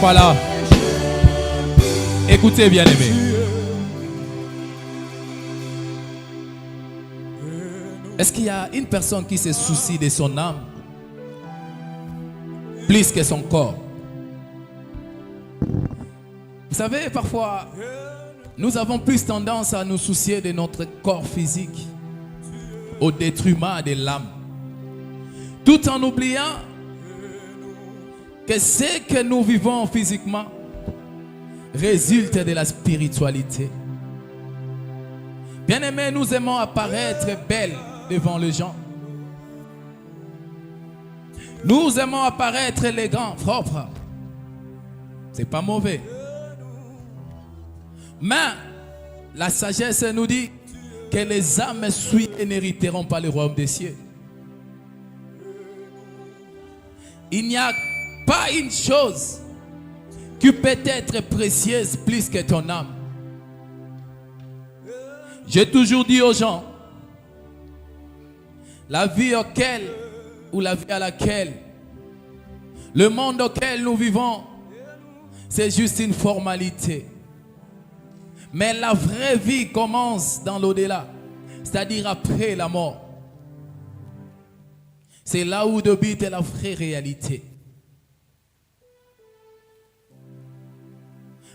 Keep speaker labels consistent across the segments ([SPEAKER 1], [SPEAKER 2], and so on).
[SPEAKER 1] soit là. Écoutez, bien-aimés. Est-ce qu'il y a une personne qui se soucie de son âme plus que son corps? Vous savez, parfois, nous avons plus tendance à nous soucier de notre corps physique au détriment de l'âme, tout en oubliant que ce que nous vivons physiquement résulte de la spiritualité. Bien-aimés, nous aimons apparaître belles devant les gens. Nous aimons apparaître élégants, propres. C'est pas mauvais. Mais la sagesse nous dit que les âmes souillées n'hériteront pas le royaume des cieux. Il n'y a pas une chose qui peut être précieuse plus que ton âme. J'ai toujours dit aux gens, la vie auquel ou la vie à laquelle, le monde auquel nous vivons, c'est juste une formalité. Mais la vraie vie commence dans l'au-delà, c'est-à-dire après la mort. C'est là où débute la vraie réalité.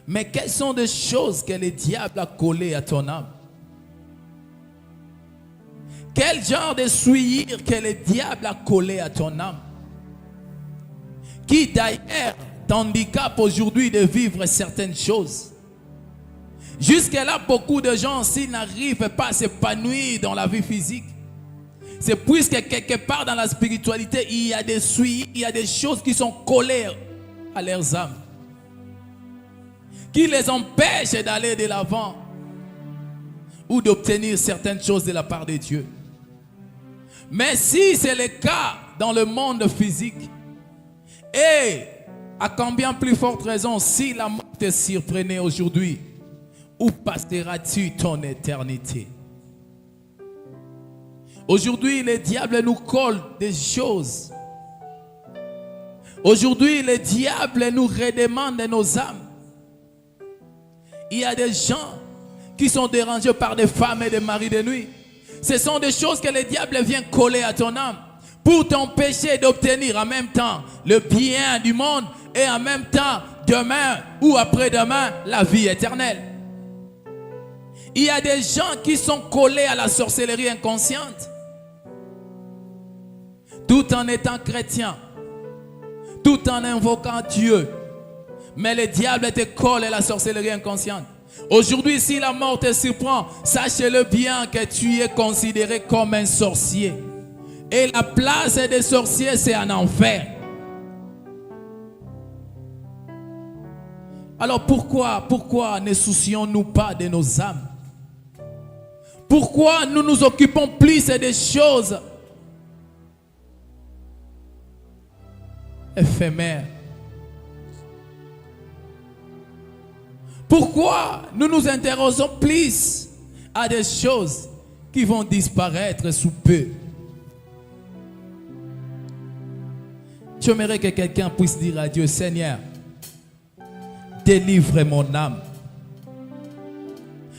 [SPEAKER 1] Mais quelles sont les choses que le diable a collées à ton âme? Quel genre de souillure que le diable a collé à ton âme? Qui d'ailleurs t'handicape aujourd'hui de vivre certaines choses? Jusque-là, beaucoup de gens, s'ils n'arrivent pas à s'épanouir dans la vie physique, c'est puisque quelque part dans la spiritualité, il y a des souillures, il y a des choses qui sont collées à leurs âmes, qui les empêchent d'aller de l'avant ou d'obtenir certaines choses de la part de Dieu. Mais si c'est le cas dans le monde physique, et à combien plus forte raison, si la mort te surprenait aujourd'hui, où passeras-tu ton éternité? Aujourd'hui, le diable nous colle des choses. Aujourd'hui, le diable nous redemande nos âmes. Il y a des gens qui sont dérangés par des femmes et des maris de nuit. Ce sont des choses que le diable vient coller à ton âme pour t'empêcher d'obtenir en même temps le bien du monde et en même temps demain ou après-demain la vie éternelle. Il y a des gens qui sont collés à la sorcellerie inconsciente tout en étant chrétiens, tout en invoquant Dieu. Mais le diable te colle à la sorcellerie inconsciente. Aujourd'hui, si la mort te surprend, sache-le bien que tu es considéré comme un sorcier. Et la place des sorciers, c'est en enfer. Alors pourquoi ne soucions-nous pas de nos âmes? Pourquoi nous nous occupons plus des choses éphémères? Pourquoi nous nous intéressons plus à des choses qui vont disparaître sous peu? J'aimerais que quelqu'un puisse dire à Dieu, Seigneur, délivre mon âme.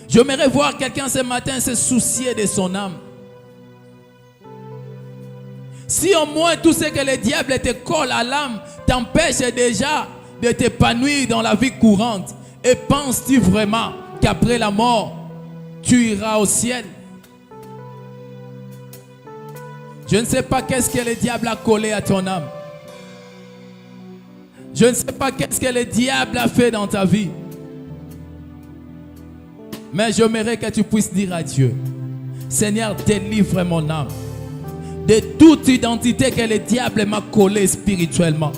[SPEAKER 1] J'aimerais voir quelqu'un ce matin se soucier de son âme. Si au moins tout ce que le diable te colle à l'âme t'empêche déjà de t'épanouir dans la vie courante, et penses-tu vraiment qu'après la mort, tu iras au ciel? Je ne sais pas qu'est-ce que le diable a collé à ton âme. Je ne sais pas qu'est-ce que le diable a fait dans ta vie. Mais j'aimerais que tu puisses dire à Dieu, Seigneur, délivre mon âme de toute identité que le diable m'a collée spirituellement,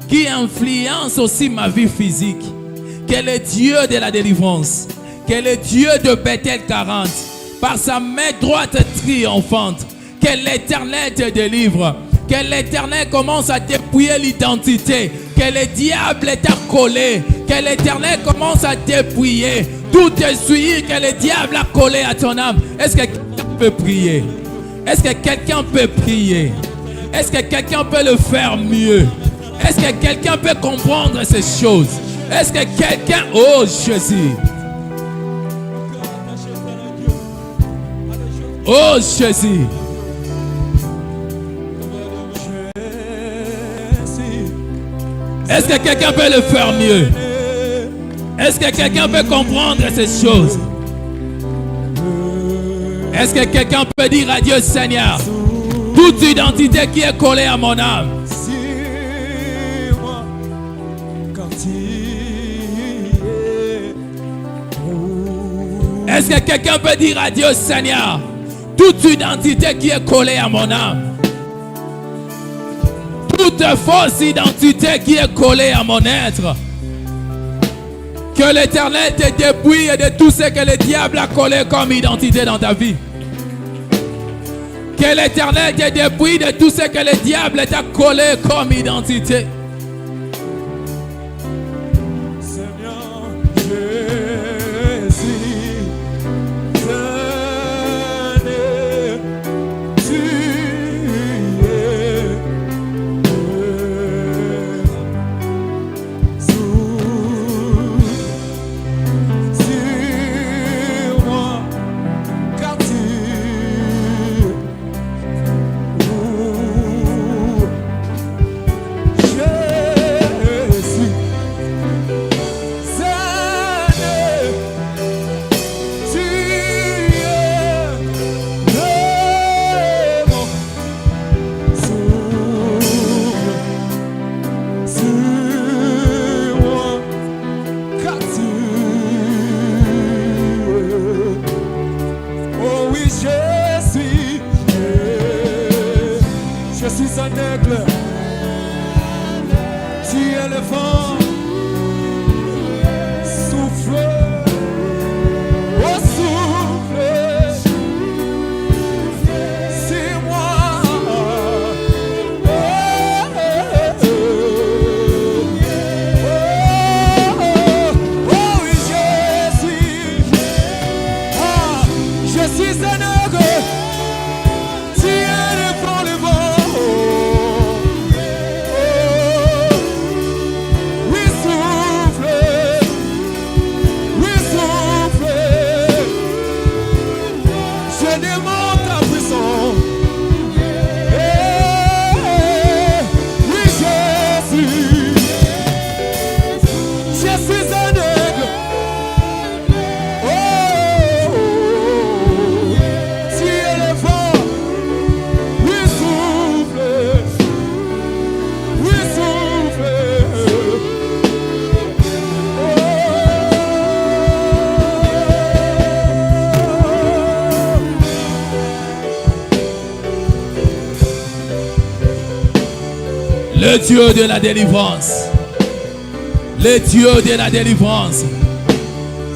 [SPEAKER 1] qui influence aussi ma vie physique. Que le Dieu de la délivrance, que le Dieu de Bethel 40, par sa main droite triomphante, que l'Éternel te délivre, que l'Éternel commence à dépouiller l'identité, que le diable t'a collé, que l'Éternel commence à dépouiller tout souillure que le diable a collé à ton âme. Est-ce que quelqu'un peut prier? Est-ce que quelqu'un peut prier? Est-ce que quelqu'un peut le faire mieux? Est-ce que quelqu'un peut comprendre ces choses? Est-ce que quelqu'un... Oh Jésus. Oh Jésus. Est-ce que quelqu'un peut le faire mieux? Est-ce que quelqu'un peut comprendre ces choses? Est-ce que quelqu'un peut dire à Dieu, Seigneur, toute identité qui est collée à mon âme? Est-ce que quelqu'un peut dire à Dieu, Seigneur, toute identité qui est collée à mon âme? Toute fausse identité qui est collée à mon être. Que l'Éternel te dépouille de tout ce que le diable a collé comme identité dans ta vie. Que l'Éternel te dépouille de tout ce que le diable t'a collé comme identité.
[SPEAKER 2] Seigneur Jésus,
[SPEAKER 1] le Dieu de la délivrance, le Dieu de la délivrance,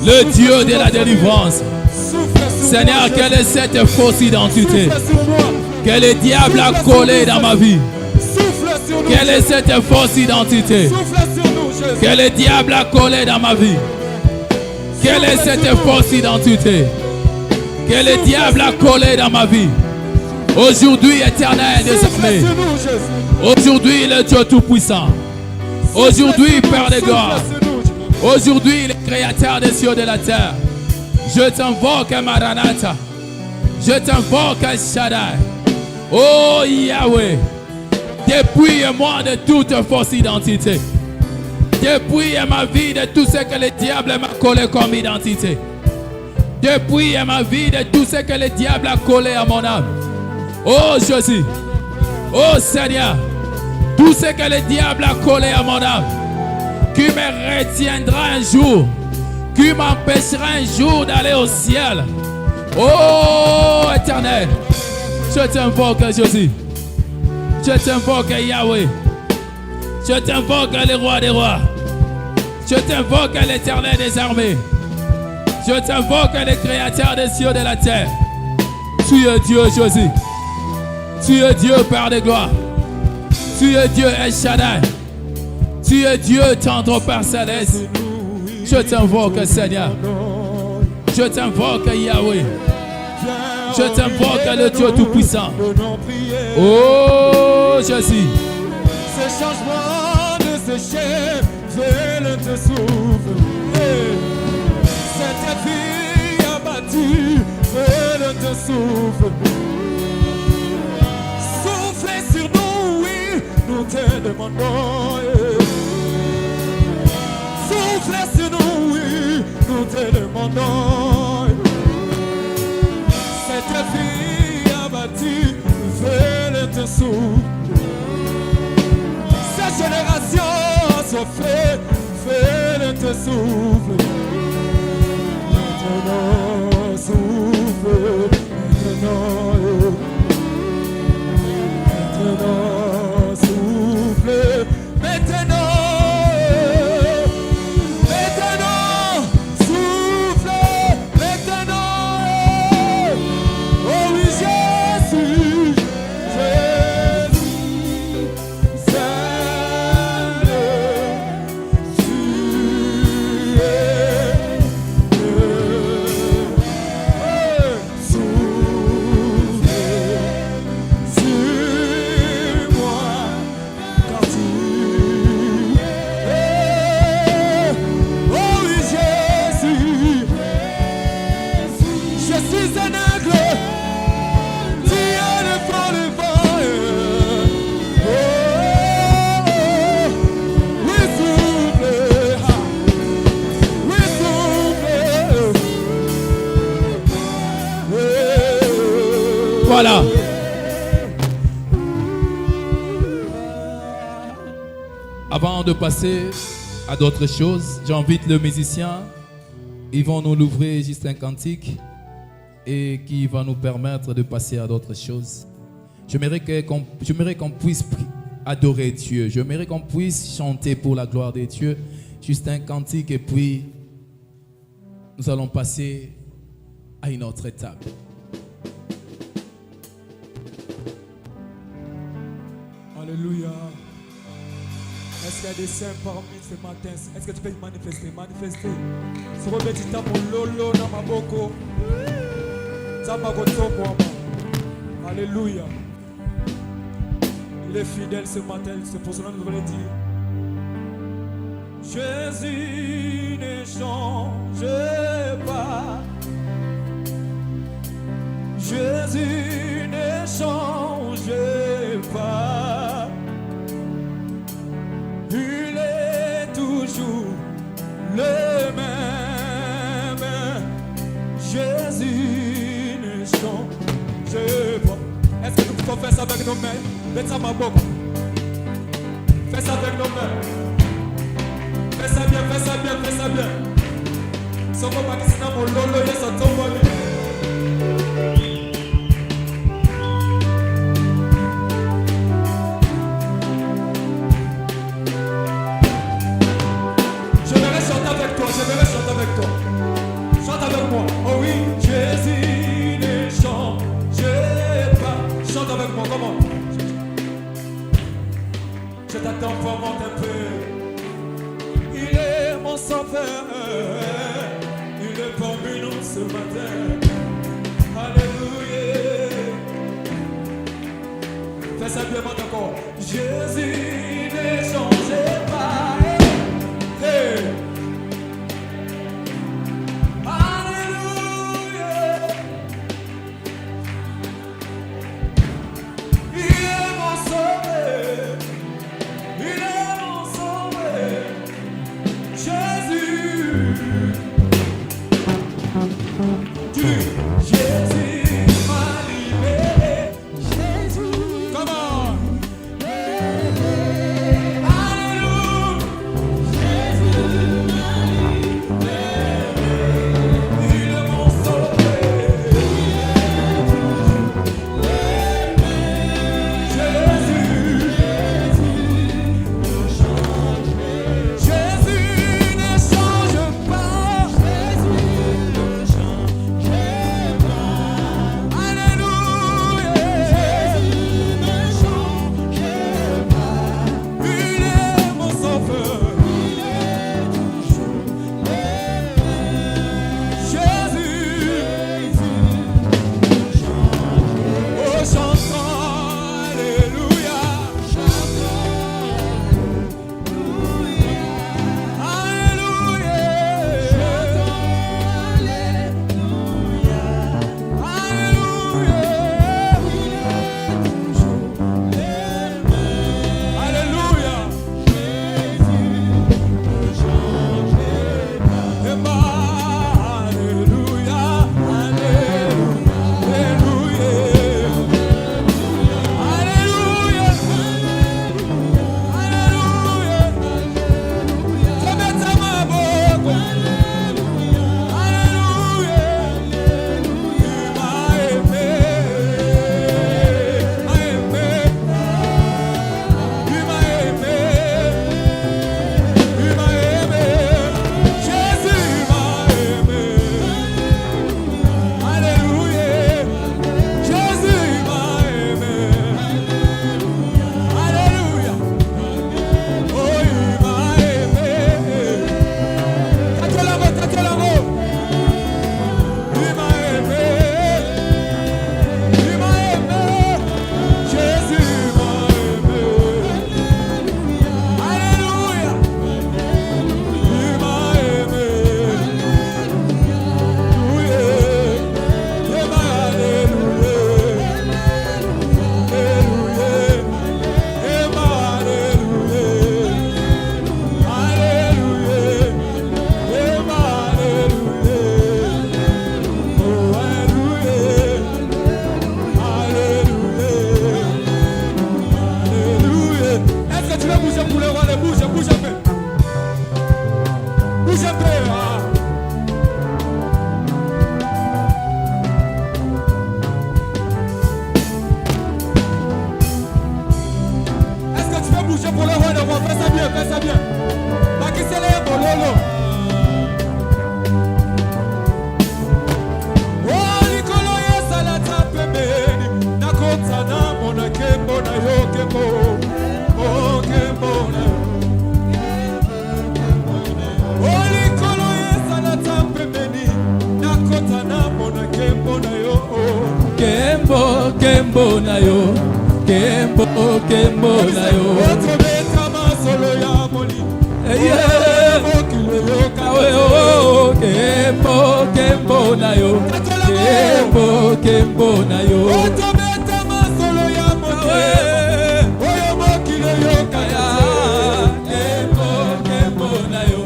[SPEAKER 1] le Dieu de la délivrance. Seigneur, quelle est cette fausse identité que le diable a collée dans ma vie? Quelle est cette fausse identité que le diable a collée dans ma vie? Quelle est cette fausse identité que le diable a collée dans ma vie? Aujourd'hui, Éternel des armées, aujourd'hui le Dieu Tout-Puissant, aujourd'hui Père de gloire, aujourd'hui le Créateur des cieux et de la terre, je t'invoque Maranatha, je t'invoque Shaddai. Oh Yahweh, dépouille-moi de toute fausse identité, dépouille ma vie de tout ce que le diable m'a collé comme identité, dépouille ma vie de tout ce que le diable a collé à mon âme. Oh Jésus, oh Seigneur, tout ce que le diable a collé à mon âme, qui me retiendra un jour, qui m'empêchera un jour d'aller au ciel. Oh Éternel, je t'invoque Jésus, je t'invoque Yahweh, je t'invoque le roi des rois, je t'invoque l'Éternel des armées, je t'invoque le Créateur des cieux et de la terre. Tu es Dieu Jésus. Tu es Dieu, Père de gloire. Tu es Dieu, El Shaddai. Tu es Dieu, tendre Père céleste. Je t'invoque, Seigneur. Je t'invoque, Yahweh. Je t'invoque, le Dieu Tout-Puissant. Oh, Jésus.
[SPEAKER 2] Ce changement déchets veulent te souffler. Cette fille abattue veulent te souffler. Soufflez sur nous, oui, nous te demandons. Soufflez sur nous, oui, nous te demandons. Cette fille abattue veulent te souffler. Cette génération souffle, veulent te souffler. Maintenant, souffle, maintenant. Maintenant, souffle, maintenant, maintenant, souffle, maintenant. Oh oui, Jésus, Jésus, Seigneur, tu es
[SPEAKER 1] Voilà. Avant de passer à d'autres choses, j'invite le musicien. Ils vont nous l'ouvrir juste un cantique et qui va nous permettre de passer à d'autres choses. J'aimerais qu'on puisse adorer Dieu. J'aimerais qu'on puisse chanter pour la gloire de Dieu. Juste un cantique et puis nous allons passer à une autre étape.
[SPEAKER 2] Alléluia. Est-ce qu'il y a des saints parmi ce matin? Est-ce que tu peux manifester? Manifester. Se remettre mon lolo dans ma boko. Ça m'a goûté. Alléluia. Il est fidèle ce matin. C'est pour cela que nous voulons dire. Jésus ne change pas. Jésus ne change pas. Il est toujours le même. Jésus ne change pas. Est-ce que nous pouvons faire ça avec nos mains? Mettez ça ma boque. Fais ça avec nos mains. Fais ça bien, fais ça bien, fais ça bien. Si on va pas que mon lolo, il s'en tombe. J'aimerais chanter avec toi. Chante avec moi. Oh oui, Jésus ne change pas. Chante avec moi, comment? Je t'attends pour monter un peu. Il est mon sauveur. Il est parmi nous ce matin. Alléluia. Fais ça bien, monte encore. Jésus ne change pas. Hey. Jésus m'a libéré. Jésus, come on. bouger pour le roi d'avoir. Fais ça bien, fais ça bien. Pas qui c'est les bololo. Oh, Nicolo, yes, à la tape, béni. Nakota, na, mona, kembo, na yo, kembo. Oh, kembo, na yo. Oh, Nicolo, yes, à la tape, béni. Nakota, na, mona, kembo, na yo.
[SPEAKER 1] Kembo, kembo, na yo. Kembo, kembo, na yo.
[SPEAKER 2] Otro beta ma solo ya moli.
[SPEAKER 1] Kembo, kembo, na yo. Kembo, kembo, na yo.
[SPEAKER 2] Otro beta ma solo ya moli. Oyo mokile yo kaya.
[SPEAKER 1] Kembo, kembo, na yo.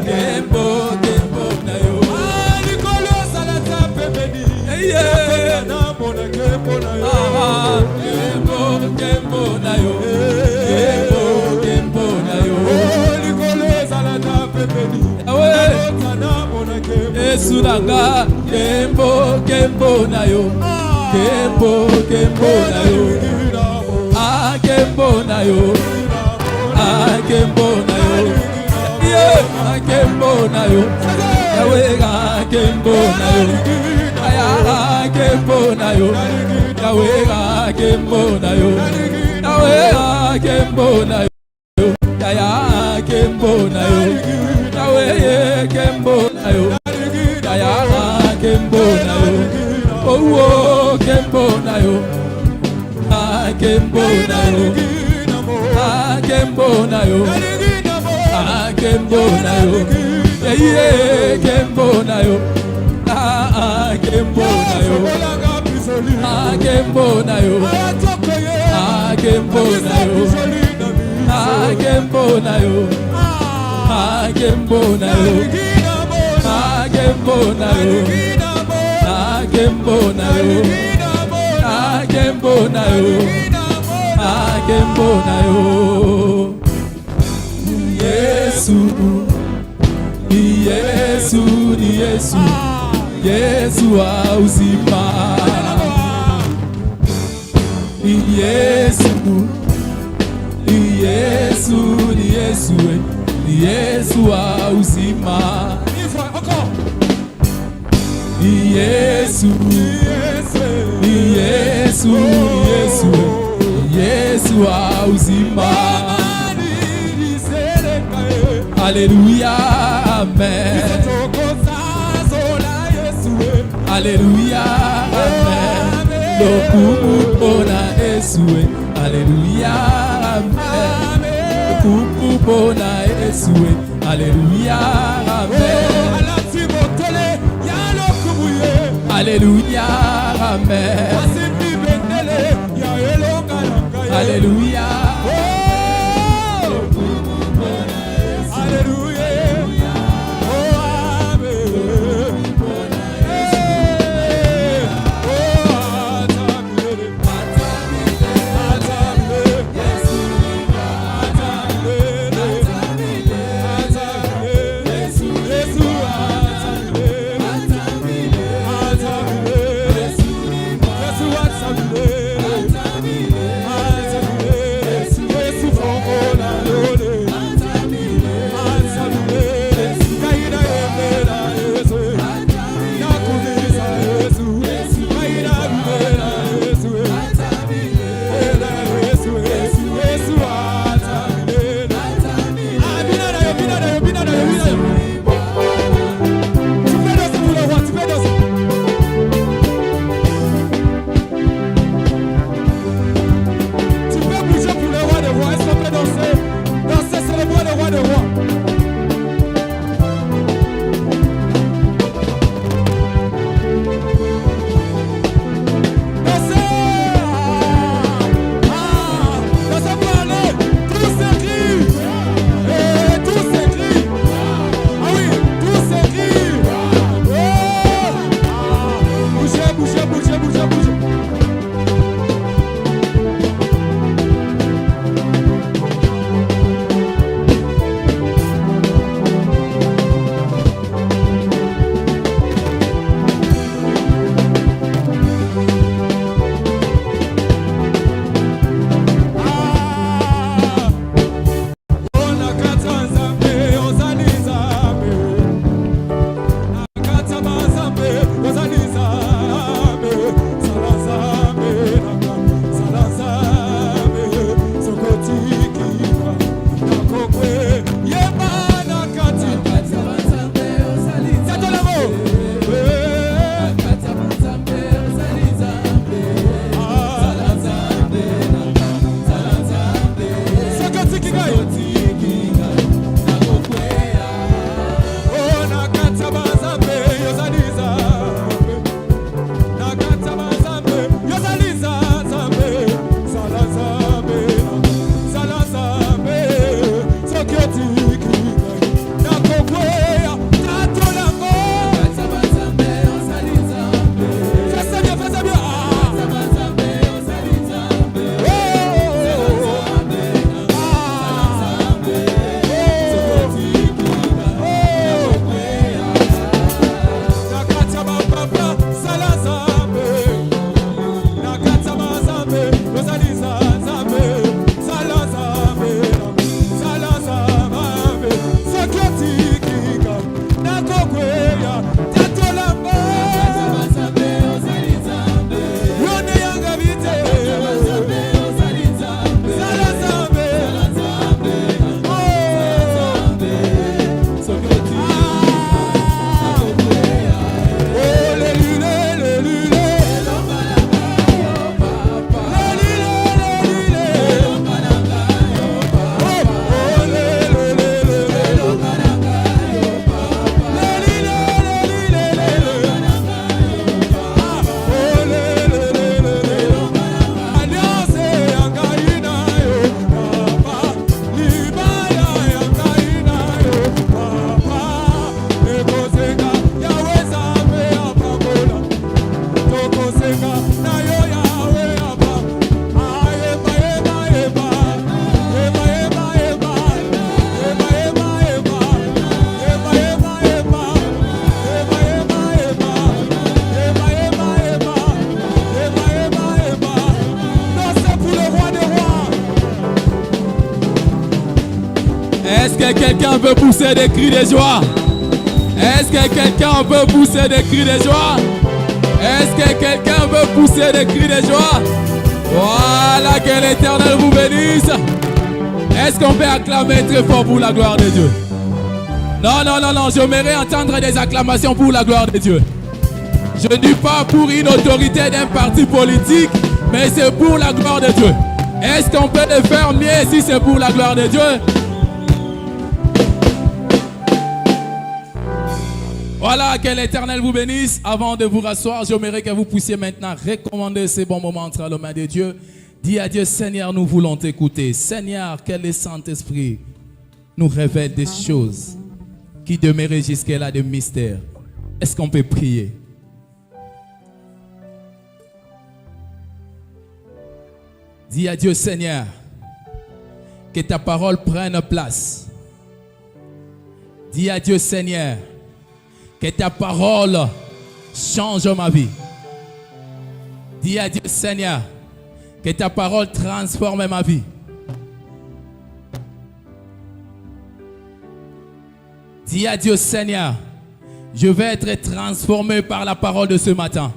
[SPEAKER 1] Kembo, kembo, na yo.
[SPEAKER 2] Ah, Nicolo salata pebeni. Na mona kembo na yo.
[SPEAKER 1] Kembo na yo, kembo, kembo na yo.
[SPEAKER 2] Oh, Nicolo salata pebeni. Na mona kembo.
[SPEAKER 1] Esulanga, kembo, kembo na yo. Kembo, kembo na yo. Ah, kembo na yo. Ah, kembo na yo. Yeah, kembo na yo. Yahweh, ah, kembo na yo. Aya, kembo na yo. Yahweh, kembo na yo. Yahweh, kembo na yo. Yaya, kembo na yo. Yahweh, kembo na yo. Yaya, kembo na yo. Oh, oh, kembo na yo. Ah, kembo na yo. Ah, kembo na yo. Ah, kembo na yo. Yeah, kembo na yo. Ah, kembo na yo. Ah, kembo na yo. Ah, kembo na yo. Ah, kembo na yo. Ah, kembo na yo. Ah, kembo na yo. Ah, kembo na yo. Ah, kembo na yo. Ah, kembo na yo. Yesu, Yesu, Yesu, Yesu wa uzima. Yesu, Yesu, Yesu, Yesu wa uzima. Yesu, Yesu, Yesu, Yesu wa uzima. Alléluia, amen. Alléluia, amen. Lokumu pona Esue. Alléluia, amen. Lokumu pona Esue. Alléluia, amen. Alléluia, amen. Alléluia. Est-ce que quelqu'un peut pousser des cris de joie? Est-ce que quelqu'un peut pousser des cris de joie? Est-ce que quelqu'un peut pousser des cris de joie? Voilà, que l'Éternel vous bénisse. Est-ce qu'on peut acclamer très fort pour la gloire de Dieu? Non, non, non, non, j'aimerais entendre des acclamations pour la gloire de Dieu. Je ne dis pas pour une autorité d'un parti politique, mais c'est pour la gloire de Dieu. Est-ce qu'on peut le faire mieux si c'est pour la gloire de Dieu? Voilà, que l'Éternel vous bénisse. Avant de vous rasseoir, j'aimerais que vous puissiez maintenant recommander ces bons moments entre les mains de Dieu. Dis à Dieu, Seigneur, nous voulons t'écouter. Seigneur, que le Saint-Esprit nous révèle des choses qui demeuraient jusque-là de mystères. Est-ce qu'on peut prier? Dis à Dieu, Seigneur, que ta parole prenne place. Dis à Dieu, Seigneur, que ta parole change ma vie. Dis à Dieu, Seigneur, que ta parole transforme ma vie. Dis à Dieu, Seigneur, je vais être transformé par la parole de ce matin.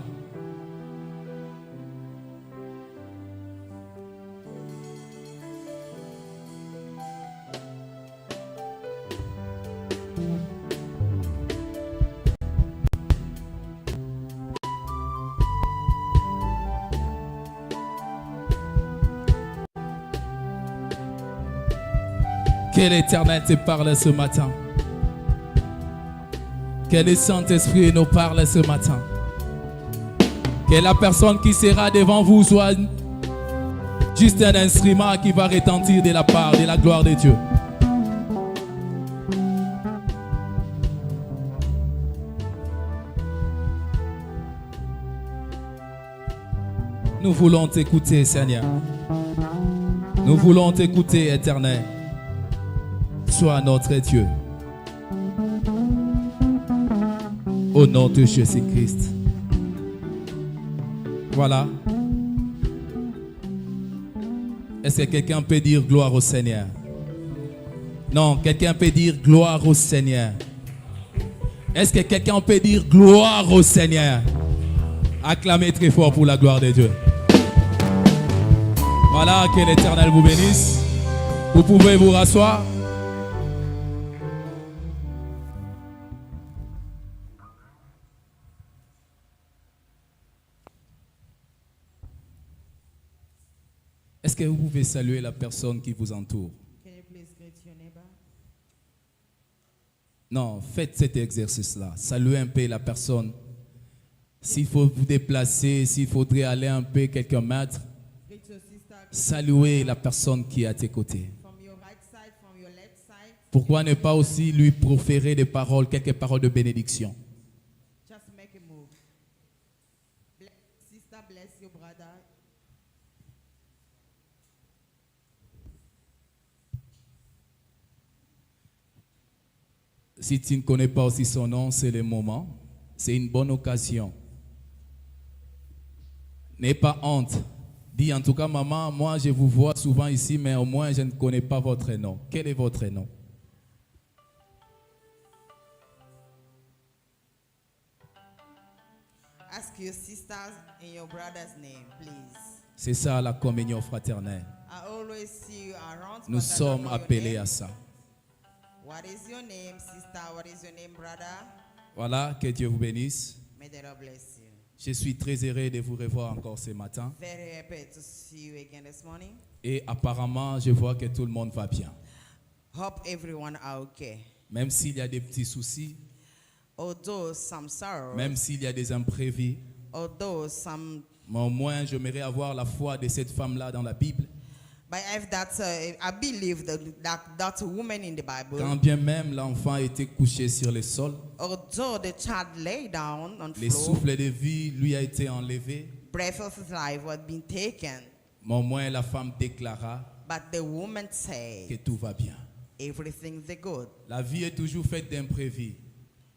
[SPEAKER 1] Que l'Éternel te parle ce matin. Que le Saint-Esprit nous parle ce matin. Que la personne qui sera devant vous soit juste un instrument qui va retentir de la part de la gloire de Dieu. Nous voulons t'écouter, Seigneur. Nous voulons t'écouter, Éternel. Sois notre Dieu. Au nom de Jésus-Christ. Voilà. Est-ce que quelqu'un peut dire gloire au Seigneur? Non, quelqu'un peut dire gloire au Seigneur. Est-ce que quelqu'un peut dire gloire au Seigneur? Acclamez très fort pour la gloire de Dieu. Voilà, que l'Éternel vous bénisse. Vous pouvez vous rasseoir. Est-ce que vous pouvez saluer la personne qui vous entoure?
[SPEAKER 3] Can you please greet your neighbor?
[SPEAKER 1] Non, faites cet exercice-là. Saluez un peu la personne. S'il faut vous déplacer, s'il faudrait aller un peu quelques mètres,
[SPEAKER 3] Greet your sister.
[SPEAKER 1] saluez la personne qui est à tes côtés.
[SPEAKER 3] From your right side, from your left side.
[SPEAKER 1] Pourquoi ne pas aussi lui proférer des paroles, quelques paroles de bénédiction?
[SPEAKER 3] Just make a move. Sister, bless your brother.
[SPEAKER 1] Si tu ne connais pas aussi son nom, c'est le moment. C'est une bonne occasion. N'aie pas honte. Dis en tout cas, maman, moi je vous vois souvent ici, mais au moins je ne connais pas votre nom. Quel est votre nom?
[SPEAKER 3] Ask your sisters and your brother's name, please.
[SPEAKER 1] C'est ça la communion fraternelle.
[SPEAKER 3] I always see you around.
[SPEAKER 1] Nous
[SPEAKER 3] but I don't
[SPEAKER 1] sommes
[SPEAKER 3] know your
[SPEAKER 1] appelés
[SPEAKER 3] name.
[SPEAKER 1] à ça.
[SPEAKER 3] What is your name, sister? What is your name, brother?
[SPEAKER 1] Voilà, que Dieu vous bénisse.
[SPEAKER 3] May the Lord bless you.
[SPEAKER 1] Je suis très heureux de vous revoir encore ce matin.
[SPEAKER 3] Very happy to see you again this morning.
[SPEAKER 1] Et apparemment, je vois que tout le monde va bien.
[SPEAKER 3] Hope everyone are okay.
[SPEAKER 1] Même s'il y a des petits soucis,
[SPEAKER 3] Although some sorrow,
[SPEAKER 1] même s'il y a des imprévus,
[SPEAKER 3] although some,
[SPEAKER 1] mais au moins j'aimerais avoir la foi de cette femme-là dans la Bible.
[SPEAKER 3] but if that I believe that woman in the Bible,
[SPEAKER 1] Quand bien même l'enfant était couché sur le sol,
[SPEAKER 3] although the child lay down on
[SPEAKER 1] le
[SPEAKER 3] floor,
[SPEAKER 1] souffle de vie lui a été enlevé,
[SPEAKER 3] breath of life was being taken,
[SPEAKER 1] mais au moins la femme déclara
[SPEAKER 3] but the woman
[SPEAKER 1] que
[SPEAKER 3] said
[SPEAKER 1] tout va bien.
[SPEAKER 3] everything's good.
[SPEAKER 1] La vie est toujours faite d'imprévus.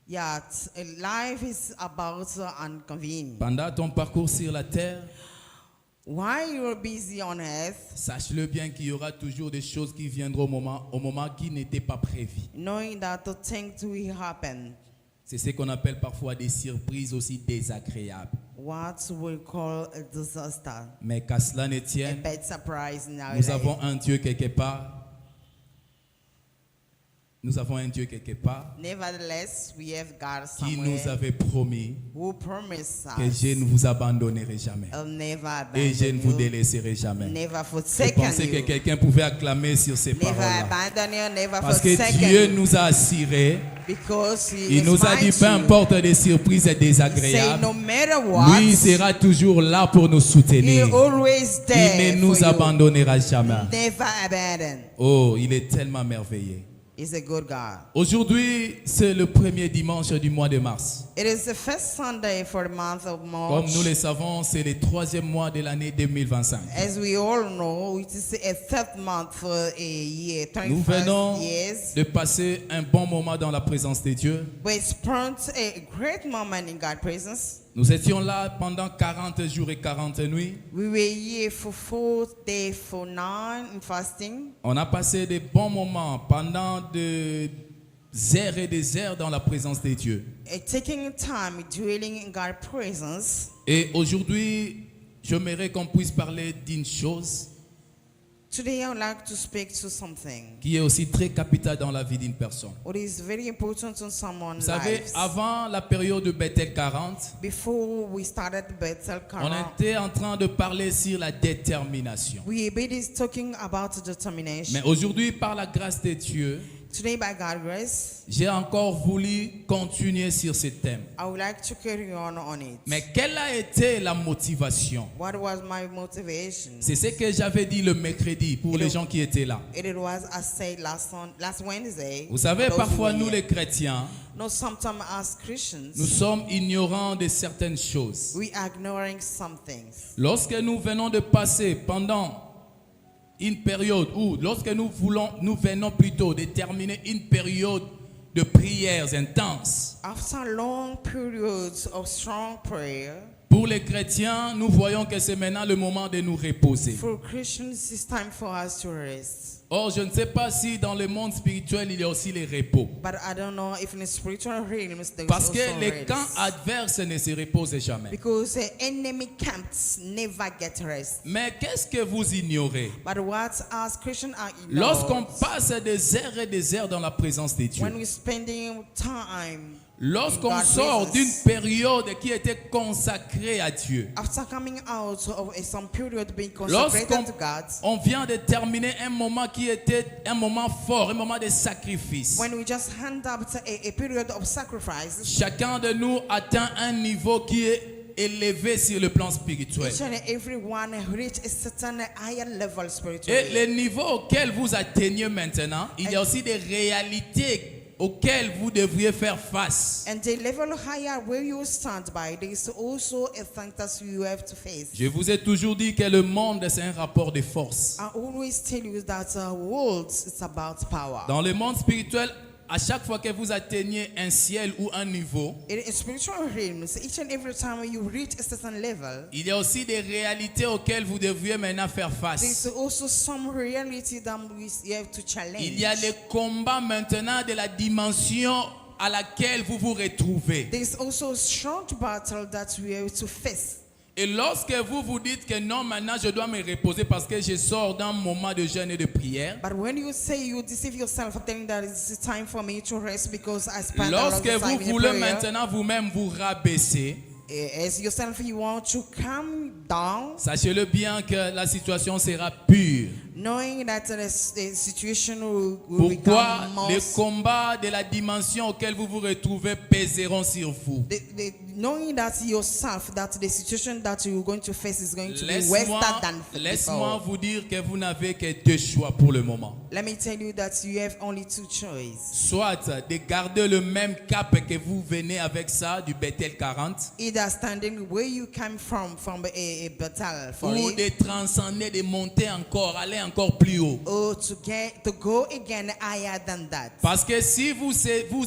[SPEAKER 3] Yeah, life is about inconvenience.
[SPEAKER 1] Pendant ton parcours sur la terre,
[SPEAKER 3] While you're busy on earth,
[SPEAKER 1] sache-le bien qu'il y aura toujours des choses qui viendront au moment qui n'étaient pas prévues.
[SPEAKER 3] knowing that the things will happen,
[SPEAKER 1] C'est ce qu'on appelle parfois des surprises aussi désagréables.
[SPEAKER 3] what we call a disaster,
[SPEAKER 1] Mais qu'à cela ne
[SPEAKER 3] a
[SPEAKER 1] tienne,
[SPEAKER 3] bad surprise in our
[SPEAKER 1] nous
[SPEAKER 3] life.
[SPEAKER 1] avons un Dieu quelque part. Nous avons un Dieu quelque part
[SPEAKER 3] Nevertheless, we have God
[SPEAKER 1] qui nous
[SPEAKER 3] somewhere
[SPEAKER 1] avait promis
[SPEAKER 3] who promised
[SPEAKER 1] que
[SPEAKER 3] us,
[SPEAKER 1] je ne vous abandonnerai jamais
[SPEAKER 3] I'll never
[SPEAKER 1] et je ne
[SPEAKER 3] abandon
[SPEAKER 1] vous
[SPEAKER 3] you,
[SPEAKER 1] délaisserai jamais.
[SPEAKER 3] never
[SPEAKER 1] Je
[SPEAKER 3] forsake
[SPEAKER 1] pensais que
[SPEAKER 3] you,
[SPEAKER 1] quelqu'un pouvait acclamer sur ces
[SPEAKER 3] never
[SPEAKER 1] paroles-là.
[SPEAKER 3] abandon you, never
[SPEAKER 1] Parce que
[SPEAKER 3] forsake
[SPEAKER 1] Dieu
[SPEAKER 3] you,
[SPEAKER 1] nous a assurés,
[SPEAKER 3] because He
[SPEAKER 1] il
[SPEAKER 3] is
[SPEAKER 1] nous a dit, peu
[SPEAKER 3] mighty.
[SPEAKER 1] importe des surprises
[SPEAKER 3] Say
[SPEAKER 1] désagréables,
[SPEAKER 3] no matter what,
[SPEAKER 1] lui sera toujours là pour nous
[SPEAKER 3] He
[SPEAKER 1] soutenir.
[SPEAKER 3] always
[SPEAKER 1] Il
[SPEAKER 3] there
[SPEAKER 1] ne nous
[SPEAKER 3] for you.
[SPEAKER 1] abandonnera jamais.
[SPEAKER 3] Never abandon.
[SPEAKER 1] Oh, il est tellement merveilleux.
[SPEAKER 3] He's a good God.
[SPEAKER 1] Aujourd'hui, c'est le premier dimanche du mois de mars.
[SPEAKER 3] It is the first Sunday for the month of
[SPEAKER 1] Comme
[SPEAKER 3] March.
[SPEAKER 1] nous le savons, c'est le troisième mois de l'année 2025.
[SPEAKER 3] As we all know, it is a third month for a year,
[SPEAKER 1] Nous
[SPEAKER 3] 21st
[SPEAKER 1] venons
[SPEAKER 3] years.
[SPEAKER 1] de passer un bon moment dans la présence de Dieu.
[SPEAKER 3] We spent a great moment in God's presence.
[SPEAKER 1] Nous étions là pendant 40 jours et 40 nuits.
[SPEAKER 3] We were here for 4 days, for 9 in fasting.
[SPEAKER 1] On a passé des bons moments pendant des heures et des heures dans la présence de Dieu.
[SPEAKER 3] Taking time, dwelling in God's presence.
[SPEAKER 1] Et aujourd'hui, j'aimerais qu'on puisse parler d'une chose
[SPEAKER 3] Today I would like to speak to something.
[SPEAKER 1] qui est aussi très capitale dans la vie d'une personne.
[SPEAKER 3] What is very important in
[SPEAKER 1] Vous
[SPEAKER 3] someone's
[SPEAKER 1] savez,
[SPEAKER 3] lives.
[SPEAKER 1] avant la période de Bethel 40,
[SPEAKER 3] Before we started Bethel
[SPEAKER 1] on
[SPEAKER 3] Kara,
[SPEAKER 1] était en train de parler sur la détermination.
[SPEAKER 3] we have been talking about determination.
[SPEAKER 1] Mais aujourd'hui, par la grâce de Dieu,
[SPEAKER 3] Today, by God's grace,
[SPEAKER 1] j'ai encore voulu continuer sur ce thème.
[SPEAKER 3] I would like to carry on it.
[SPEAKER 1] Mais quelle a été la motivation?
[SPEAKER 3] What was my motivation?
[SPEAKER 1] C'est ce que j'avais dit le mercredi pour les gens qui étaient là.
[SPEAKER 3] It was, I said last Wednesday.
[SPEAKER 1] Vous savez,
[SPEAKER 3] for those
[SPEAKER 1] parfois
[SPEAKER 3] who
[SPEAKER 1] nous
[SPEAKER 3] were
[SPEAKER 1] les
[SPEAKER 3] here.
[SPEAKER 1] chrétiens,
[SPEAKER 3] No, sometimes as Christians,
[SPEAKER 1] nous sommes ignorants de certaines choses.
[SPEAKER 3] we are ignoring some things.
[SPEAKER 1] Lorsque nous venons de passer pendant une période où, lorsque nous venons plutôt de terminer une période de prières intenses.
[SPEAKER 3] After long periods of strong prayer,
[SPEAKER 1] Pour les chrétiens, nous voyons que c'est maintenant le moment de nous reposer.
[SPEAKER 3] for Christians, it's time for us to rest.
[SPEAKER 1] Or, je ne sais pas si dans le monde spirituel, il y a aussi les repos.
[SPEAKER 3] But I don't know if in the spiritual realms there is
[SPEAKER 1] Parce que
[SPEAKER 3] also
[SPEAKER 1] les
[SPEAKER 3] rest.
[SPEAKER 1] camps adverses ne se reposent jamais.
[SPEAKER 3] Because the enemy camps never get rest.
[SPEAKER 1] Mais qu'est-ce que vous ignorez?
[SPEAKER 3] But what as Christians are
[SPEAKER 1] Lorsqu'on
[SPEAKER 3] ignored,
[SPEAKER 1] passe des heures et des heures dans la présence de Dieu,
[SPEAKER 3] when we're spending time,
[SPEAKER 1] lorsqu'on
[SPEAKER 3] God
[SPEAKER 1] sort
[SPEAKER 3] presence.
[SPEAKER 1] d'une période qui était consacrée à Dieu,
[SPEAKER 3] after coming out of some period being
[SPEAKER 1] lorsqu'on
[SPEAKER 3] consecrated to God,
[SPEAKER 1] on vient de terminer un moment qui était un moment fort, un moment de sacrifice,
[SPEAKER 3] when we just hand up to a period of sacrifice,
[SPEAKER 1] chacun de nous atteint un niveau qui est élevé sur le plan spirituel.
[SPEAKER 3] each and every one reach a certain higher level
[SPEAKER 1] Et
[SPEAKER 3] spiritually.
[SPEAKER 1] le niveau auquel vous atteignez maintenant, il y a aussi des réalités auxquelles vous devriez faire face.
[SPEAKER 3] And the level higher where you stand by, there is also a thing that you have to face.
[SPEAKER 1] Je vous ai toujours dit que le monde, c'est un rapport de force.
[SPEAKER 3] I always tell you that world is about power.
[SPEAKER 1] Dans le monde spirituel, à chaque fois que vous atteignez un ciel ou un niveau,
[SPEAKER 3] In spiritual realms, each and every time you reach a certain level,
[SPEAKER 1] il y a aussi des réalités auxquelles vous devriez maintenant faire
[SPEAKER 3] there's
[SPEAKER 1] face.
[SPEAKER 3] also some reality that you have to challenge.
[SPEAKER 1] Il y a les combats maintenant de la dimension à laquelle vous vous retrouvez.
[SPEAKER 3] There's also a strong battle that we have to face.
[SPEAKER 1] Et lorsque vous vous dites que non, maintenant je dois me reposer parce que je sors d'un moment de jeûne et de prière,
[SPEAKER 3] But when you say you deceive yourself, telling that it's time for me to rest because I spent a lot
[SPEAKER 1] lorsque
[SPEAKER 3] of
[SPEAKER 1] vous
[SPEAKER 3] time in
[SPEAKER 1] voulez
[SPEAKER 3] prayer,
[SPEAKER 1] maintenant vous-même vous rabaisser,
[SPEAKER 3] as yourself you want to calm down,
[SPEAKER 1] sachez-le bien que la situation sera pure.
[SPEAKER 3] knowing that the situation will
[SPEAKER 1] Pourquoi
[SPEAKER 3] become
[SPEAKER 1] les
[SPEAKER 3] more.
[SPEAKER 1] combats de la dimension auquel vous vous retrouvez pèseront sur vous?
[SPEAKER 3] Knowing that yourself, that the situation that you're going to face is going to be worse than
[SPEAKER 1] Laisse-moi
[SPEAKER 3] before.
[SPEAKER 1] vous dire que vous n'avez que deux choix pour le moment.
[SPEAKER 3] Let me tell you that you have only two choices.
[SPEAKER 1] Soit de garder le même cap que vous venez avec ça du Bethel 40,
[SPEAKER 3] Either standing where you came from a battle for
[SPEAKER 1] ou
[SPEAKER 3] it,
[SPEAKER 1] de transcender, de monter encore, aller encore plus haut.
[SPEAKER 3] or to go again higher than that.
[SPEAKER 1] Parce que si vous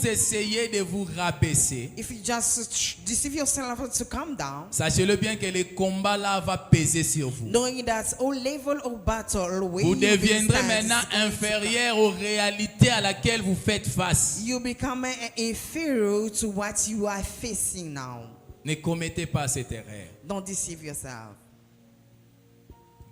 [SPEAKER 1] essayez de vous rabaisser,
[SPEAKER 3] If you just deceive yourself to come down,
[SPEAKER 1] sachez-le bien que le combat là va peser sur vous.
[SPEAKER 3] knowing that all level of battle where
[SPEAKER 1] Vous
[SPEAKER 3] you
[SPEAKER 1] deviendrez
[SPEAKER 3] stand,
[SPEAKER 1] maintenant inférieur aux réalités à laquelle vous faites face.
[SPEAKER 3] you become inferior to what you are facing now.
[SPEAKER 1] Ne commettez pas cette erreur.
[SPEAKER 3] Don't deceive yourself.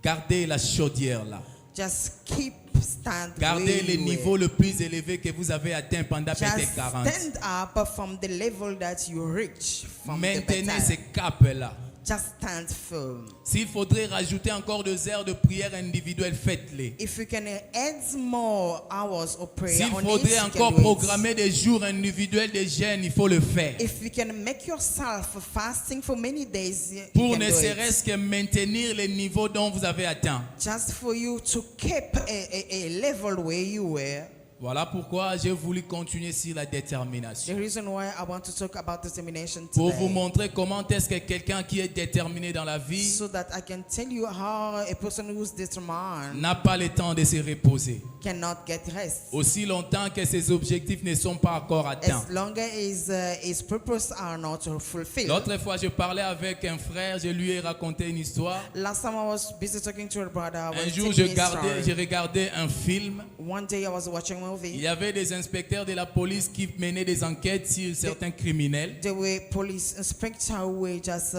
[SPEAKER 1] Gardez la chaudière là.
[SPEAKER 3] Just keep stand
[SPEAKER 1] Gardez
[SPEAKER 3] where
[SPEAKER 1] le
[SPEAKER 3] you
[SPEAKER 1] niveau
[SPEAKER 3] were.
[SPEAKER 1] le plus élevé que vous avez atteint pendant
[SPEAKER 3] Just
[SPEAKER 1] peut-être 40.
[SPEAKER 3] stand up from the level that you reach from the
[SPEAKER 1] Maintenez
[SPEAKER 3] battle.
[SPEAKER 1] ce cap là.
[SPEAKER 3] Just stand firm.
[SPEAKER 1] S'il faudrait rajouter encore 2 heures de prière individuelle, faites-les.
[SPEAKER 3] If you can add more hours of prayer
[SPEAKER 1] S'il
[SPEAKER 3] on
[SPEAKER 1] faudrait
[SPEAKER 3] it, you
[SPEAKER 1] encore
[SPEAKER 3] can do it.
[SPEAKER 1] programmer des jours individuels de jeûne, il faut le faire.
[SPEAKER 3] If you can make yourself fasting for many days, you
[SPEAKER 1] Pour
[SPEAKER 3] can
[SPEAKER 1] ne
[SPEAKER 3] do it.
[SPEAKER 1] serait-ce que maintenir le niveau dont vous avez atteint.
[SPEAKER 3] Just for you to keep a level where you were.
[SPEAKER 1] Voilà pourquoi j'ai voulu continuer sur la
[SPEAKER 3] The
[SPEAKER 1] détermination.
[SPEAKER 3] reason why I want to talk about determination
[SPEAKER 1] Pour vous
[SPEAKER 3] today,
[SPEAKER 1] montrer comment est-ce que quelqu'un qui est déterminé dans la vie
[SPEAKER 3] so that I can tell you how a person who's determined
[SPEAKER 1] n'a pas le temps de se reposer.
[SPEAKER 3] cannot get rest.
[SPEAKER 1] Aussi longtemps que ses objectifs ne sont pas encore atteints.
[SPEAKER 3] As long as his purpose are not fulfilled.
[SPEAKER 1] L'autre fois, je parlais avec un frère, je lui ai raconté une histoire.
[SPEAKER 3] Last time I was busy talking to a brother. I was
[SPEAKER 1] Un jour,
[SPEAKER 3] telling his
[SPEAKER 1] je
[SPEAKER 3] story.
[SPEAKER 1] regardais un film.
[SPEAKER 3] One day I was watching a
[SPEAKER 1] Il
[SPEAKER 3] movie.
[SPEAKER 1] y avait des inspecteurs de la police qui menaient des enquêtes sur certains criminels.
[SPEAKER 3] There were police inspectors who were just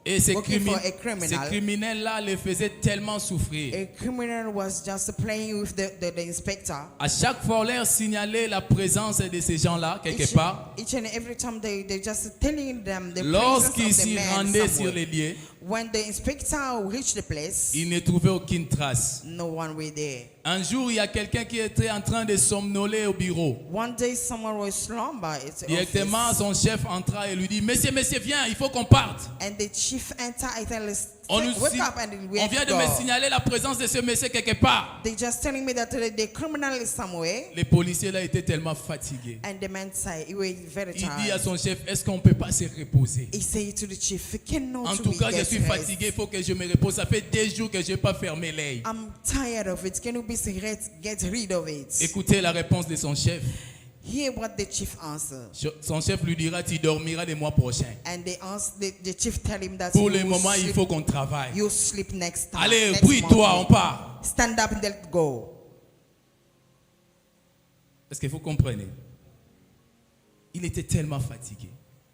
[SPEAKER 1] Et ces
[SPEAKER 3] working for a criminal.
[SPEAKER 1] criminels-là les faisaient tellement souffrir.
[SPEAKER 3] A criminal was just playing with the inspector.
[SPEAKER 1] À chaque fois, on leur signalait la présence de ces gens-là, quelque part.
[SPEAKER 3] Each and every time they just telling them the presence
[SPEAKER 1] Lorsqu'ils
[SPEAKER 3] of the
[SPEAKER 1] s'y
[SPEAKER 3] man
[SPEAKER 1] rendaient sur
[SPEAKER 3] somewhere.
[SPEAKER 1] les lieux,
[SPEAKER 3] When the inspector reached the place,
[SPEAKER 1] ils ne trouvaient aucune trace.
[SPEAKER 3] no one were there.
[SPEAKER 1] Un jour, il y a quelqu'un qui était en train de somnoler au bureau.
[SPEAKER 3] One day someone was slumber at the
[SPEAKER 1] Directement,
[SPEAKER 3] office,
[SPEAKER 1] son chef entra et lui dit, Monsieur, viens, il faut qu'on parte.
[SPEAKER 3] and the chief entered and tell us,
[SPEAKER 1] On, nous
[SPEAKER 3] wake
[SPEAKER 1] si-
[SPEAKER 3] up and we
[SPEAKER 1] on
[SPEAKER 3] have
[SPEAKER 1] vient
[SPEAKER 3] to
[SPEAKER 1] de me
[SPEAKER 3] go.
[SPEAKER 1] signaler la présence de ce monsieur quelque part.
[SPEAKER 3] They just telling me that the criminal is somewhere,
[SPEAKER 1] Les policiers là étaient tellement fatigués.
[SPEAKER 3] and the man said he was very
[SPEAKER 1] Il dit à
[SPEAKER 3] tired.
[SPEAKER 1] son chef, est-ce qu'on ne peut pas se reposer?
[SPEAKER 3] He said to the chief, cannot
[SPEAKER 1] En tout
[SPEAKER 3] we
[SPEAKER 1] cas, je
[SPEAKER 3] get
[SPEAKER 1] suis
[SPEAKER 3] rest?
[SPEAKER 1] fatigué, il faut que je me repose. Ça fait des jours que je n'ai pas fermé l'œil.
[SPEAKER 3] I'm tired of it. Can you be get rid of it?
[SPEAKER 1] Écoutez la réponse de son chef.
[SPEAKER 3] Hear what the chief answered.
[SPEAKER 1] Son chef lui dira, tu dormiras le mois prochain.
[SPEAKER 3] And the chief tell him that
[SPEAKER 1] Pour
[SPEAKER 3] you
[SPEAKER 1] le moment, il
[SPEAKER 3] sleep,
[SPEAKER 1] faut qu'on travaille.
[SPEAKER 3] you sleep next time.
[SPEAKER 1] Allez,
[SPEAKER 3] next
[SPEAKER 1] bouille-toi, on
[SPEAKER 3] month.
[SPEAKER 1] part.
[SPEAKER 3] Stand up and let go.
[SPEAKER 1] Est-ce que vous comprenez? Il était tellement fatigué.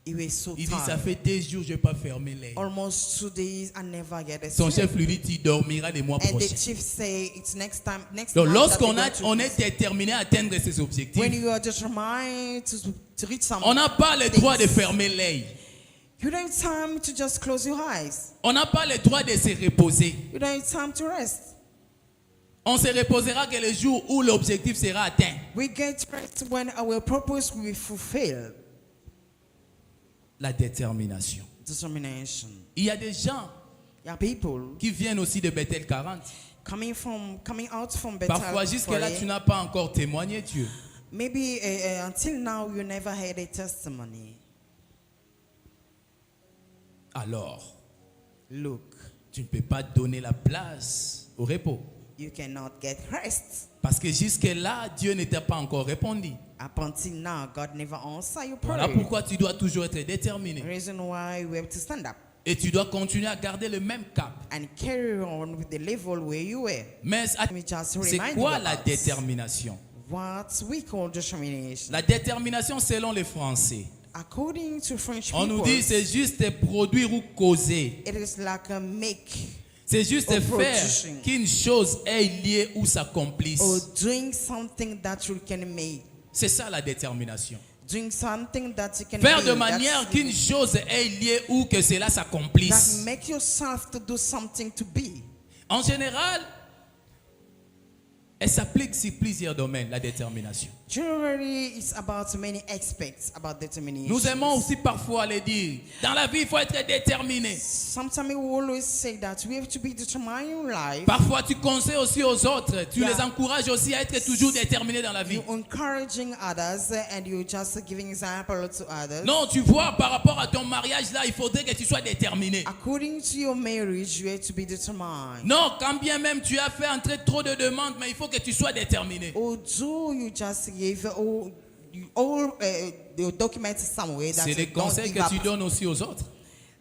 [SPEAKER 3] He was so
[SPEAKER 1] Il dit, ça
[SPEAKER 3] tired.
[SPEAKER 1] fait des jours que je n'ai pas fermé l'œil.
[SPEAKER 3] Almost 2 days I never get a
[SPEAKER 1] Son
[SPEAKER 3] sleep.
[SPEAKER 1] chef lui dit, tu dormiras le mois
[SPEAKER 3] And the
[SPEAKER 1] prochain.
[SPEAKER 3] chief say it's next time, next
[SPEAKER 1] Donc,
[SPEAKER 3] month that
[SPEAKER 1] lorsqu'on
[SPEAKER 3] we're going to-
[SPEAKER 1] on est déterminé à atteindre ses objectifs,
[SPEAKER 3] when you are determined to reach something,
[SPEAKER 1] on n'a pas le droit de fermer l'œil.
[SPEAKER 3] you don't have time to just close your eyes.
[SPEAKER 1] On n'a pas le droit de se reposer.
[SPEAKER 3] You don't have time to rest.
[SPEAKER 1] On se reposera que le jour où l'objectif sera atteint.
[SPEAKER 3] We get rest when our purpose will be fulfilled.
[SPEAKER 1] La détermination.
[SPEAKER 3] Determination.
[SPEAKER 1] Il y a des gens
[SPEAKER 3] There are people
[SPEAKER 1] qui viennent aussi de Bethel 40.
[SPEAKER 3] coming out from Bethel.
[SPEAKER 1] Parfois, jusque-là,
[SPEAKER 3] 40.
[SPEAKER 1] tu n'as pas encore témoigné Dieu.
[SPEAKER 3] Maybe until now you never had a testimony.
[SPEAKER 1] Alors,
[SPEAKER 3] Look,
[SPEAKER 1] tu ne peux pas donner la place au repos.
[SPEAKER 3] you cannot get rest.
[SPEAKER 1] Parce que jusque-là, Dieu ne t'a pas encore répondu.
[SPEAKER 3] Up until now, God never answered your
[SPEAKER 1] Voilà
[SPEAKER 3] prayer.
[SPEAKER 1] pourquoi tu dois toujours être déterminé.
[SPEAKER 3] Reason why we have to stand up
[SPEAKER 1] Et tu dois continuer à garder le même cap.
[SPEAKER 3] and carry on with the level where you were.
[SPEAKER 1] Mais
[SPEAKER 3] Let me just
[SPEAKER 1] c'est
[SPEAKER 3] remind
[SPEAKER 1] quoi
[SPEAKER 3] you
[SPEAKER 1] la
[SPEAKER 3] about
[SPEAKER 1] détermination?
[SPEAKER 3] what we call determination.
[SPEAKER 1] La détermination selon les Français.
[SPEAKER 3] According to French
[SPEAKER 1] On nous
[SPEAKER 3] people,
[SPEAKER 1] dit c'est juste produire ou causer.
[SPEAKER 3] it is like a make
[SPEAKER 1] C'est juste
[SPEAKER 3] Or
[SPEAKER 1] faire
[SPEAKER 3] producing.
[SPEAKER 1] qu'une chose ait lieu ou s'accomplisse.
[SPEAKER 3] or doing something that you can make.
[SPEAKER 1] C'est ça la détermination.
[SPEAKER 3] Doing something that you can
[SPEAKER 1] Faire
[SPEAKER 3] make.
[SPEAKER 1] de manière qu'une chose ait lieu ou que cela
[SPEAKER 3] that
[SPEAKER 1] s'accomplisse.
[SPEAKER 3] make yourself to do something to be.
[SPEAKER 1] En général, Elle s'applique sur plusieurs domaines, la détermination.
[SPEAKER 3] Generally, it's about many aspects about determination.
[SPEAKER 1] Nous aimons aussi parfois le dire. Dans la vie, il faut être déterminé.
[SPEAKER 3] Sometimes we always say that we have to be determined in life.
[SPEAKER 1] Parfois, tu conseilles aussi aux autres. Tu les encourages aussi à être toujours déterminés dans la vie.
[SPEAKER 3] You're encouraging others and you're just giving example to others.
[SPEAKER 1] Non, tu vois, par rapport à ton mariage, là, il faudrait que tu sois déterminé.
[SPEAKER 3] According to your marriage, you have to be determined.
[SPEAKER 1] Non, quand bien même tu as fait entrer trop de demandes, mais il faut que tu sois déterminé.
[SPEAKER 3] Although you just gave all the documents somewhere that
[SPEAKER 1] C'est
[SPEAKER 3] you
[SPEAKER 1] les
[SPEAKER 3] don't
[SPEAKER 1] conseils
[SPEAKER 3] give
[SPEAKER 1] que
[SPEAKER 3] up.
[SPEAKER 1] tu donnes aussi aux autres.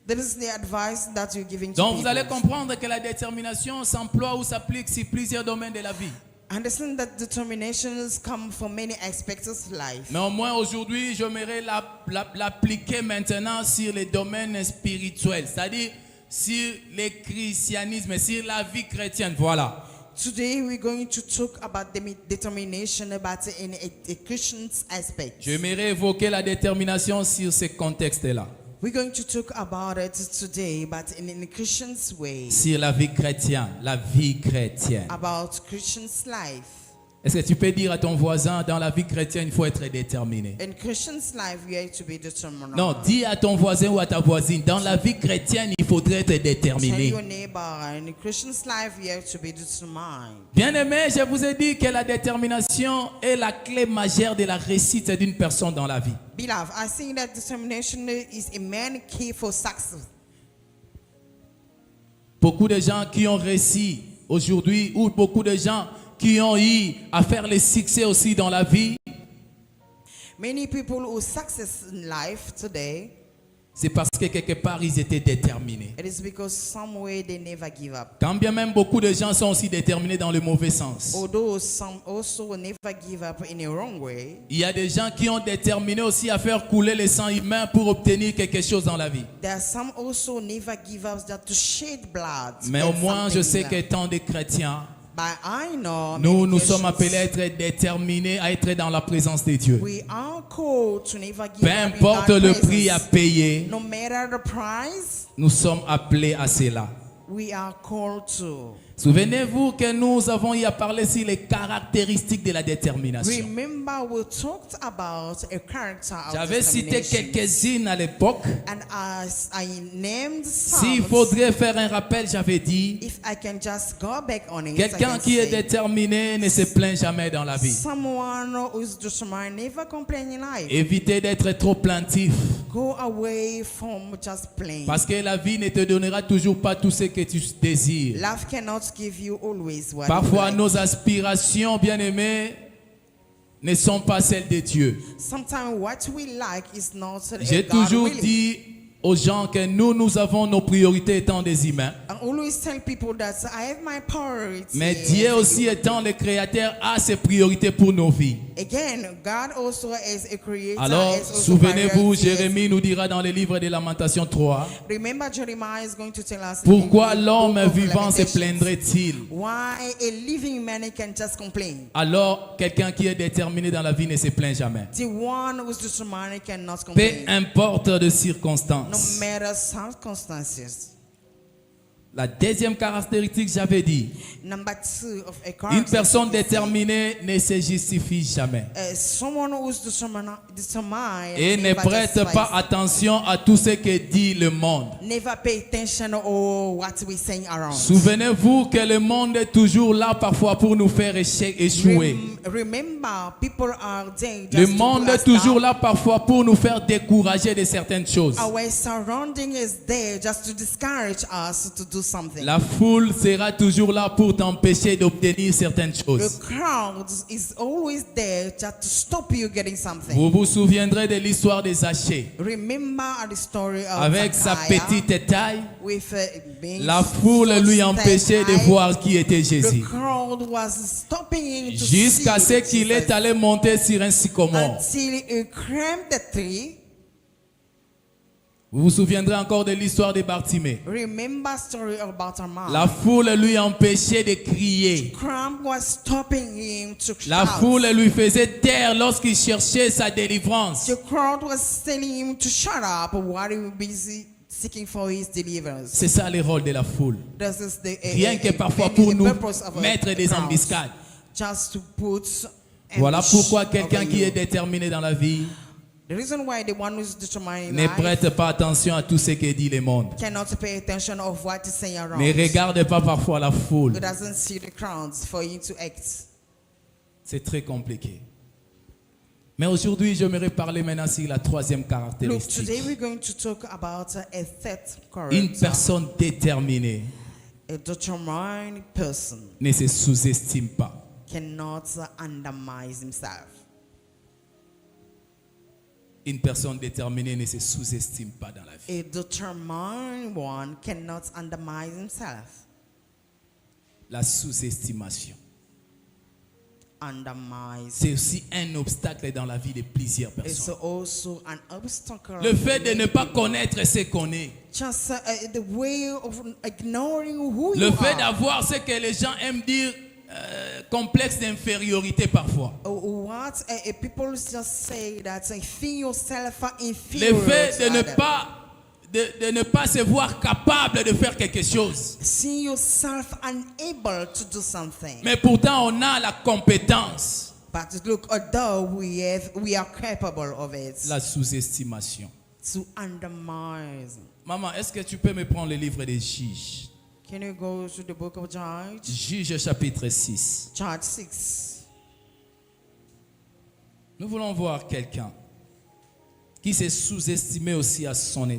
[SPEAKER 3] That is the advice that you're giving to
[SPEAKER 1] Donc vous allez
[SPEAKER 3] people.
[SPEAKER 1] comprendre que la détermination s'emploie ou s'applique sur plusieurs domaines de la vie.
[SPEAKER 3] Understand that determinations come from many aspects of life.
[SPEAKER 1] Mais au moins aujourd'hui, j'aimerais l'appliquer maintenant sur les domaines spirituels, c'est-à-dire sur le christianisme, sur la vie chrétienne. Voilà.
[SPEAKER 3] Today we're going to talk about the determination but in a Christian's aspect.
[SPEAKER 1] J'aimerais évoquer la détermination sur ce contexte-là,
[SPEAKER 3] We're going to talk about it today but in a Christian's way.
[SPEAKER 1] sur la vie chrétienne, la vie chrétienne.
[SPEAKER 3] About Christian's life.
[SPEAKER 1] Est-ce que tu peux dire à ton voisin, dans la vie chrétienne, il faut être déterminé?
[SPEAKER 3] In Christian's life, you have to be determined.
[SPEAKER 1] Non, dis à ton voisin ou à ta voisine, dans la vie chrétienne, il faudrait être
[SPEAKER 3] Tell
[SPEAKER 1] déterminé.
[SPEAKER 3] your neighbor, in Christian's life, you have to be determined.
[SPEAKER 1] Bien-aimé, je vous ai dit que la détermination est la clé majeure de la réussite d'une personne dans la vie.
[SPEAKER 3] Beloved, I think that determination is a main key for success.
[SPEAKER 1] Beaucoup de gens qui ont réussi aujourd'hui, ou beaucoup de gens qui ont eu à faire le succès aussi dans la vie,
[SPEAKER 3] Many people who success in life today,
[SPEAKER 1] c'est parce que quelque part ils étaient déterminés.
[SPEAKER 3] it is because somewhere they never give up.
[SPEAKER 1] Quand bien même beaucoup de gens sont aussi déterminés dans le mauvais sens.
[SPEAKER 3] Although some also never give up in a wrong way,
[SPEAKER 1] Il y a des gens qui ont déterminé aussi à faire couler le sang humain pour obtenir quelque chose dans la vie.
[SPEAKER 3] there are some also never give up that to shed blood. to
[SPEAKER 1] Mais au
[SPEAKER 3] get
[SPEAKER 1] moins, je
[SPEAKER 3] something
[SPEAKER 1] sais
[SPEAKER 3] in
[SPEAKER 1] que
[SPEAKER 3] life.
[SPEAKER 1] tant de chrétiens,
[SPEAKER 3] But I know
[SPEAKER 1] nous
[SPEAKER 3] many
[SPEAKER 1] sommes
[SPEAKER 3] Christians,
[SPEAKER 1] appelés à être déterminés, à être dans la présence de Dieu.
[SPEAKER 3] we are called to never give
[SPEAKER 1] Peu
[SPEAKER 3] up in
[SPEAKER 1] importe
[SPEAKER 3] God's
[SPEAKER 1] le prix à
[SPEAKER 3] presence.
[SPEAKER 1] payer,
[SPEAKER 3] No matter the price,
[SPEAKER 1] nous sommes appelés à cela.
[SPEAKER 3] we are called to.
[SPEAKER 1] Souvenez-vous que nous avons eu à parler sur les caractéristiques de la détermination.
[SPEAKER 3] Remember, we talked about a character of
[SPEAKER 1] J'avais cité
[SPEAKER 3] determination.
[SPEAKER 1] quelques-unes à l'époque.
[SPEAKER 3] And as I named
[SPEAKER 1] S'il
[SPEAKER 3] some,
[SPEAKER 1] faudrait faire un rappel, j'avais dit,
[SPEAKER 3] if I can just go back on it, I
[SPEAKER 1] quelqu'un
[SPEAKER 3] can
[SPEAKER 1] qui est
[SPEAKER 3] say,
[SPEAKER 1] déterminé ne se plaint jamais dans la vie.
[SPEAKER 3] someone who is determined never complain in life.
[SPEAKER 1] Évitez d'être trop plaintif,
[SPEAKER 3] Go away from just playing.
[SPEAKER 1] parce que la vie ne te donnera toujours pas tout ce que tu désires.
[SPEAKER 3] Life cannot give you always what
[SPEAKER 1] Parfois,
[SPEAKER 3] you like.
[SPEAKER 1] nos aspirations, bien-aimés, ne sont pas celles de Dieu.
[SPEAKER 3] Sometimes what we like is not
[SPEAKER 1] J'ai
[SPEAKER 3] God
[SPEAKER 1] toujours
[SPEAKER 3] willing.
[SPEAKER 1] dit aux gens que nous avons nos priorités étant des humains.
[SPEAKER 3] I always tell people that I have my priorities.
[SPEAKER 1] Mais Dieu aussi étant le créateur a ses priorités pour nos vies.
[SPEAKER 3] Again, God also is a creator.
[SPEAKER 1] Alors,
[SPEAKER 3] has also
[SPEAKER 1] souvenez-vous,
[SPEAKER 3] priorities.
[SPEAKER 1] Jérémie nous dira dans le livre de Lamentations 3,
[SPEAKER 3] Remember, Jeremiah is going to tell us.
[SPEAKER 1] pourquoi
[SPEAKER 3] in the
[SPEAKER 1] l'homme
[SPEAKER 3] book of
[SPEAKER 1] vivant se
[SPEAKER 3] Lamentations,
[SPEAKER 1] plaindrait-il?
[SPEAKER 3] Why a living man can just complain?
[SPEAKER 1] Alors, quelqu'un qui est déterminé dans la vie ne se plaint jamais.
[SPEAKER 3] The one who's determined cannot
[SPEAKER 1] Peu
[SPEAKER 3] complain.
[SPEAKER 1] importe de
[SPEAKER 3] No
[SPEAKER 1] circonstances.
[SPEAKER 3] matter circumstances.
[SPEAKER 1] La deuxième caractéristique, j'avais dit,
[SPEAKER 3] Number two of a
[SPEAKER 1] une
[SPEAKER 3] character.
[SPEAKER 1] personne déterminée ne se justifie jamais
[SPEAKER 3] Someone who's determined
[SPEAKER 1] et ne
[SPEAKER 3] never
[SPEAKER 1] prête
[SPEAKER 3] justifies.
[SPEAKER 1] pas attention à tout ce que dit le monde.
[SPEAKER 3] Never pay attention to what we saying around.
[SPEAKER 1] Souvenez-vous que le monde est toujours là parfois pour nous faire échouer.
[SPEAKER 3] Remember, people are there just
[SPEAKER 1] Le
[SPEAKER 3] to
[SPEAKER 1] monde
[SPEAKER 3] pull
[SPEAKER 1] est
[SPEAKER 3] us
[SPEAKER 1] toujours
[SPEAKER 3] down.
[SPEAKER 1] là parfois pour nous faire décourager de certaines choses.
[SPEAKER 3] Our surrounding is there just to discourage us to do something.
[SPEAKER 1] La foule sera toujours là pour t'empêcher d'obtenir certaines
[SPEAKER 3] The
[SPEAKER 1] choses.
[SPEAKER 3] crowd is always there just to stop you getting something.
[SPEAKER 1] Vous vous souviendrez de l'histoire de Zachée.
[SPEAKER 3] Remember the story of
[SPEAKER 1] Avec sa
[SPEAKER 3] Zacchaeus
[SPEAKER 1] petite taille,
[SPEAKER 3] with being
[SPEAKER 1] la foule
[SPEAKER 3] so
[SPEAKER 1] lui empêchait de
[SPEAKER 3] high.
[SPEAKER 1] voir qui était
[SPEAKER 3] The
[SPEAKER 1] Jésus.
[SPEAKER 3] crowd was stopping him to
[SPEAKER 1] Jusqu'à
[SPEAKER 3] see
[SPEAKER 1] ce qu'il est
[SPEAKER 3] Jesus
[SPEAKER 1] allé monter sur un sycomore.
[SPEAKER 3] until he climbed the tree.
[SPEAKER 1] Vous vous souviendrez encore de l'histoire de Bartimée.
[SPEAKER 3] Remember story about our mom.
[SPEAKER 1] La foule lui empêchait de crier.
[SPEAKER 3] Crowd was stopping him to
[SPEAKER 1] La
[SPEAKER 3] shout.
[SPEAKER 1] foule lui faisait taire lorsqu'il cherchait sa délivrance.
[SPEAKER 3] The crowd was telling him to shut up while he was busy seeking for his deliverance.
[SPEAKER 1] C'est ça le rôle de la foule.
[SPEAKER 3] This is the
[SPEAKER 1] Rien que parfois
[SPEAKER 3] maybe
[SPEAKER 1] pour
[SPEAKER 3] the
[SPEAKER 1] nous
[SPEAKER 3] purpose of a
[SPEAKER 1] mettre des
[SPEAKER 3] crowd.
[SPEAKER 1] embuscades.
[SPEAKER 3] just to put.
[SPEAKER 1] Voilà pourquoi
[SPEAKER 3] over
[SPEAKER 1] quelqu'un qui
[SPEAKER 3] you.
[SPEAKER 1] est déterminé dans la vie
[SPEAKER 3] The reason why the one who's determined in
[SPEAKER 1] ne
[SPEAKER 3] life
[SPEAKER 1] prête pas attention à tout ce que dit le monde.
[SPEAKER 3] cannot pay attention of what is saying around.
[SPEAKER 1] Ne regarde pas parfois la foule.
[SPEAKER 3] It doesn't see the crowds for you to act.
[SPEAKER 1] C'est très compliqué. Mais aujourd'hui, j'aimerais parler maintenant sur la troisième
[SPEAKER 3] Look,
[SPEAKER 1] caractéristique.
[SPEAKER 3] today we're going to talk about a third
[SPEAKER 1] Une
[SPEAKER 3] character.
[SPEAKER 1] personne déterminée
[SPEAKER 3] A determined person
[SPEAKER 1] ne se sous-estime pas.
[SPEAKER 3] cannot undermine himself.
[SPEAKER 1] Une personne déterminée ne se sous-estime pas dans la vie.
[SPEAKER 3] A determined one cannot undermine himself.
[SPEAKER 1] La sous-estimation,
[SPEAKER 3] Undermine.
[SPEAKER 1] c'est aussi un obstacle dans la vie de plusieurs
[SPEAKER 3] It's
[SPEAKER 1] personnes.
[SPEAKER 3] also an obstacle.
[SPEAKER 1] Le fait de ne pas connaître ce qu'on est.
[SPEAKER 3] Just the way of ignoring who
[SPEAKER 1] Le
[SPEAKER 3] you
[SPEAKER 1] fait
[SPEAKER 3] are.
[SPEAKER 1] d'avoir ce que les gens aiment dire complexe d'infériorité parfois.
[SPEAKER 3] What people just say that feel yourself
[SPEAKER 1] Le
[SPEAKER 3] inferior.
[SPEAKER 1] fait
[SPEAKER 3] to
[SPEAKER 1] de ne
[SPEAKER 3] others.
[SPEAKER 1] pas de ne pas se voir capable de faire quelque chose.
[SPEAKER 3] See yourself unable to do something.
[SPEAKER 1] Mais pourtant on a la compétence.
[SPEAKER 3] But look, although we are capable of it,
[SPEAKER 1] La sous-estimation.
[SPEAKER 3] to undermine.
[SPEAKER 1] Maman, est-ce que tu peux me prendre le livre des Juges?
[SPEAKER 3] Can you go to the book of Judge?
[SPEAKER 1] Juges chapitre 6.
[SPEAKER 3] Judge 6.
[SPEAKER 1] Nous voulons voir quelqu'un qui s'est sous-estimé aussi à son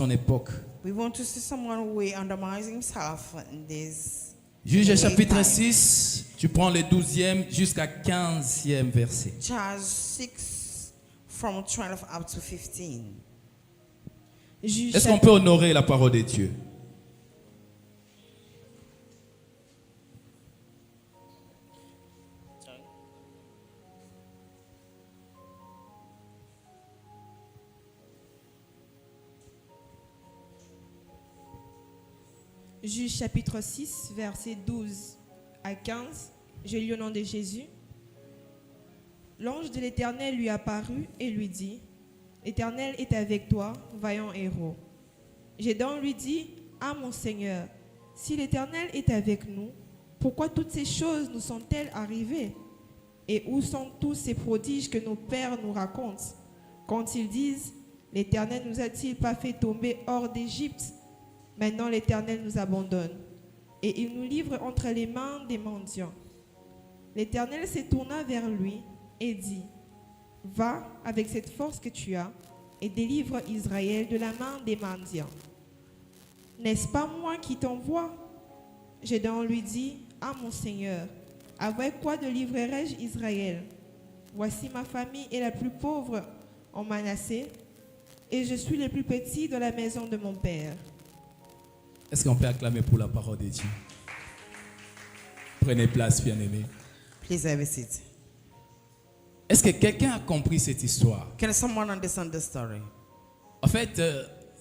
[SPEAKER 1] époque.
[SPEAKER 3] We want to see someone who undermines himself in this.
[SPEAKER 1] Juges chapitre
[SPEAKER 3] time.
[SPEAKER 1] 6, tu prends le 12e jusqu'à 15e verset.
[SPEAKER 3] Judge 6 from 12 up to 15.
[SPEAKER 4] Juge
[SPEAKER 1] Est-ce qu'on peut honorer la parole de Dieu?
[SPEAKER 4] Juge chapitre 6, versets 12 à 15. Je lis au nom de Jésus. L'ange de l'Éternel lui apparut et lui dit, l'Éternel est avec toi, vaillant héros. Gédéon lui dit, ah mon Seigneur, si l'Éternel est avec nous, pourquoi toutes ces choses nous sont-elles arrivées? Et où sont tous ces prodiges que nos pères nous racontent? Quand ils disent, l'Éternel nous a-t-il pas fait tomber hors d'Égypte? Maintenant l'Éternel nous abandonne et il nous livre entre les mains des mendiants. L'Éternel se tourna vers lui et dit, va avec cette force que tu as et délivre Israël de la main des mendiants. N'est-ce pas moi qui t'envoie? Gédéon lui dit, ah mon Seigneur, avec quoi délivrerai-je Israël? Voici ma famille est la plus pauvre en Manassé et je suis le plus petit de la maison de mon père.
[SPEAKER 1] Est-ce qu'on peut acclamer pour la parole de Dieu? Prenez place, bien-aimés.
[SPEAKER 3] Please have a seat.
[SPEAKER 1] Est-ce que quelqu'un a compris cette histoire?
[SPEAKER 3] Can someone understand the story?
[SPEAKER 1] En fait,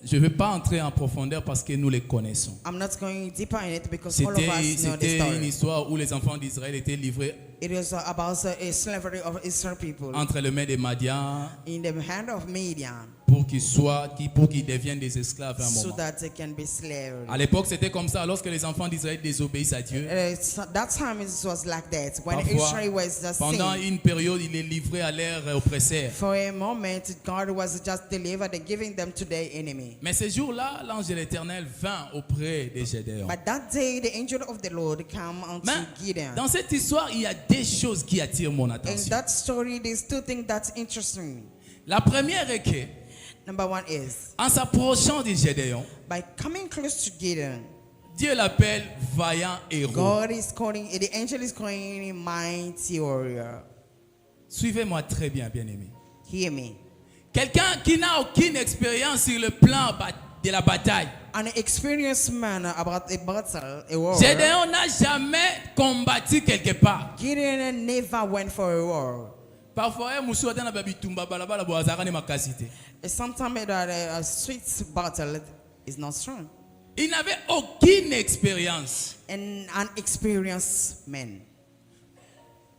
[SPEAKER 1] je ne vais pas entrer en profondeur parce que nous les connaissons.
[SPEAKER 3] I'm not going deeper in it because all of us know the
[SPEAKER 1] C'était une
[SPEAKER 3] story.
[SPEAKER 1] histoire où les enfants d'Israël étaient livrés
[SPEAKER 3] It is about a slavery of Israel people
[SPEAKER 1] entre les mains des Madians
[SPEAKER 3] in the hand of Midian
[SPEAKER 1] pour qu'ils deviennent des esclaves à un
[SPEAKER 3] so
[SPEAKER 1] moment.
[SPEAKER 3] that they can be slaves.
[SPEAKER 1] À l'époque, c'était comme ça. Lorsque les enfants d'Israël désobéissent à Dieu,
[SPEAKER 3] So that time it was like that. When
[SPEAKER 1] parfois,
[SPEAKER 3] Israel was just
[SPEAKER 1] pendant
[SPEAKER 3] saved,
[SPEAKER 1] une période, il est livré à leur oppresseur.
[SPEAKER 3] for a moment, God was just delivered and giving them to their enemy.
[SPEAKER 1] Mais ce jour-là, l'ange de l'Éternel vint auprès de Gédéon.
[SPEAKER 3] But that day, the angel of the Lord came unto
[SPEAKER 1] Mais
[SPEAKER 3] Gideon.
[SPEAKER 1] dans cette histoire, il y a des choses qui attirent mon
[SPEAKER 3] In
[SPEAKER 1] attention.
[SPEAKER 3] that story, there's two things that's interesting.
[SPEAKER 1] La première est que,
[SPEAKER 3] Number one is,
[SPEAKER 1] en s'approchant de Gédéon,
[SPEAKER 3] by coming close to Gideon,
[SPEAKER 1] Dieu l'appelle vaillant héros.
[SPEAKER 3] God is calling, the angel is calling him mighty warrior.
[SPEAKER 1] Suivez-moi très bien, bien-aimé.
[SPEAKER 3] Hear me.
[SPEAKER 1] Quelqu'un qui n'a aucune expérience sur le plan de la bataille.
[SPEAKER 3] An experienced man about a battle, a war.
[SPEAKER 1] Gédéon n'a jamais combattu quelque part.
[SPEAKER 3] Gideon never went for a war.
[SPEAKER 1] Parfois,
[SPEAKER 3] Sometimes that a sweet battle is not strong.
[SPEAKER 1] il n'avait aucune expérience.
[SPEAKER 3] And an experienced man.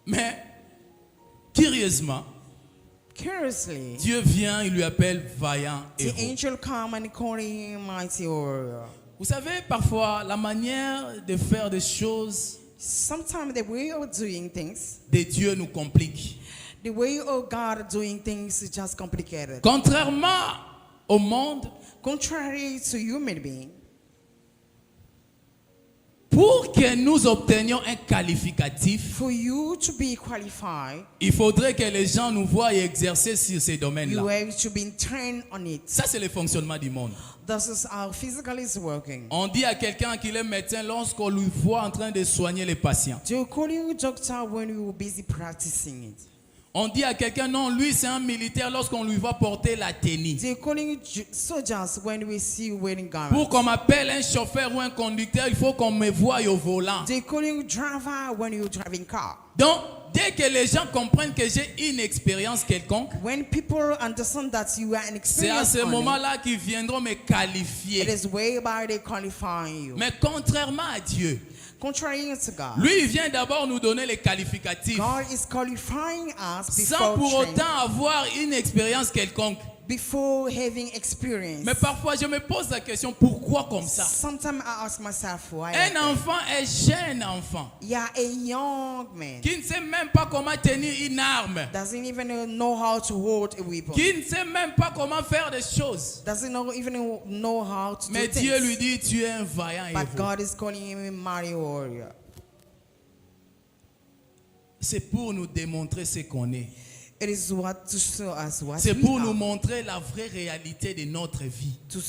[SPEAKER 1] Mais, curieusement,
[SPEAKER 3] Curiously,
[SPEAKER 1] Dieu vient, il lui appelle vaillant
[SPEAKER 3] the
[SPEAKER 1] héros.
[SPEAKER 3] angel come and call him mighty warrior.
[SPEAKER 1] Vous savez, parfois, la manière de faire des choses
[SPEAKER 3] Sometimes the way of doing things,
[SPEAKER 1] de Dieu nous complique.
[SPEAKER 3] the way of God doing things is just complicated.
[SPEAKER 1] Contrairement au monde,
[SPEAKER 3] Contrary to human being,
[SPEAKER 1] pour que nous obtenions un qualificatif,
[SPEAKER 3] for you to be qualified,
[SPEAKER 1] il faudrait que les gens nous voient exercer sur ces
[SPEAKER 3] you
[SPEAKER 1] domaines-là.
[SPEAKER 3] have to be trained on it.
[SPEAKER 1] Ça, c'est le fonctionnement du monde.
[SPEAKER 3] This is how physical is working.
[SPEAKER 1] On dit à quelqu'un qu'il est médecin lorsqu'on lui voit en train de soigner les patients.
[SPEAKER 3] Do you call you doctor when you were busy practicing it?
[SPEAKER 1] On dit à quelqu'un, non, lui c'est un militaire lorsqu'on lui voit porter la tenue.
[SPEAKER 3] Do you call you soldiers when we see you wearing
[SPEAKER 1] Pour
[SPEAKER 3] garments?
[SPEAKER 1] qu'on m'appelle un chauffeur ou un conducteur, il faut qu'on me voie au volant.
[SPEAKER 3] Do you call you driver when you're driving car?
[SPEAKER 1] Donc, dès que les gens comprennent que j'ai une expérience quelconque,
[SPEAKER 3] When people understand that you are an
[SPEAKER 1] c'est à
[SPEAKER 3] experienced
[SPEAKER 1] ce
[SPEAKER 3] on it,
[SPEAKER 1] moment-là qu'ils viendront me
[SPEAKER 3] it
[SPEAKER 1] qualifier.
[SPEAKER 3] is whereby they qualify you.
[SPEAKER 1] Mais contrairement à Dieu,
[SPEAKER 3] Contrary to God,
[SPEAKER 1] lui il vient d'abord nous donner les qualificatifs
[SPEAKER 3] God is qualifying us
[SPEAKER 1] sans pour
[SPEAKER 3] before training,
[SPEAKER 1] autant avoir une expérience quelconque.
[SPEAKER 3] before having experience.
[SPEAKER 1] Mais parfois je me pose la question, pourquoi comme ça?
[SPEAKER 3] Sometimes I ask myself why.
[SPEAKER 1] Un enfant est jeune enfant
[SPEAKER 3] Yeah, a young man
[SPEAKER 1] qui ne sait même pas comment tenir une arme,
[SPEAKER 3] doesn't even know how to hold a weapon.
[SPEAKER 1] qui ne sait même pas comment faire des choses.
[SPEAKER 3] Doesn't even know how to
[SPEAKER 1] Mais
[SPEAKER 3] do
[SPEAKER 1] Dieu
[SPEAKER 3] things.
[SPEAKER 1] lui dit, tu es un vaillant
[SPEAKER 3] But
[SPEAKER 1] héros.
[SPEAKER 3] God is calling him a mighty warrior.
[SPEAKER 1] C'est pour nous démontrer ce qu'on est.
[SPEAKER 3] It is what to show us what
[SPEAKER 1] C'est
[SPEAKER 3] we
[SPEAKER 1] pour
[SPEAKER 3] are.
[SPEAKER 1] nous montrer la vraie réalité de notre vie.
[SPEAKER 3] To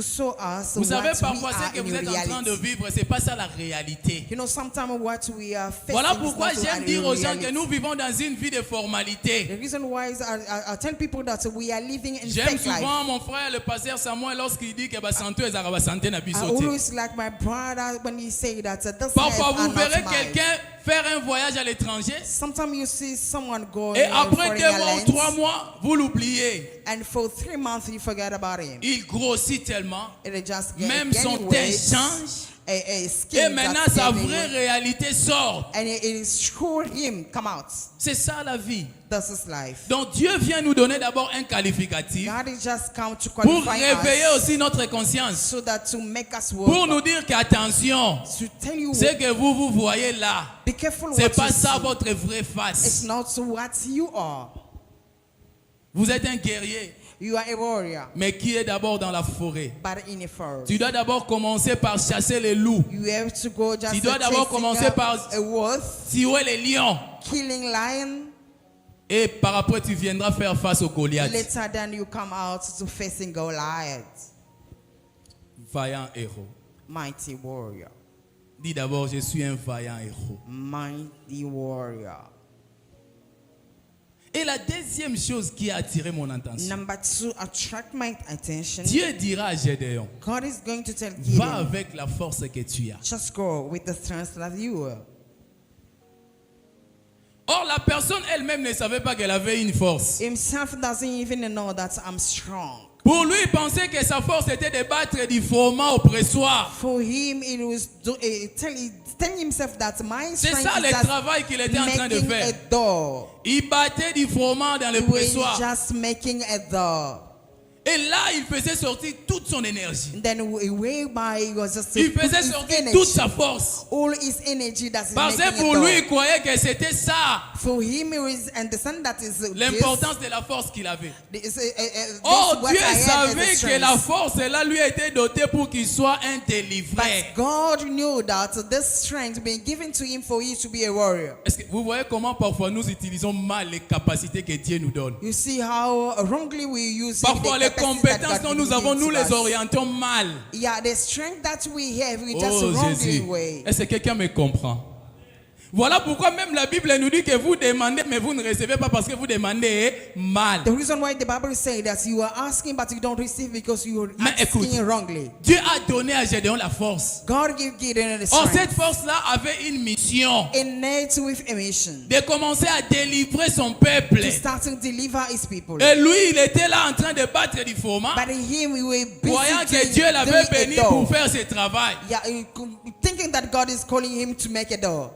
[SPEAKER 3] show us
[SPEAKER 1] Vous savez,
[SPEAKER 3] what we
[SPEAKER 1] parfois,
[SPEAKER 3] are
[SPEAKER 1] ce que
[SPEAKER 3] in
[SPEAKER 1] vous êtes en train de
[SPEAKER 3] reality.
[SPEAKER 1] vivre, c'est pas ça la réalité.
[SPEAKER 3] You know, sometimes what we are facing
[SPEAKER 1] Voilà
[SPEAKER 3] is
[SPEAKER 1] pourquoi
[SPEAKER 3] not
[SPEAKER 1] j'aime
[SPEAKER 3] a
[SPEAKER 1] dire aux gens
[SPEAKER 3] reality.
[SPEAKER 1] que nous vivons dans une vie de formalité.
[SPEAKER 3] The reason why is I tell people that we are living in
[SPEAKER 1] J'aime
[SPEAKER 3] fake life.
[SPEAKER 1] souvent mon frère, le pasteur Samuel, lorsqu'il dit que santé ezaka ba santé na
[SPEAKER 3] I
[SPEAKER 1] biso te.
[SPEAKER 3] always like my brother when he say that this
[SPEAKER 1] Parfois,
[SPEAKER 3] life
[SPEAKER 1] vous
[SPEAKER 3] are not
[SPEAKER 1] verrez
[SPEAKER 3] mine.
[SPEAKER 1] quelqu'un faire un voyage à l'étranger
[SPEAKER 3] Sometimes you see someone going
[SPEAKER 1] et
[SPEAKER 3] in
[SPEAKER 1] après
[SPEAKER 3] foreign
[SPEAKER 1] 2 mois ou
[SPEAKER 3] lands,
[SPEAKER 1] 3 mois, vous l'oubliez.
[SPEAKER 3] and for 3 months you forget about him.
[SPEAKER 1] Il grossit tellement,
[SPEAKER 3] It just
[SPEAKER 1] même son teint change
[SPEAKER 3] a
[SPEAKER 1] et
[SPEAKER 3] skin
[SPEAKER 1] maintenant
[SPEAKER 3] that's
[SPEAKER 1] sa
[SPEAKER 3] getting-
[SPEAKER 1] vraie réalité sort.
[SPEAKER 3] and it is sure him come out.
[SPEAKER 1] C'est ça la vie.
[SPEAKER 3] This is life.
[SPEAKER 1] Donc Dieu vient nous donner d'abord un qualificatif
[SPEAKER 3] God is just come to
[SPEAKER 1] pour
[SPEAKER 3] qualify
[SPEAKER 1] réveiller
[SPEAKER 3] us
[SPEAKER 1] aussi notre conscience.
[SPEAKER 3] so that to make us
[SPEAKER 1] Pour
[SPEAKER 3] work.
[SPEAKER 1] nous dire qu'attention,
[SPEAKER 3] To tell you,
[SPEAKER 1] ce que vous voyez là,
[SPEAKER 3] be careful
[SPEAKER 1] c'est
[SPEAKER 3] what
[SPEAKER 1] pas
[SPEAKER 3] you
[SPEAKER 1] ça
[SPEAKER 3] see.
[SPEAKER 1] votre vraie
[SPEAKER 3] It's
[SPEAKER 1] face.
[SPEAKER 3] not what you are.
[SPEAKER 1] Vous êtes un guerrier,
[SPEAKER 3] You are a warrior,
[SPEAKER 1] mais qui est d'abord dans la forêt.
[SPEAKER 3] but in a forest.
[SPEAKER 1] Tu dois d'abord commencer par chasser les loups,
[SPEAKER 3] You have to go just
[SPEAKER 1] Tu dois d'abord commencer
[SPEAKER 3] chasing
[SPEAKER 1] par-
[SPEAKER 3] a wolf,
[SPEAKER 1] tuer les lions,
[SPEAKER 3] killing lion.
[SPEAKER 1] et par après tu viendras faire face au Goliath.
[SPEAKER 3] Later then you come out to facing Goliath,
[SPEAKER 1] Vaillant héros.
[SPEAKER 3] mighty warrior,
[SPEAKER 1] Dis d'abord, je suis un vaillant héros.
[SPEAKER 3] mighty warrior.
[SPEAKER 1] Et la deuxième chose qui a attiré mon attention,
[SPEAKER 3] Number 2, attract my attention.
[SPEAKER 1] Dieu dira à Gédéon,
[SPEAKER 3] God is going to tell
[SPEAKER 1] va
[SPEAKER 3] Gideon,
[SPEAKER 1] avec la force que tu as.
[SPEAKER 3] just go with the strength that you are.
[SPEAKER 1] Or, la personne elle-même ne savait pas qu'elle avait une force.
[SPEAKER 3] Himself doesn't even know that I'm strong.
[SPEAKER 1] Pour lui, il pensait que sa force était de battre du froment oppressoire.
[SPEAKER 3] For him, it was telling himself that my
[SPEAKER 1] C'est
[SPEAKER 3] strength
[SPEAKER 1] ça
[SPEAKER 3] is
[SPEAKER 1] le
[SPEAKER 3] just
[SPEAKER 1] travail qu'il était en train de
[SPEAKER 3] making a
[SPEAKER 1] faire.
[SPEAKER 3] door.
[SPEAKER 1] Il battait du froment dans le
[SPEAKER 3] He was
[SPEAKER 1] pressoir.
[SPEAKER 3] just making a door.
[SPEAKER 1] Et là, il faisait sortir toute son énergie.
[SPEAKER 3] And then whereby he was just
[SPEAKER 1] Il
[SPEAKER 3] put
[SPEAKER 1] faisait
[SPEAKER 3] his
[SPEAKER 1] sortir
[SPEAKER 3] energy,
[SPEAKER 1] toute sa force.
[SPEAKER 3] all his energy that's
[SPEAKER 1] Parce
[SPEAKER 3] making
[SPEAKER 1] que
[SPEAKER 3] a
[SPEAKER 1] pour
[SPEAKER 3] door.
[SPEAKER 1] lui, il croyait que c'était ça,
[SPEAKER 3] For him, he was understand that is
[SPEAKER 1] l'importance de la force qu'il avait.
[SPEAKER 3] this
[SPEAKER 1] Oh,
[SPEAKER 3] what
[SPEAKER 1] Dieu
[SPEAKER 3] I have as a
[SPEAKER 1] savait que
[SPEAKER 3] strength.
[SPEAKER 1] la force là lui a été dotée pour qu'il soit un délivré.
[SPEAKER 3] But God knew that this strength being given to him for you to be a warrior.
[SPEAKER 1] Est-ce que vous voyez comment parfois nous utilisons mal les capacités que Dieu nous donne?
[SPEAKER 3] You see how wrongly we use
[SPEAKER 1] Parfois les compétences dont nous avons, nous les orientons mal.
[SPEAKER 3] Yeah, the strength that we have, we just
[SPEAKER 1] Oh
[SPEAKER 3] wrongly
[SPEAKER 1] Jésus,
[SPEAKER 3] way.
[SPEAKER 1] est-ce que quelqu'un me comprend? Voilà pourquoi même la Bible nous dit que vous demandez mais vous ne recevez pas parce que vous demandez mal.
[SPEAKER 3] The reason why the Bible says that you are asking but you don't receive because you are
[SPEAKER 1] Mais écoute,
[SPEAKER 3] asking wrongly.
[SPEAKER 1] Dieu a donné à Gédéon la force.
[SPEAKER 3] God gave Gideon the
[SPEAKER 1] Or
[SPEAKER 3] strength.
[SPEAKER 1] cette force-là avait une mission
[SPEAKER 3] Innate with a mission
[SPEAKER 1] de commencer à délivrer son peuple.
[SPEAKER 3] to start to deliver his people.
[SPEAKER 1] Et lui, il était là en train de battre du fourment,
[SPEAKER 3] But him, we were
[SPEAKER 1] croyant
[SPEAKER 3] busy
[SPEAKER 1] que Dieu l'avait
[SPEAKER 3] doing a
[SPEAKER 1] béni
[SPEAKER 3] door.
[SPEAKER 1] pour faire ce travail.
[SPEAKER 3] Yeah, thinking that God is calling him to make a door.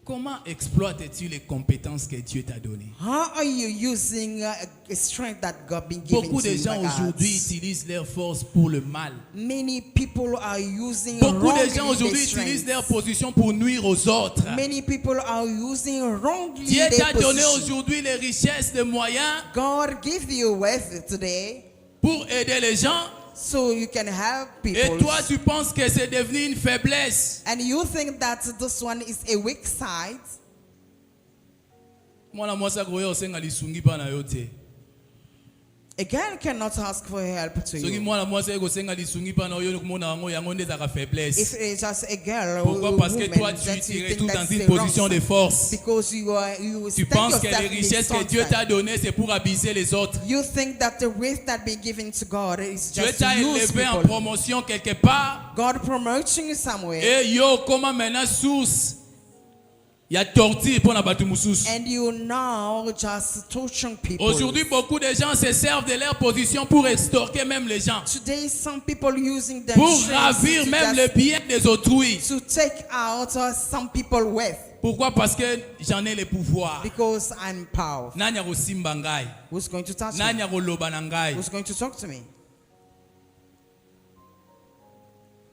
[SPEAKER 1] Comment exploites-tu les compétences que Dieu t'a données?
[SPEAKER 3] How are you using a strength that God been given
[SPEAKER 1] Beaucoup
[SPEAKER 3] to
[SPEAKER 1] de
[SPEAKER 3] you
[SPEAKER 1] gens
[SPEAKER 3] by God?
[SPEAKER 1] aujourd'hui utilisent leur force pour le mal.
[SPEAKER 3] Many people are using
[SPEAKER 1] Beaucoup de
[SPEAKER 3] wrongly
[SPEAKER 1] gens aujourd'hui
[SPEAKER 3] their
[SPEAKER 1] utilisent
[SPEAKER 3] strength.
[SPEAKER 1] leur position pour nuire aux autres.
[SPEAKER 3] Many people are using wrongly
[SPEAKER 1] Dieu
[SPEAKER 3] their
[SPEAKER 1] t'a donné
[SPEAKER 3] position.
[SPEAKER 1] aujourd'hui les richesses, les moyens
[SPEAKER 3] God give you wealth today
[SPEAKER 1] pour aider les gens.
[SPEAKER 3] so you can help
[SPEAKER 1] Et
[SPEAKER 3] people.
[SPEAKER 1] toi, tu penses que c'est devenu une faiblesse.
[SPEAKER 3] And you think that this one is a weak side.
[SPEAKER 1] Mwana mwasa koyo osenga lisungi pa na yo te.
[SPEAKER 3] A girl cannot ask for help to
[SPEAKER 1] Soki
[SPEAKER 3] you.
[SPEAKER 1] mwana mwasa eko senga lisungi pa na yo komona yango yango nde zaka faiblesse.
[SPEAKER 3] If it's just a girl
[SPEAKER 1] Pourquoi?
[SPEAKER 3] or a
[SPEAKER 1] Parce que toi
[SPEAKER 3] woman
[SPEAKER 1] tu
[SPEAKER 3] that
[SPEAKER 1] es
[SPEAKER 3] you think
[SPEAKER 1] tout dans
[SPEAKER 3] that's
[SPEAKER 1] une
[SPEAKER 3] the wrong
[SPEAKER 1] position de
[SPEAKER 3] side.
[SPEAKER 1] force.
[SPEAKER 3] Because you
[SPEAKER 1] Tu
[SPEAKER 3] stand
[SPEAKER 1] penses que
[SPEAKER 3] yourself
[SPEAKER 1] les
[SPEAKER 3] in the
[SPEAKER 1] richesses que
[SPEAKER 3] strong
[SPEAKER 1] Dieu
[SPEAKER 3] side.
[SPEAKER 1] t'a données c'est pour abuser les autres.
[SPEAKER 3] You think that the wealth that been given to God is
[SPEAKER 1] Dieu
[SPEAKER 3] just
[SPEAKER 1] t'a
[SPEAKER 3] to use
[SPEAKER 1] élevé en
[SPEAKER 3] people.
[SPEAKER 1] promotion quelque part.
[SPEAKER 3] God promoting you somewhere.
[SPEAKER 1] Et yo, comment maintenant source? Il y a torture pour la batu mususu.
[SPEAKER 3] And you now just torturing people.
[SPEAKER 1] Aujourd'hui, beaucoup de gens se servent de leur position pour extorquer même les gens.
[SPEAKER 3] Today, some people using their
[SPEAKER 1] Pour
[SPEAKER 3] strength
[SPEAKER 1] ravir
[SPEAKER 3] to
[SPEAKER 1] même
[SPEAKER 3] just-
[SPEAKER 1] le bien des autrui.
[SPEAKER 3] to take out some people wealth
[SPEAKER 1] Pourquoi? Parce que j'en ai le pouvoir.
[SPEAKER 3] because I'm powerful.
[SPEAKER 1] Nani akosimba ngai?
[SPEAKER 3] Who's going to touch
[SPEAKER 1] Nani
[SPEAKER 3] me?
[SPEAKER 1] akoloba na ngai?
[SPEAKER 3] Who's going to talk to me?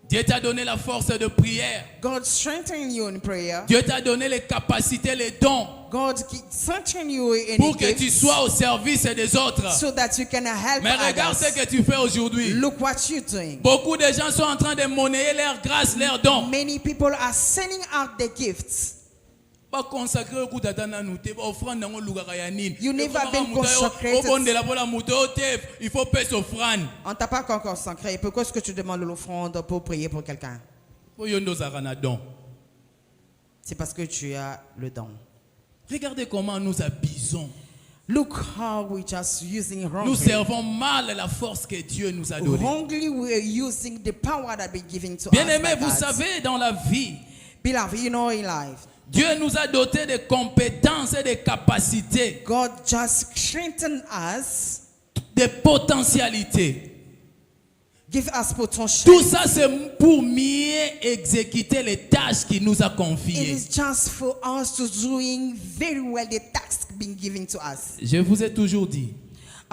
[SPEAKER 1] Dieu t'a donné la force de prière.
[SPEAKER 3] God strengthen you in prayer.
[SPEAKER 1] Dieu t'a donné les capacités, les dons
[SPEAKER 3] God strengthen you in
[SPEAKER 1] pour que tu
[SPEAKER 3] gifts
[SPEAKER 1] sois au service des autres.
[SPEAKER 3] so that you can help
[SPEAKER 1] Mais regarde ce
[SPEAKER 3] others.
[SPEAKER 1] que tu fais aujourd'hui.
[SPEAKER 3] Look what you're doing.
[SPEAKER 1] Beaucoup de gens sont en train de monnayer leur grâce, leurs dons.
[SPEAKER 3] Many people are sending out their gifts.
[SPEAKER 1] Pas consacré au coup d'atana nous te offrande nango lugaka ya nini.
[SPEAKER 3] You never been consecrated.
[SPEAKER 1] Obondela pour la moto te il faut payer offrande.
[SPEAKER 3] On t'a pas encore consacré. Pourquoi est-ce que tu demandes l'offrande pour prier pour quelqu'un?
[SPEAKER 1] Pour yondo zakana don.
[SPEAKER 3] C'est parce que tu as le don.
[SPEAKER 1] Regardez comment nous abusons.
[SPEAKER 3] Look how we just using
[SPEAKER 1] Nous
[SPEAKER 3] wrongly.
[SPEAKER 1] servons mal la force que Dieu nous a donnée.
[SPEAKER 3] Wrongly we are using the power that been given to
[SPEAKER 1] Bien
[SPEAKER 3] us
[SPEAKER 1] aimé,
[SPEAKER 3] by
[SPEAKER 1] vous
[SPEAKER 3] God.
[SPEAKER 1] savez, dans la vie,
[SPEAKER 3] Beloved, you know in life,
[SPEAKER 1] Dieu nous a dotés de compétences et de capacités,
[SPEAKER 3] God just strengthen us,
[SPEAKER 1] de potentialités.
[SPEAKER 3] give us potential.
[SPEAKER 1] Tout ça, c'est pour mieux exécuter les tâches qu'il nous a
[SPEAKER 3] It
[SPEAKER 1] confiées.
[SPEAKER 3] is just for us to doing very well the task being given to us.
[SPEAKER 1] Je vous ai toujours dit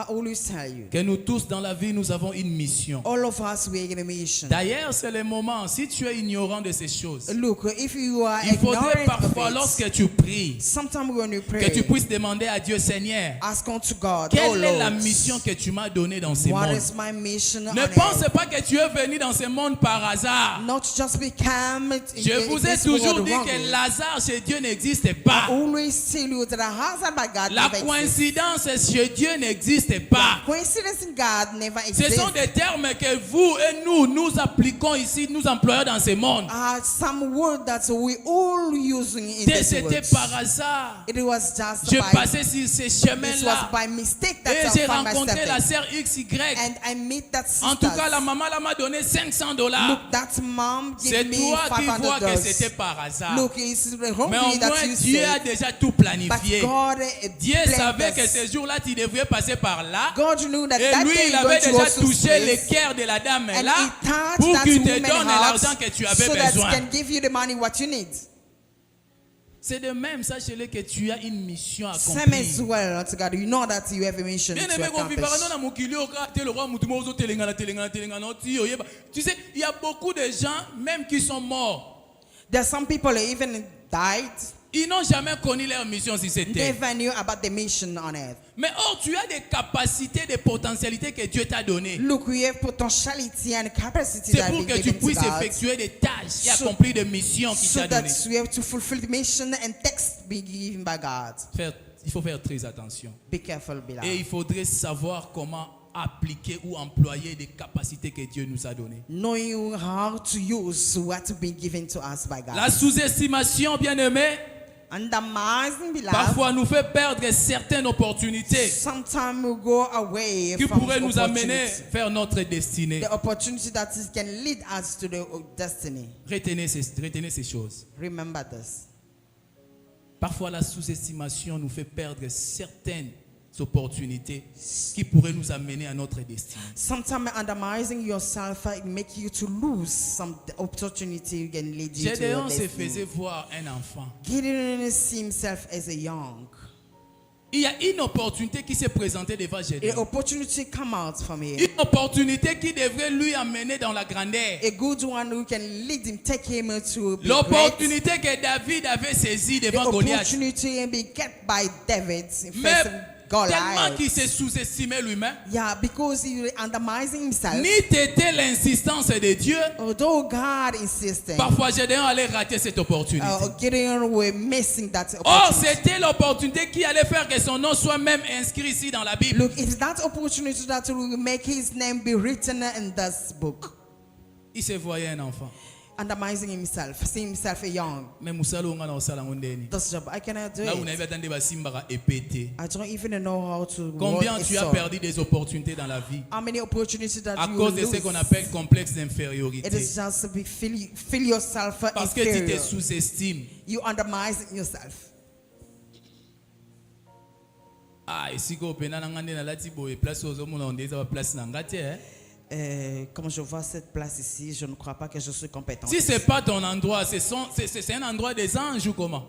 [SPEAKER 3] I always tell you,
[SPEAKER 1] que nous tous dans la vie, nous avons une mission.
[SPEAKER 3] all of us we are in a mission.
[SPEAKER 1] D'ailleurs, c'est le moment, si tu es ignorant de ces choses,
[SPEAKER 3] Look, if you are
[SPEAKER 1] il faudrait
[SPEAKER 3] ignorant
[SPEAKER 1] parfois,
[SPEAKER 3] of it,
[SPEAKER 1] lorsque tu pries,
[SPEAKER 3] sometimes when you
[SPEAKER 1] que tu
[SPEAKER 3] pray,
[SPEAKER 1] puisses demander à Dieu, Seigneur,
[SPEAKER 3] ask unto God,
[SPEAKER 1] quelle est la
[SPEAKER 3] Lord,
[SPEAKER 1] mission que tu m'as donnée dans ce
[SPEAKER 3] what
[SPEAKER 1] monde?
[SPEAKER 3] is my mission
[SPEAKER 1] Ne
[SPEAKER 3] on
[SPEAKER 1] pense
[SPEAKER 3] earth?
[SPEAKER 1] pas que tu es venu dans ce monde par hasard.
[SPEAKER 3] Not just become
[SPEAKER 1] Je vous ai toujours dit que Lazare chez Dieu n'existe pas.
[SPEAKER 3] always tell you that a hazard by God
[SPEAKER 1] La
[SPEAKER 3] never exists.
[SPEAKER 1] coïncidence chez Dieu n'existe pas.
[SPEAKER 3] Coincidence in God never
[SPEAKER 1] Ce
[SPEAKER 3] exists.
[SPEAKER 1] sont des termes que vous et nous appliquons ici, nous employons dans ce monde.
[SPEAKER 3] Some word that we all using in this
[SPEAKER 1] C'était
[SPEAKER 3] world.
[SPEAKER 1] par hasard.
[SPEAKER 3] It was just
[SPEAKER 1] Je
[SPEAKER 3] by,
[SPEAKER 1] passais sur ces
[SPEAKER 3] this was
[SPEAKER 1] chemins-là
[SPEAKER 3] by mistake that
[SPEAKER 1] et
[SPEAKER 3] I
[SPEAKER 1] j'ai
[SPEAKER 3] found
[SPEAKER 1] rencontré
[SPEAKER 3] myself
[SPEAKER 1] la
[SPEAKER 3] in.
[SPEAKER 1] sœur XY.
[SPEAKER 3] And I meet that sister.
[SPEAKER 1] En tout cas, la maman là m'a donné $500.
[SPEAKER 3] Look, that mom
[SPEAKER 1] C'est
[SPEAKER 3] gave me
[SPEAKER 1] toi qui vois que
[SPEAKER 3] $500.
[SPEAKER 1] c'était par hasard.
[SPEAKER 3] Look, it's
[SPEAKER 1] Mais au
[SPEAKER 3] wrongly that
[SPEAKER 1] moins,
[SPEAKER 3] you
[SPEAKER 1] Dieu a
[SPEAKER 3] say.
[SPEAKER 1] déjà tout
[SPEAKER 3] But
[SPEAKER 1] planifié.
[SPEAKER 3] God
[SPEAKER 1] Dieu
[SPEAKER 3] planned
[SPEAKER 1] savait que
[SPEAKER 3] this.
[SPEAKER 1] ce jour-là, tu devrais passer par là.
[SPEAKER 3] God knew that
[SPEAKER 1] Et
[SPEAKER 3] that
[SPEAKER 1] lui,
[SPEAKER 3] day
[SPEAKER 1] il
[SPEAKER 3] you're
[SPEAKER 1] avait
[SPEAKER 3] going to
[SPEAKER 1] déjà
[SPEAKER 3] go to
[SPEAKER 1] touché le
[SPEAKER 3] space.
[SPEAKER 1] cœur de la dame
[SPEAKER 3] And
[SPEAKER 1] là
[SPEAKER 3] he touched
[SPEAKER 1] pour
[SPEAKER 3] that
[SPEAKER 1] qu'il te
[SPEAKER 3] woman
[SPEAKER 1] donne
[SPEAKER 3] heart
[SPEAKER 1] l'argent que tu avais
[SPEAKER 3] so that he
[SPEAKER 1] besoin.
[SPEAKER 3] can give you the money what you need.
[SPEAKER 1] C'est de même, sache-le que tu as une mission à
[SPEAKER 3] Same as
[SPEAKER 1] accomplir.
[SPEAKER 3] well to God. You know that you have a mission
[SPEAKER 1] Bien
[SPEAKER 3] to
[SPEAKER 1] aimé,
[SPEAKER 3] accomplish.
[SPEAKER 1] tu sais, il y a beaucoup de gens, même qui sont morts,
[SPEAKER 3] There are some people who even died.
[SPEAKER 1] ils n'ont jamais connu leur mission si c'était.
[SPEAKER 3] Never knew about the mission on earth.
[SPEAKER 1] Mais or, tu as des capacités, des potentialités que Dieu t'a données.
[SPEAKER 3] Look, we have potentiality and capacity
[SPEAKER 1] C'est
[SPEAKER 3] that
[SPEAKER 1] pour
[SPEAKER 3] have
[SPEAKER 1] que
[SPEAKER 3] been
[SPEAKER 1] tu
[SPEAKER 3] given to
[SPEAKER 1] puisses
[SPEAKER 3] God,
[SPEAKER 1] effectuer des tâches et
[SPEAKER 3] So-
[SPEAKER 1] accomplir des missions qu'il
[SPEAKER 3] so
[SPEAKER 1] t'a
[SPEAKER 3] that
[SPEAKER 1] données.
[SPEAKER 3] we have to fulfill the mission and text be given by God.
[SPEAKER 1] Il faut faire très attention.
[SPEAKER 3] Be careful, beloved.
[SPEAKER 1] Et il faudrait savoir comment appliquer ou employer des capacités que Dieu nous a données.
[SPEAKER 3] Knowing how to use what been given to us by God.
[SPEAKER 1] La sous-estimation, bien aimé,
[SPEAKER 3] Undermining, beloved.
[SPEAKER 1] parfois nous fait perdre certaines opportunités
[SPEAKER 3] Sometimes we go away
[SPEAKER 1] qui
[SPEAKER 3] from
[SPEAKER 1] pourraient nous amener
[SPEAKER 3] opportunity.
[SPEAKER 1] vers notre destinée.
[SPEAKER 3] The opportunity that is, can lead us to the destiny.
[SPEAKER 1] Retenez ces choses.
[SPEAKER 3] Remember this.
[SPEAKER 1] Parfois la sous-estimation nous fait perdre certaines opportunités qui pourraient nous amener à notre destinée.
[SPEAKER 3] Sometimes undermining yourself it make you to lose some opportunity you can lead you to your
[SPEAKER 1] Gédéon se faisait
[SPEAKER 3] destiny.
[SPEAKER 1] voir un enfant.
[SPEAKER 3] Gideon see himself as a young.
[SPEAKER 1] Il y a une opportunité qui s'est présentée devant
[SPEAKER 3] An
[SPEAKER 1] Gédéon.
[SPEAKER 3] opportunity come out from here.
[SPEAKER 1] Une opportunité qui devrait lui amener dans la grandeur.
[SPEAKER 3] A good one who can lead him, take him to be great.
[SPEAKER 1] L'opportunité que David avait saisie
[SPEAKER 3] The
[SPEAKER 1] devant Goliath.
[SPEAKER 3] opportunity and be get by David
[SPEAKER 1] Mais
[SPEAKER 3] facing
[SPEAKER 1] tellement
[SPEAKER 3] Goliath.
[SPEAKER 1] qu'il se sous-estimait lui-même,
[SPEAKER 3] Yeah, because he undermining himself.
[SPEAKER 1] n'était l'insistance de Dieu.
[SPEAKER 3] Although God insisted,
[SPEAKER 1] Parfois, Gédéon allait rater cette opportunité.
[SPEAKER 3] Gideon were missing that
[SPEAKER 1] Or,
[SPEAKER 3] opportunity.
[SPEAKER 1] c'était l'opportunité qui allait faire que son nom soit même inscrit ici dans la Bible.
[SPEAKER 3] Look, it's that opportunity that will make his name be written in this book.
[SPEAKER 1] Il se voyait un enfant.
[SPEAKER 3] Undermining himself, seeing himself a young.
[SPEAKER 1] Mais Moussalo nga na osala ngondeni.
[SPEAKER 3] This job, I cannot do
[SPEAKER 1] Là où
[SPEAKER 3] it.
[SPEAKER 1] n'avait attendé basimbara épété.
[SPEAKER 3] I don't even know how to
[SPEAKER 1] Combien
[SPEAKER 3] work a
[SPEAKER 1] tu as
[SPEAKER 3] sword.
[SPEAKER 1] perdu des opportunités dans la vie
[SPEAKER 3] How many opportunities that
[SPEAKER 1] à
[SPEAKER 3] you
[SPEAKER 1] cause de ce
[SPEAKER 3] lose?
[SPEAKER 1] qu'on appelle complexe
[SPEAKER 3] It
[SPEAKER 1] d'infériorité.
[SPEAKER 3] is just to be feel yourself
[SPEAKER 1] Parce que tu te
[SPEAKER 3] inferior.
[SPEAKER 1] sous-estimes.
[SPEAKER 3] You undermine yourself.
[SPEAKER 1] Ah, ici ko pena na ngande na lati boye place aux hommes on dit ça place na ngate hein.
[SPEAKER 3] Comme je vois cette place ici, je ne crois pas que je suis compétent.
[SPEAKER 1] Si c'est pas ton endroit, c'est un endroit des anges ou comment?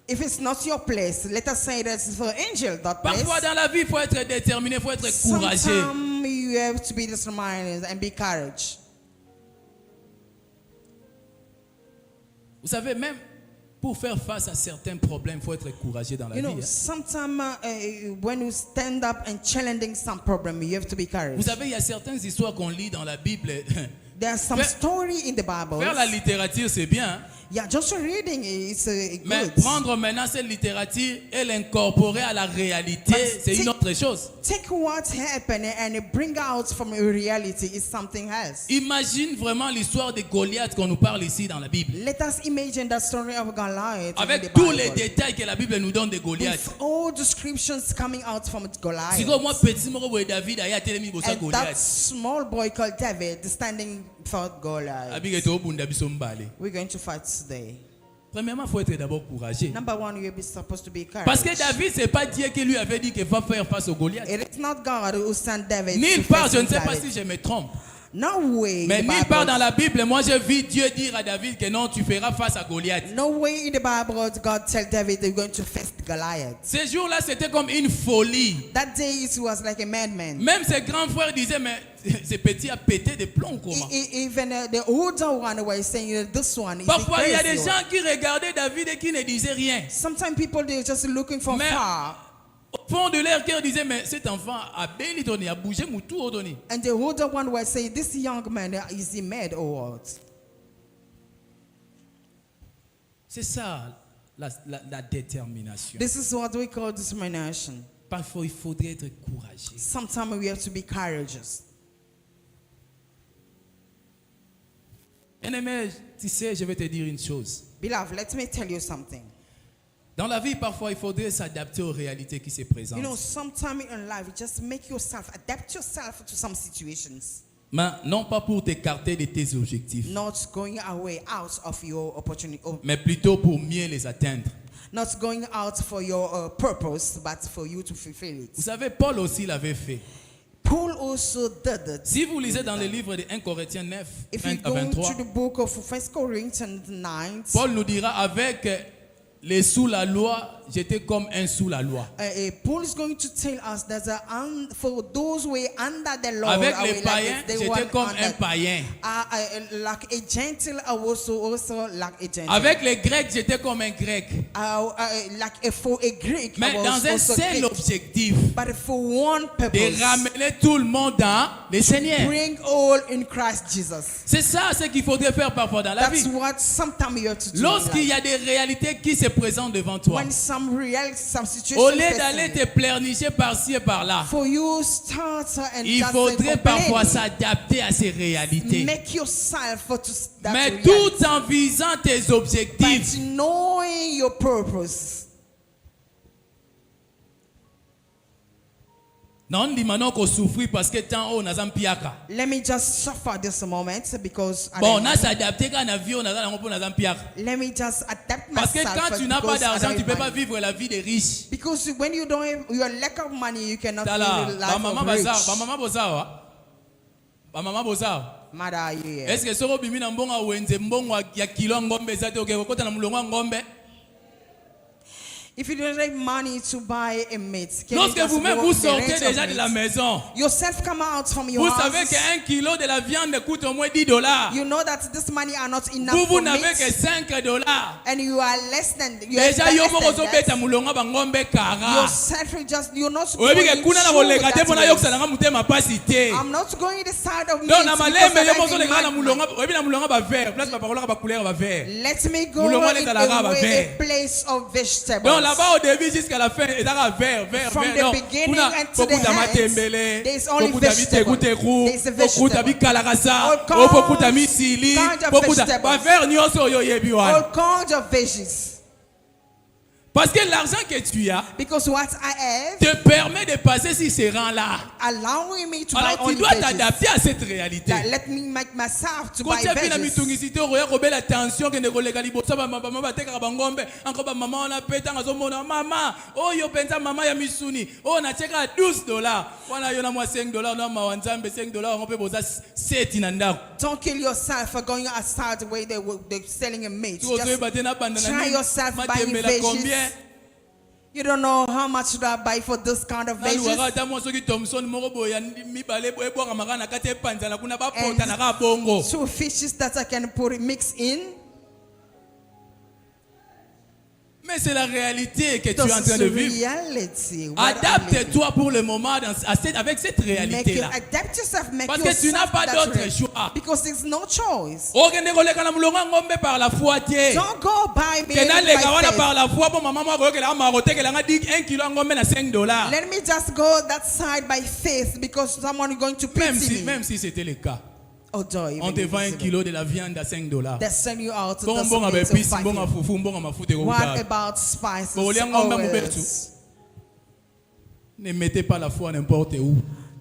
[SPEAKER 3] If it's not your place, let us say that it's for angel that place.
[SPEAKER 1] Parfois dans la vie, il faut être déterminé, il faut être courageux.
[SPEAKER 3] Sometimes you have to be determined and be courage.
[SPEAKER 1] Vous savez, même pour faire face à certains problèmes, il faut être courageux dans la
[SPEAKER 3] You
[SPEAKER 1] vie.
[SPEAKER 3] know,
[SPEAKER 1] hein.
[SPEAKER 3] sometimes when you stand up and challenging some problem, you have to be courage.
[SPEAKER 1] Vous savez, il y a certaines histoires qu'on lit dans la Bible.
[SPEAKER 3] There's some
[SPEAKER 1] Faire-
[SPEAKER 3] story in the Bible.
[SPEAKER 1] Faire la littérature, c'est bien. hein.
[SPEAKER 3] Yeah, just reading it's
[SPEAKER 1] Mais
[SPEAKER 3] good.
[SPEAKER 1] prendre maintenant cette littérature et l'incorporer à la réalité, c'est une autre chose.
[SPEAKER 3] Take what happened and bring out from a reality is something else.
[SPEAKER 1] Imagine vraiment l'histoire de Goliath qu'on nous parle ici dans la Bible.
[SPEAKER 3] Let us imagine the story of Goliath in the
[SPEAKER 1] Avec tous les
[SPEAKER 3] Bible.
[SPEAKER 1] détails que la Bible nous donne de Goliath.
[SPEAKER 3] With all descriptions coming out from Goliath.
[SPEAKER 1] Si moi petit moko boye David aya telemi bosa
[SPEAKER 3] And that
[SPEAKER 1] Goliath.
[SPEAKER 3] small boy called David standing for Goliath.
[SPEAKER 1] Abike to bunda biso mbale.
[SPEAKER 3] We're going to fight today.
[SPEAKER 1] Premièrement, il faut être d'abord courageux.
[SPEAKER 3] Number one, you're supposed to be courage.
[SPEAKER 1] Parce que David, c'est pas Dieu qui lui avait dit qu'il va faire face au Goliath.
[SPEAKER 3] It is not God who sent David.
[SPEAKER 1] Nulle
[SPEAKER 3] to
[SPEAKER 1] part,
[SPEAKER 3] face
[SPEAKER 1] je ne sais pas
[SPEAKER 3] David.
[SPEAKER 1] si je me trompe.
[SPEAKER 3] No way.
[SPEAKER 1] Mais
[SPEAKER 3] in the
[SPEAKER 1] nulle
[SPEAKER 3] Bible.
[SPEAKER 1] part dans la Bible, moi j'ai vu Dieu dire à David que non, tu feras face à Goliath.
[SPEAKER 3] No way in the Bible God tell David they're going to face Goliath.
[SPEAKER 1] Ce jour-là, c'était comme une folie.
[SPEAKER 3] That day it was like a madman.
[SPEAKER 1] Même ses grands frères disaient, mais ce petit a pété des plombs comment?
[SPEAKER 3] Even the older one was saying this one is
[SPEAKER 1] Parfois, il y a
[SPEAKER 3] a
[SPEAKER 1] des
[SPEAKER 3] crazy
[SPEAKER 1] gens
[SPEAKER 3] one.
[SPEAKER 1] qui regardaient David et qui ne disaient rien.
[SPEAKER 3] Sometimes people they're just looking from
[SPEAKER 1] Mais-
[SPEAKER 3] far.
[SPEAKER 1] Au fond de leur cœur, ils disaient, mais cet enfant a béni Tony, a bougé Moutou Odoni.
[SPEAKER 3] And the older one was saying, this young man, is he mad or what?
[SPEAKER 1] C'est ça la détermination.
[SPEAKER 3] This is what we call determination.
[SPEAKER 1] Parfois, il faudrait être courageux.
[SPEAKER 3] Sometimes we have to be courageous.
[SPEAKER 1] Bien-aimé, tu sais, je vais te dire une chose.
[SPEAKER 3] Beloved, let me tell you something.
[SPEAKER 1] Dans la vie, parfois, il faudrait s'adapter aux réalités qui se
[SPEAKER 3] You
[SPEAKER 1] présentent.
[SPEAKER 3] know, sometimes in life, you just make yourself, adapt yourself to some situations.
[SPEAKER 1] Mais non pas pour t'écarter de tes objectifs,
[SPEAKER 3] Not going away out of your opportunity, or
[SPEAKER 1] mais plutôt pour mieux les atteindre.
[SPEAKER 3] not going out for your purpose, but for you to fulfill
[SPEAKER 1] Vous
[SPEAKER 3] it.
[SPEAKER 1] savez, Paul aussi l'avait fait.
[SPEAKER 3] Paul also did it.
[SPEAKER 1] Si vous lisez dans le livre de 1 Corinthiens 9,
[SPEAKER 3] If
[SPEAKER 1] 20
[SPEAKER 3] you
[SPEAKER 1] à
[SPEAKER 3] go
[SPEAKER 1] 23,
[SPEAKER 3] to the book of 1 Corinthians 9,
[SPEAKER 1] Paul nous dira, avec les sous la loi, j'étais comme un sous la loi.
[SPEAKER 3] Paul is going to tell us that for those who were under the law,
[SPEAKER 1] Avec
[SPEAKER 3] I
[SPEAKER 1] les
[SPEAKER 3] will
[SPEAKER 1] païens,
[SPEAKER 3] like they
[SPEAKER 1] j'étais
[SPEAKER 3] were
[SPEAKER 1] comme
[SPEAKER 3] under-
[SPEAKER 1] un païen.
[SPEAKER 3] like a Gentile, I also like a Gentile.
[SPEAKER 1] Avec les Grecs, j'étais comme un Grec.
[SPEAKER 3] For a Greek,
[SPEAKER 1] Mais
[SPEAKER 3] I was
[SPEAKER 1] dans un
[SPEAKER 3] also
[SPEAKER 1] seul
[SPEAKER 3] Greek.
[SPEAKER 1] objectif,
[SPEAKER 3] But for one
[SPEAKER 1] de
[SPEAKER 3] purpose,
[SPEAKER 1] ramener tout le monde dans le Seigneur.
[SPEAKER 3] bring all in Christ Jesus.
[SPEAKER 1] C'est ça ce qu'il faudrait faire parfois dans la
[SPEAKER 3] That's
[SPEAKER 1] vie.
[SPEAKER 3] what sometimes you have to do. in
[SPEAKER 1] Lorsqu'il y
[SPEAKER 3] life.
[SPEAKER 1] a des réalités qui se présentent devant toi,
[SPEAKER 3] When some situations
[SPEAKER 1] au lieu
[SPEAKER 3] facing
[SPEAKER 1] d'aller
[SPEAKER 3] you,
[SPEAKER 1] te pleurnicher par-ci et par-là,
[SPEAKER 3] for you start and
[SPEAKER 1] il
[SPEAKER 3] just
[SPEAKER 1] faudrait
[SPEAKER 3] complain.
[SPEAKER 1] parfois s'adapter à ces réalités.
[SPEAKER 3] Make yourself to that
[SPEAKER 1] Mais
[SPEAKER 3] reality.
[SPEAKER 1] tout en visant tes objectifs.
[SPEAKER 3] But knowing your purpose.
[SPEAKER 1] Non, on dit maintenant qu'on souffre parce que tant on a zampiaka.
[SPEAKER 3] Let me just suffer this moment because
[SPEAKER 1] Bon, on a s'adapté quand on a vu on a zampiaka.
[SPEAKER 3] let me just adapt
[SPEAKER 1] Parce que
[SPEAKER 3] myself.
[SPEAKER 1] quand tu n'as pas
[SPEAKER 3] because I
[SPEAKER 1] d'argent,
[SPEAKER 3] don't
[SPEAKER 1] tu peux
[SPEAKER 3] have
[SPEAKER 1] pas
[SPEAKER 3] money.
[SPEAKER 1] vivre la vie des riches.
[SPEAKER 3] Because when you don't have your lack of money, you cannot
[SPEAKER 1] Tala,
[SPEAKER 3] live the
[SPEAKER 1] ba
[SPEAKER 3] life
[SPEAKER 1] maman
[SPEAKER 3] of
[SPEAKER 1] bazar,
[SPEAKER 3] rich.
[SPEAKER 1] ba maman bozawa. Ba maman bozawa.
[SPEAKER 3] Mother, are you here?
[SPEAKER 1] Est-ce que soko bimi na mbonga wenze mbongo ya kilo ngombe zate okekokota na mulongo ngombe?
[SPEAKER 3] If you don't have money to buy a meat, can you
[SPEAKER 1] Lorsque
[SPEAKER 3] just
[SPEAKER 1] vous-même
[SPEAKER 3] walk
[SPEAKER 1] vous
[SPEAKER 3] the
[SPEAKER 1] sortez
[SPEAKER 3] range
[SPEAKER 1] déjà
[SPEAKER 3] of
[SPEAKER 1] de la
[SPEAKER 3] meat?
[SPEAKER 1] maison,
[SPEAKER 3] Yourself come out from your
[SPEAKER 1] vous
[SPEAKER 3] house.
[SPEAKER 1] savez qu'un kilo de la viande coûte au moins $10.
[SPEAKER 3] You know that this money are not enough
[SPEAKER 1] Vous
[SPEAKER 3] for
[SPEAKER 1] n'avez
[SPEAKER 3] meat,
[SPEAKER 1] que $5.
[SPEAKER 3] and you are less than you are
[SPEAKER 1] Déjà yo moko
[SPEAKER 3] less than
[SPEAKER 1] zobeta
[SPEAKER 3] that.
[SPEAKER 1] mulonga bangombe kara.
[SPEAKER 3] Yourself will just you're not
[SPEAKER 1] Oyebi ke
[SPEAKER 3] going
[SPEAKER 1] kuna na
[SPEAKER 3] through
[SPEAKER 1] bolega te
[SPEAKER 3] that
[SPEAKER 1] pona
[SPEAKER 3] way.
[SPEAKER 1] yoksa nanga mutema pasi te.
[SPEAKER 3] I'm not going the side of meat
[SPEAKER 1] Donc na
[SPEAKER 3] because
[SPEAKER 1] malembe
[SPEAKER 3] I
[SPEAKER 1] yo
[SPEAKER 3] don't
[SPEAKER 1] mozo
[SPEAKER 3] need
[SPEAKER 1] lega na
[SPEAKER 3] money.
[SPEAKER 1] mulonga, oyebi na mulonga ba vert, place ba pakola ba couleur ba vert.
[SPEAKER 3] Let me go
[SPEAKER 1] Mulonga
[SPEAKER 3] in
[SPEAKER 1] leka la
[SPEAKER 3] a
[SPEAKER 1] ba vert.
[SPEAKER 3] place of vegetables.
[SPEAKER 1] Donc là-bas au début jusqu'à la fin ezaka vert, vert,
[SPEAKER 3] From
[SPEAKER 1] vert.
[SPEAKER 3] the
[SPEAKER 1] Donc
[SPEAKER 3] beginning
[SPEAKER 1] kuna
[SPEAKER 3] until the
[SPEAKER 1] bokuta
[SPEAKER 3] end,
[SPEAKER 1] matembele,
[SPEAKER 3] there's only
[SPEAKER 1] bokuta
[SPEAKER 3] vegetable.
[SPEAKER 1] bitekuteku,
[SPEAKER 3] There's a
[SPEAKER 1] bokuta
[SPEAKER 3] vegetable.
[SPEAKER 1] bikalakasa,
[SPEAKER 3] All kinds-
[SPEAKER 1] bokuta misili,
[SPEAKER 3] kinds of
[SPEAKER 1] bokuta
[SPEAKER 3] vegetables.
[SPEAKER 1] ba vert nyonso oyo yebi wana.
[SPEAKER 3] All kinds of veggies.
[SPEAKER 1] Parce que l'argent que tu as
[SPEAKER 3] Because what I have
[SPEAKER 1] te permet de passer sur ces rangs-là.
[SPEAKER 3] allowing me to buy
[SPEAKER 1] Alors tu
[SPEAKER 3] only
[SPEAKER 1] dois
[SPEAKER 3] veggies.
[SPEAKER 1] t'adapter à cette réalité.
[SPEAKER 3] That let me make myself to
[SPEAKER 1] Quand
[SPEAKER 3] buy
[SPEAKER 1] tu as vu la
[SPEAKER 3] veggies.
[SPEAKER 1] mitungicité oya kobela attention que ne kolega liboso ba mama batekaka bangombe encore ba mama ona peta ngazomona mama oyo penza mama ya misuni o na cheka $12 wana yo na mwa $5 na mawanzambe $5 on peut boza 7 na ndako.
[SPEAKER 3] Don't kill yourself for going outside the way they're selling a meat.
[SPEAKER 1] Tu ozoye
[SPEAKER 3] Just
[SPEAKER 1] bate na banda
[SPEAKER 3] try yourself buying
[SPEAKER 1] matembela
[SPEAKER 3] veggies.
[SPEAKER 1] combien?
[SPEAKER 3] You don't know how much should I buy for this kind of
[SPEAKER 1] Na luwaka
[SPEAKER 3] veggies.
[SPEAKER 1] ata mwa soki Thomson moko boya mibale ebwaka maka na kati epanza na kuna bapota na ka bongo.
[SPEAKER 3] 2 fishes that I can put mix in.
[SPEAKER 1] Mais c'est la réalité que tu es en
[SPEAKER 3] This
[SPEAKER 1] train
[SPEAKER 3] is
[SPEAKER 1] de vivre.
[SPEAKER 3] reality. what I'm living.
[SPEAKER 1] Adapte-toi pour le moment avec cette
[SPEAKER 3] Make it,
[SPEAKER 1] réalité-là.
[SPEAKER 3] adapt yourself, make
[SPEAKER 1] Parce que tu
[SPEAKER 3] yourself
[SPEAKER 1] n'as pas
[SPEAKER 3] that
[SPEAKER 1] d'autre
[SPEAKER 3] reality.
[SPEAKER 1] choix.
[SPEAKER 3] Because there's no choice.
[SPEAKER 1] Okende koleka na mulonga ngombe par la foi te.
[SPEAKER 3] Don't go buy me
[SPEAKER 1] Kena lega
[SPEAKER 3] by
[SPEAKER 1] wana
[SPEAKER 3] faith.
[SPEAKER 1] par la foi po mama mwa koyokela marote kela nga 1 kilo ngombe na $5.
[SPEAKER 3] Let me just go that side by faith because someone is going to pity me.
[SPEAKER 1] Même si c'était le cas.
[SPEAKER 3] Although even
[SPEAKER 1] On te
[SPEAKER 3] if
[SPEAKER 1] vend
[SPEAKER 3] it's
[SPEAKER 1] 1 kilo de la viande à $5.
[SPEAKER 3] they send you out to
[SPEAKER 1] Bon
[SPEAKER 3] the
[SPEAKER 1] bon
[SPEAKER 3] streets
[SPEAKER 1] avec
[SPEAKER 3] of
[SPEAKER 1] pisi, bon
[SPEAKER 3] fighting.
[SPEAKER 1] fufu, bon mafuta
[SPEAKER 3] What
[SPEAKER 1] ko.
[SPEAKER 3] about spices?
[SPEAKER 1] Bon liang ngombe
[SPEAKER 3] oils?
[SPEAKER 1] mubetu. Ne mettez pas la foi n'importe où.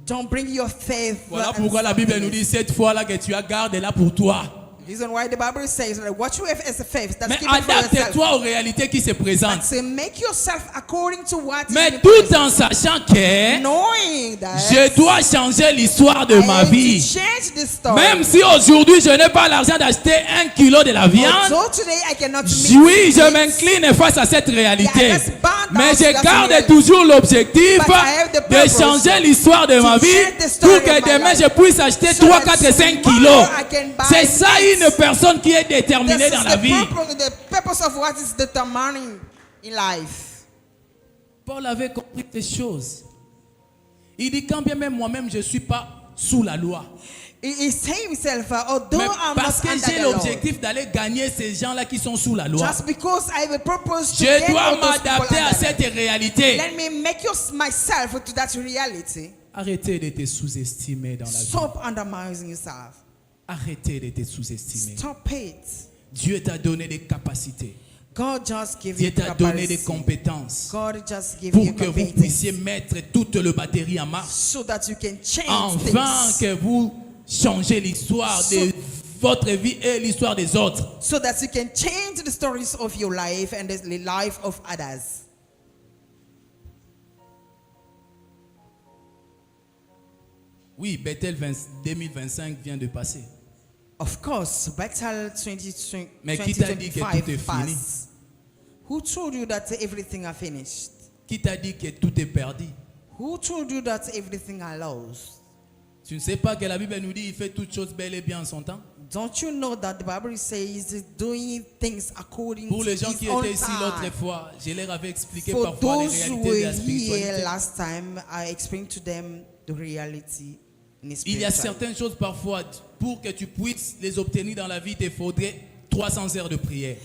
[SPEAKER 3] Don't bring your faith.
[SPEAKER 1] Voilà
[SPEAKER 3] and
[SPEAKER 1] pourquoi la Bible nous dit cette foi-là que tu as, garde-la pour toi.
[SPEAKER 3] Reason why the Bible says that what you have as a faith, that's
[SPEAKER 1] Mais
[SPEAKER 3] keep it for yourself.
[SPEAKER 1] adapte-toi aux réalités qui se présentent.
[SPEAKER 3] So make yourself according to what is
[SPEAKER 1] Mais
[SPEAKER 3] in the
[SPEAKER 1] tout
[SPEAKER 3] present.
[SPEAKER 1] en sachant que
[SPEAKER 3] Knowing that
[SPEAKER 1] je dois changer l'histoire de
[SPEAKER 3] I
[SPEAKER 1] ma
[SPEAKER 3] have to
[SPEAKER 1] vie.
[SPEAKER 3] change this story.
[SPEAKER 1] Même si aujourd'hui je n'ai pas l'argent d'acheter 1 kilo de la viande,
[SPEAKER 3] Although today I cannot
[SPEAKER 1] oui, je
[SPEAKER 3] meet
[SPEAKER 1] m'incline face à cette réalité.
[SPEAKER 3] Yeah, let's bow down
[SPEAKER 1] Mais
[SPEAKER 3] to
[SPEAKER 1] je
[SPEAKER 3] that
[SPEAKER 1] garde
[SPEAKER 3] reality.
[SPEAKER 1] toujours l'objectif
[SPEAKER 3] But I have the
[SPEAKER 1] de
[SPEAKER 3] purpose
[SPEAKER 1] changer l'histoire de ma vie
[SPEAKER 3] change the story
[SPEAKER 1] pour que
[SPEAKER 3] of my
[SPEAKER 1] demain
[SPEAKER 3] life.
[SPEAKER 1] je puisse acheter
[SPEAKER 3] So
[SPEAKER 1] 3,
[SPEAKER 3] that
[SPEAKER 1] 4, 5
[SPEAKER 3] tomorrow
[SPEAKER 1] kilos.
[SPEAKER 3] I can buy
[SPEAKER 1] C'est ça
[SPEAKER 3] meat.
[SPEAKER 1] une personne qui est déterminée
[SPEAKER 3] This
[SPEAKER 1] dans
[SPEAKER 3] is
[SPEAKER 1] la vie.
[SPEAKER 3] the purpose of what is determining in life.
[SPEAKER 1] Paul avait compris ces choses. Il dit quand bien même moi-même je ne suis pas sous la loi.
[SPEAKER 3] He said himself, although
[SPEAKER 1] Mais
[SPEAKER 3] I'm
[SPEAKER 1] parce
[SPEAKER 3] not
[SPEAKER 1] que
[SPEAKER 3] under
[SPEAKER 1] j'ai
[SPEAKER 3] the law,
[SPEAKER 1] l'objectif d'aller gagner ces gens-là qui sont sous la loi.
[SPEAKER 3] just because I have a purpose to
[SPEAKER 1] Je
[SPEAKER 3] get
[SPEAKER 1] dois
[SPEAKER 3] all those people
[SPEAKER 1] m'adapter à
[SPEAKER 3] under
[SPEAKER 1] cette
[SPEAKER 3] that.
[SPEAKER 1] réalité.
[SPEAKER 3] Let me make myself to that reality.
[SPEAKER 1] Arrêtez de te sous-estimer dans la vie.
[SPEAKER 3] Stop undermining yourself.
[SPEAKER 1] Arrêtez de te sous-estimer.
[SPEAKER 3] Stop it.
[SPEAKER 1] Dieu t'a donné des capacités.
[SPEAKER 3] God just give
[SPEAKER 1] Dieu
[SPEAKER 3] you
[SPEAKER 1] t'a donné des
[SPEAKER 3] capacity.
[SPEAKER 1] compétences
[SPEAKER 3] God just give
[SPEAKER 1] pour
[SPEAKER 3] you
[SPEAKER 1] que vous
[SPEAKER 3] competence
[SPEAKER 1] puissiez mettre toute la batterie en marche.
[SPEAKER 3] so that you can change
[SPEAKER 1] Enfin
[SPEAKER 3] things.
[SPEAKER 1] que vous changez l'histoire de votre vie et l'histoire des autres.
[SPEAKER 3] So that you can change the stories of your life and the life of others.
[SPEAKER 1] Oui, Bethel 2025 vient de passer.
[SPEAKER 3] Of course, Bethel 2020,
[SPEAKER 1] Mais qui t'a dit que tout est
[SPEAKER 3] 2025
[SPEAKER 1] fini?
[SPEAKER 3] passed. Who told you that everything are finished?
[SPEAKER 1] Qui t'a dit que tout est perdu?
[SPEAKER 3] Who told you that everything are lost?
[SPEAKER 1] Tu ne sais pas que la Bible nous dit qu'il fait toutes choses bel et bien en son temps?
[SPEAKER 3] Don't you know that the Bible says doing things according
[SPEAKER 1] Pour
[SPEAKER 3] to
[SPEAKER 1] les gens
[SPEAKER 3] his
[SPEAKER 1] qui
[SPEAKER 3] own
[SPEAKER 1] étaient ici l'autre
[SPEAKER 3] time?
[SPEAKER 1] fois, je leur avais expliqué
[SPEAKER 3] For
[SPEAKER 1] parfois les
[SPEAKER 3] those who
[SPEAKER 1] réalités de la
[SPEAKER 3] were
[SPEAKER 1] spiritualité.
[SPEAKER 3] here last time, I explained to them the reality in the
[SPEAKER 1] Il y a
[SPEAKER 3] spirituality.
[SPEAKER 1] certaines choses parfois, pour que tu puisses les obtenir dans la vie, il te faudrait 300 heures de prière.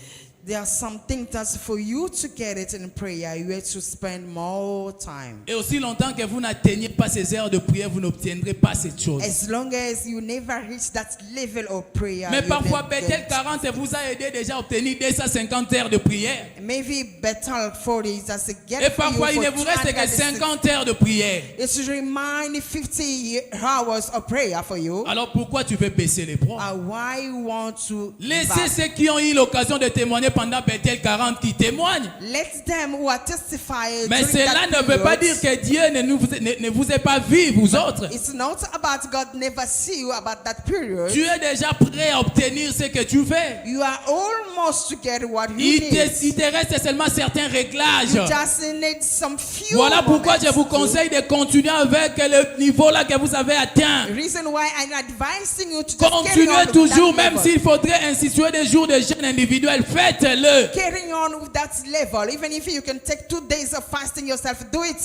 [SPEAKER 3] There are some things that for you to get it in prayer, you have to spend more time.
[SPEAKER 1] Et aussi longtemps que vous n'atteignez pas ces heures de prière, vous n'obtiendrez pas cette chose.
[SPEAKER 3] As long as you never reach that level of prayer,
[SPEAKER 1] Mais
[SPEAKER 3] you
[SPEAKER 1] parfois,
[SPEAKER 3] don't
[SPEAKER 1] Bethel
[SPEAKER 3] get-
[SPEAKER 1] 40 vous a aidé déjà à obtenir 250 heures de prière.
[SPEAKER 3] Maybe Bethel 40 just get
[SPEAKER 1] Et
[SPEAKER 3] for you
[SPEAKER 1] parfois, il ne
[SPEAKER 3] for
[SPEAKER 1] vous reste que
[SPEAKER 3] 260.
[SPEAKER 1] 50 heures de prière.
[SPEAKER 3] It should remind 50 hours of prayer for you.
[SPEAKER 1] Alors pourquoi tu veux baisser les bras?
[SPEAKER 3] Why you want to give
[SPEAKER 1] Laissez
[SPEAKER 3] up?
[SPEAKER 1] ceux qui ont eu l'occasion de témoigner pendant Bethel 40 qui témoignent.
[SPEAKER 3] Let them who are testifying
[SPEAKER 1] Mais
[SPEAKER 3] during
[SPEAKER 1] cela
[SPEAKER 3] that
[SPEAKER 1] ne veut pas dire
[SPEAKER 3] period.
[SPEAKER 1] que Dieu ne vous ait pas vu, vous autres.
[SPEAKER 3] It's not about God never see you about that period.
[SPEAKER 1] Tu es déjà prêt à obtenir ce que tu veux.
[SPEAKER 3] You are almost to get what you
[SPEAKER 1] Il
[SPEAKER 3] need.
[SPEAKER 1] te reste seulement certains réglages.
[SPEAKER 3] You just need some few
[SPEAKER 1] Voilà pourquoi je vous
[SPEAKER 3] moments.
[SPEAKER 1] conseille de continuer avec le niveau là que vous avez atteint.
[SPEAKER 3] The reason why I'm advising you to just carry on
[SPEAKER 1] Continuez
[SPEAKER 3] with
[SPEAKER 1] toujours,
[SPEAKER 3] that
[SPEAKER 1] même
[SPEAKER 3] level.
[SPEAKER 1] s'il faudrait instituer des jours de jeûne individuel, faites-le.
[SPEAKER 3] Carrying on with that level, even if you can take 2 days of fasting yourself, do it.